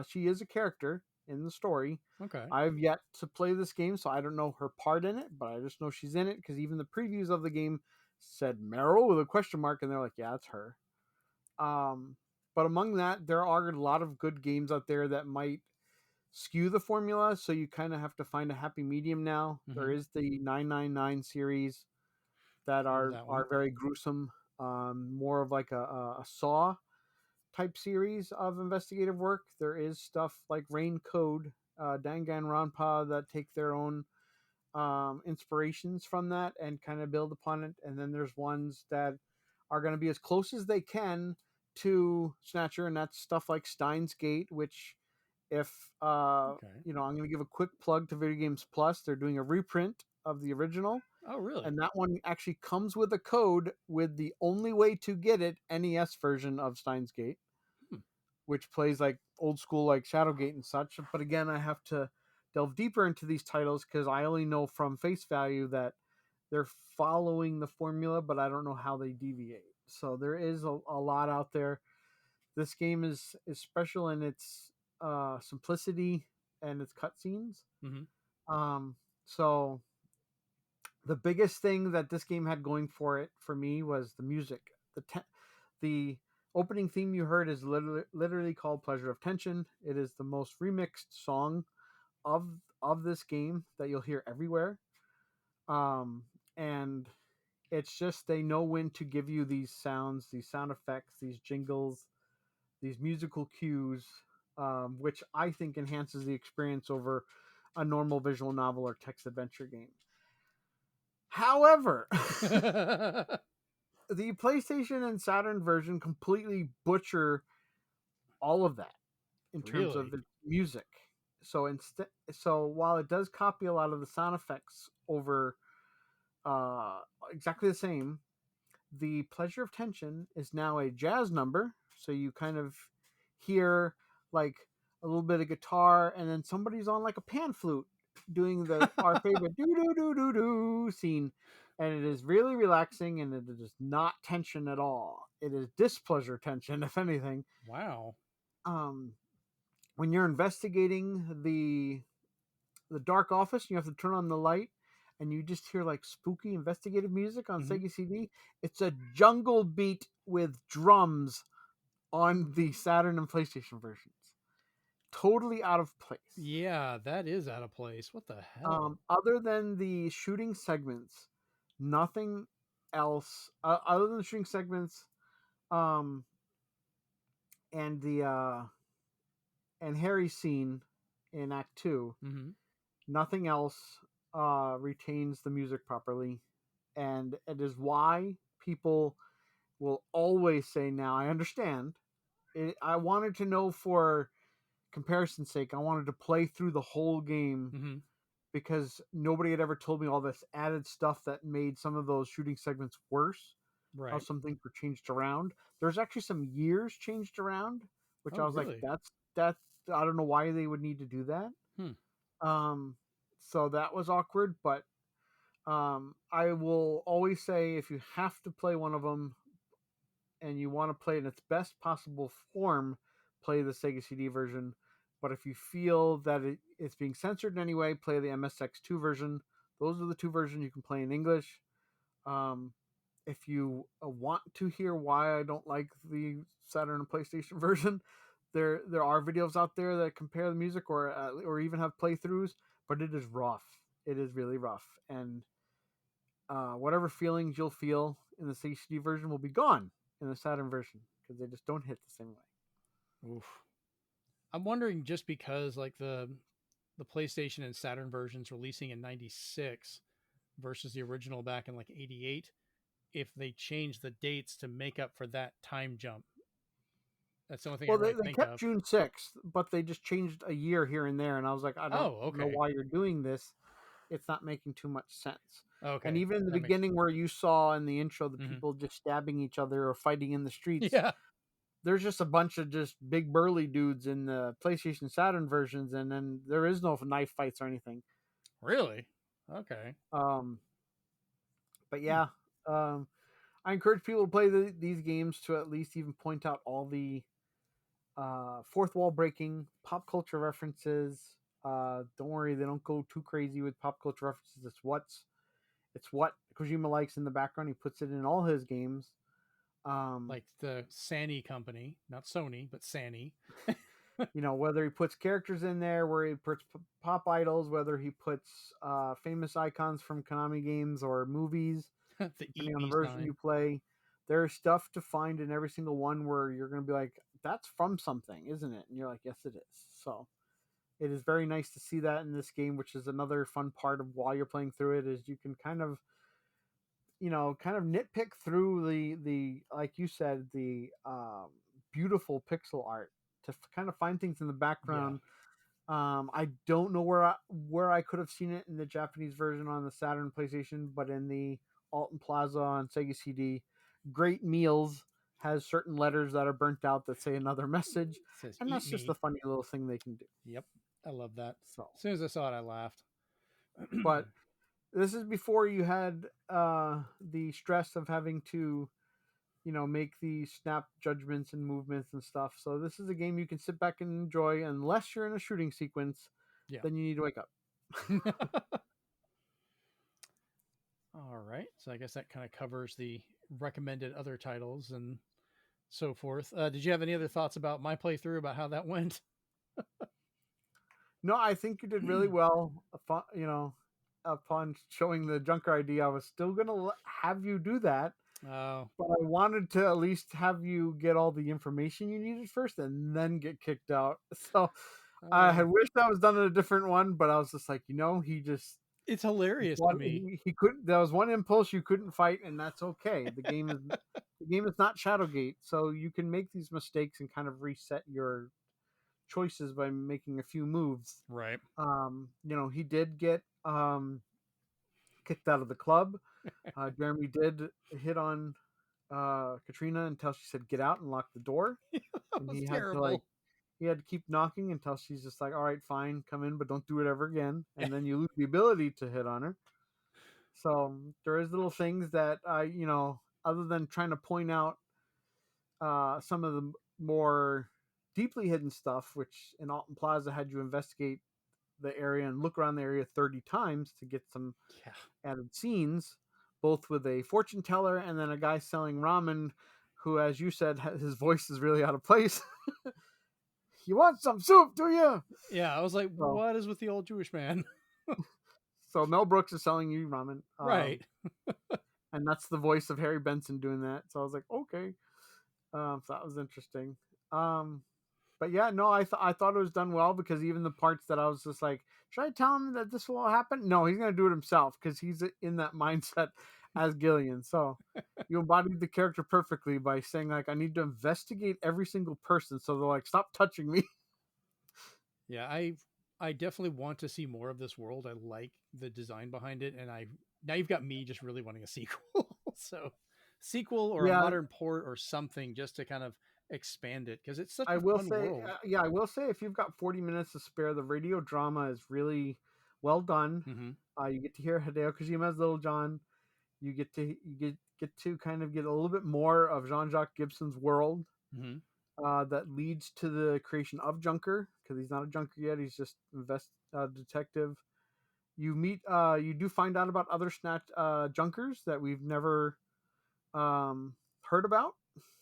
Speaker 2: She is a character in the story.
Speaker 1: Okay.
Speaker 2: I've yet to play this game, so I don't know her part in it, but I just know she's in it because even the previews of the game said Meryl with a question mark, and they're like, yeah, it's her. But among that, there are a lot of good games out there that might skew the formula, so you kind of have to find a happy medium now.
Speaker 1: Mhm.
Speaker 2: There is the 999 series that
Speaker 1: Heard of that one.
Speaker 2: are very gruesome, more of like a Saw type series of investigative work. There is stuff like Rain Code, Danganronpa, that take their own inspirations from that and kind of build upon it. And then there's ones that are going to be as close as they can to Snatcher, and that's stuff like Steins Gate, which, if I'm going to give a quick plug to Video Games Plus. They're doing a reprint of the original.
Speaker 1: Oh, really?
Speaker 2: And that one actually comes with a code with the only way to get it NES version of Steins Gate, which plays like old school like Shadowgate and such. But again, I have to delve deeper into these titles because I only know from face value that they're following the formula, but I don't know how they deviate. So there is a lot out there. This game is special in its simplicity and its cutscenes.
Speaker 1: Mm-hmm.
Speaker 2: So the biggest thing that this game had going for it for me was the music. The opening theme you heard is literally called Pleasure of Tension. It is the most remixed song of this game that you'll hear everywhere. And it's just, they know when to give you these sounds, these sound effects, these jingles, these musical cues, which I think enhances the experience over a normal visual novel or text adventure game. However, the PlayStation and Saturn version completely butcher all of that in terms of the music. So while it does copy a lot of the sound effects over exactly the same, the Pleasure of Tension is now a jazz number. So you kind of hear like a little bit of guitar, and then somebody's on like a pan flute doing our favorite do do do do do scene, and it is really relaxing, and it is not tension at all. It is displeasure tension, if anything.
Speaker 1: Wow.
Speaker 2: When you're investigating the dark office, you have to turn on the light, and you just hear like spooky investigative music on Sega CD. It's a jungle beat with drums on the Saturn and PlayStation versions. Totally out of place.
Speaker 1: Yeah, that is out of place. What the hell?
Speaker 2: Other than the shooting segments, nothing else. Other than the shooting segments, and the and Harry's scene in Act 2, nothing else retains the music properly, and it is why people will always say, now I understand. I wanted to know, for comparison's sake, I wanted to play through the whole game because nobody had ever told me all this added stuff that made some of those shooting segments worse.
Speaker 1: Right.
Speaker 2: How some things were changed around. There's actually some years changed around, which I was
Speaker 1: really?
Speaker 2: like, that's I don't know why they would need to do that. So that was awkward, but I will always say, if you have to play one of them and you want to play it in its best possible form, play the Sega CD version. But if you feel that it's being censored in any way, play the MSX2 version. Those are the two versions you can play in English. If you want to hear why I don't like the Saturn and PlayStation version, there are videos out there that compare the music, or even have playthroughs. But it is rough. It is really rough, and whatever feelings you'll feel in the Sega CD version will be gone in the Saturn version, because they just don't hit the same way.
Speaker 1: Oof. I'm wondering, just because like the PlayStation and Saturn versions releasing in 96 versus the original back in like 88, if they changed the dates to make up for that time jump. That's the only thing I really
Speaker 2: they
Speaker 1: think
Speaker 2: kept
Speaker 1: of.
Speaker 2: June 6th, but they just changed a year here and there, and I was like, I don't know why you're doing this. It's not making too much sense.
Speaker 1: Okay.
Speaker 2: And even in the beginning, where you saw in the intro the people just stabbing each other or fighting in the streets, there's just a bunch of just big burly dudes in the PlayStation Saturn versions, and then there is no knife fights or anything.
Speaker 1: Really? Okay.
Speaker 2: But yeah, I encourage people to play these games to at least even point out all the fourth wall breaking, pop culture references. Don't worry, they don't go too crazy with pop culture references. It's what Kojima likes in the background. He puts it in all his games.
Speaker 1: Like the Sany company, not Sony, but Sany.
Speaker 2: Whether he puts characters in there, where he puts pop idols, whether he puts famous icons from Konami games or movies, depending on the version you play. There's stuff to find in every single one where you're going to be like, that's from something, isn't it? And you're like, yes, it is. So it is very nice to see that in this game, which is another fun part of while you're playing through it, is you can kind of nitpick through the like you said, the beautiful pixel art to kind of find things in the background. I don't know where I could have seen it in the Japanese version on the Saturn PlayStation, but in the Alton Plaza on Sega CD, Great Meals has certain letters that are burnt out that say another message, and that's just a funny little thing they can do.
Speaker 1: Yep, I love that.
Speaker 2: So
Speaker 1: as soon as I saw it, I laughed.
Speaker 2: But this is before you had the stress of having to, make the snap judgments and movements and stuff. So this is a game you can sit back and enjoy, unless you're in a shooting sequence. Then you need to wake up.
Speaker 1: All right. So I guess that kind of covers the recommended other titles and so forth. Did you have any other thoughts about my playthrough, about how that went?
Speaker 2: No, I think you did really well. Upon showing the Junker ID, I was still going to have you do that.
Speaker 1: Oh.
Speaker 2: But I wanted to at least have you get all the information you needed first and then get kicked out. So I had wished I was done in a different one, but I was just like, he just...
Speaker 1: It's hilarious to me.
Speaker 2: He couldn't. There was one impulse you couldn't fight, and that's okay. The game is not Shadowgate, so you can make these mistakes and kind of reset your choices by making a few moves.
Speaker 1: Right.
Speaker 2: He did get kicked out of the club. Jeremy did hit on Katrina until she said get out and lock the door,
Speaker 1: That
Speaker 2: and
Speaker 1: was
Speaker 2: he had to
Speaker 1: terrible.
Speaker 2: keep knocking until she's just like, all right, fine, come in, but don't do it ever again.
Speaker 1: Yeah.
Speaker 2: And then you lose the ability to hit on her. So there is little things that other than trying to point out some of the more deeply hidden stuff, which in Alton Plaza had you investigate the area and look around the area 30 times to get some
Speaker 1: Yeah.
Speaker 2: added scenes, both with a fortune teller and then a guy selling ramen who, as you said, his voice is really out of place. You want some soup, do you?
Speaker 1: Yeah, I was like,
Speaker 2: So,
Speaker 1: what is with the old Jewish man?
Speaker 2: so Mel Brooks is selling you ramen.
Speaker 1: Right.
Speaker 2: And that's the voice of Harry Benson doing that. So I was like, okay. So that was interesting. But yeah, no, I thought it was done well, because even the parts that I was just like, should I tell him that this will happen? No, he's gonna do it himself because he's in that mindset as Gillian. So you embodied the character perfectly by saying like, I need to investigate every single person, so they're like, stop touching me.
Speaker 1: Yeah, I definitely want to see more of this world. I like the design behind it, and now you've got me just really wanting a sequel. So sequel or a
Speaker 2: Yeah,
Speaker 1: modern port or something just to kind of expand it, because it's such
Speaker 2: I
Speaker 1: a
Speaker 2: will
Speaker 1: fun
Speaker 2: say,
Speaker 1: world.
Speaker 2: I will say, if you've got 40 minutes to spare, the radio drama is really well done.
Speaker 1: Mm-hmm.
Speaker 2: You get to hear Hideo Kojima's Little John. You get to kind of get a little bit more of Jean-Jacques Gibson's world
Speaker 1: Mm-hmm.
Speaker 2: that leads to the creation of Junker, because he's not a Junker yet. He's just detective. You do find out about other Junkers that we've never heard about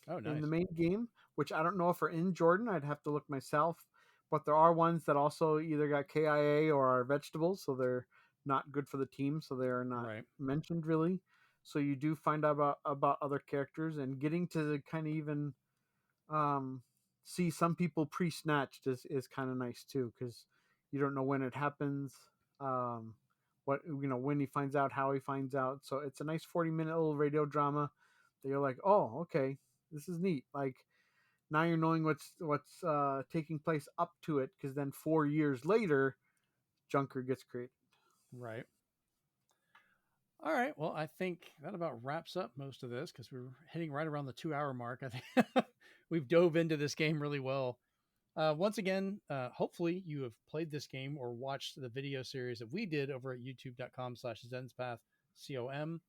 Speaker 1: Oh,
Speaker 2: in the
Speaker 1: nice.
Speaker 2: main game, which I don't know if are in Jordan. I'd have to look myself. But there are ones that also either got KIA or are vegetables, so they're not good for the team, so they're not
Speaker 1: Right.
Speaker 2: mentioned really. So you do find out about other characters, and getting to kind of even um, see some people pre-snatched is kind of nice too, because you don't know when it happens, what when he finds out, how he finds out. So it's a nice 40-minute little radio drama that you're like, oh, okay, this is neat. Like, now you're knowing what's taking place up to it, because then 4 years later, Junker gets created.
Speaker 1: Right. All right. Well, I think that about wraps up most of this, because we're hitting right around the 2 hour mark. I think we've dove into this game really well. Once again, hopefully you have played this game or watched the video series that we did over at youtube.com/ZenspathCom,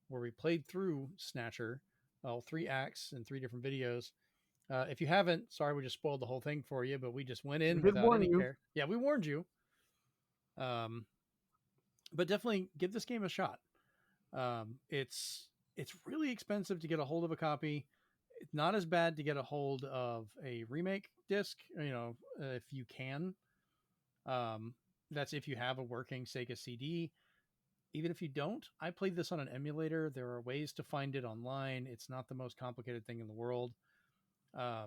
Speaker 1: where we played through Snatcher, all 3 acts and 3 different videos. If you haven't, sorry, we just spoiled the whole thing for you, but we just went
Speaker 2: We
Speaker 1: in
Speaker 2: did
Speaker 1: without
Speaker 2: warn
Speaker 1: any
Speaker 2: you.
Speaker 1: care. Yeah, we warned you. But definitely give this game a shot. It's really expensive to get a hold of a copy. It's not as bad to get a hold of a remake disc, if you can. That's if you have a working Sega CD. Even if you don't, I played this on an emulator. There are ways to find it online. It's not the most complicated thing in the world. To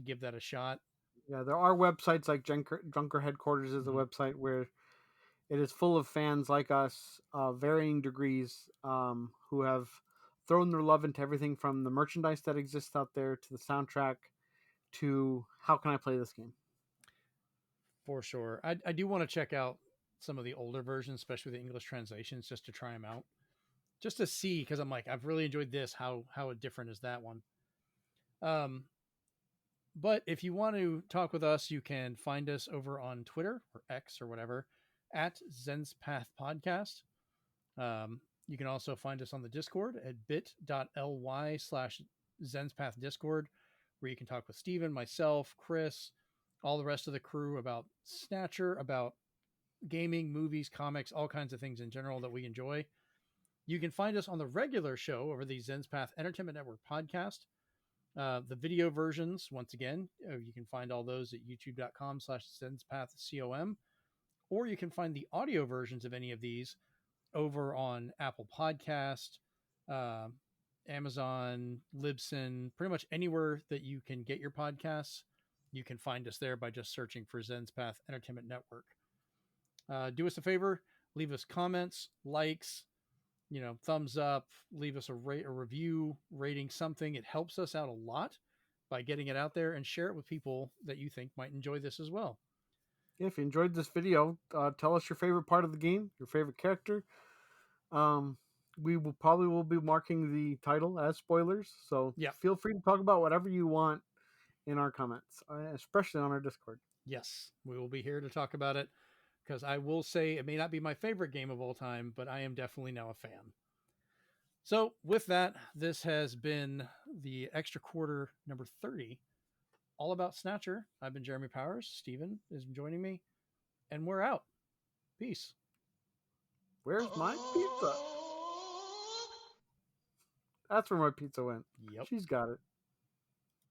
Speaker 1: give that a shot.
Speaker 2: Yeah, there are websites like Junker Headquarters is a website where it is full of fans like us, varying degrees, who have thrown their love into everything from the merchandise that exists out there to the soundtrack to how can I play this game.
Speaker 1: For sure. I do want to check out some of the older versions, especially the English translations, just to try them out. Just to see, because I'm like, I've really enjoyed this. How different is that one? But if you want to talk with us, you can find us over on Twitter or X or whatever at Zenspath Podcast. You can also find us on the Discord at bit.ly/Zenspath Discord, where you can talk with Steven, myself, Chris, all the rest of the crew about Snatcher, about gaming, movies, comics, all kinds of things in general that we enjoy. You can find us on the regular show over the Zenspath Entertainment Network podcast. The video versions, once again, you can find all those at youtube.com/ZenspathCom, or you can find the audio versions of any of these over on Apple Podcast, Amazon, Libsyn, pretty much anywhere that you can get your podcasts. You can find us there by just searching for Zenspath Entertainment Network. Do us a favor, leave us comments, likes, thumbs up, leave us a review, rating, something. It helps us out a lot by getting it out there, and share it with people that you think might enjoy this as well.
Speaker 2: If you enjoyed this video, tell us your favorite part of the game, your favorite character. we will probably be marking the title as spoilers. So
Speaker 1: Yeah.
Speaker 2: feel free to talk about whatever you want in our comments, especially on our Discord.
Speaker 1: Yes, we will be here to talk about it, because I will say it may not be my favorite game of all time, but I am definitely now a fan. So with that, this has been the Extra Quarter number 30, all about Snatcher. I've been Jeremy Powers. Steven is joining me, and we're out. Peace.
Speaker 2: Where's my pizza? That's where my pizza went.
Speaker 1: Yep.
Speaker 2: She's got it.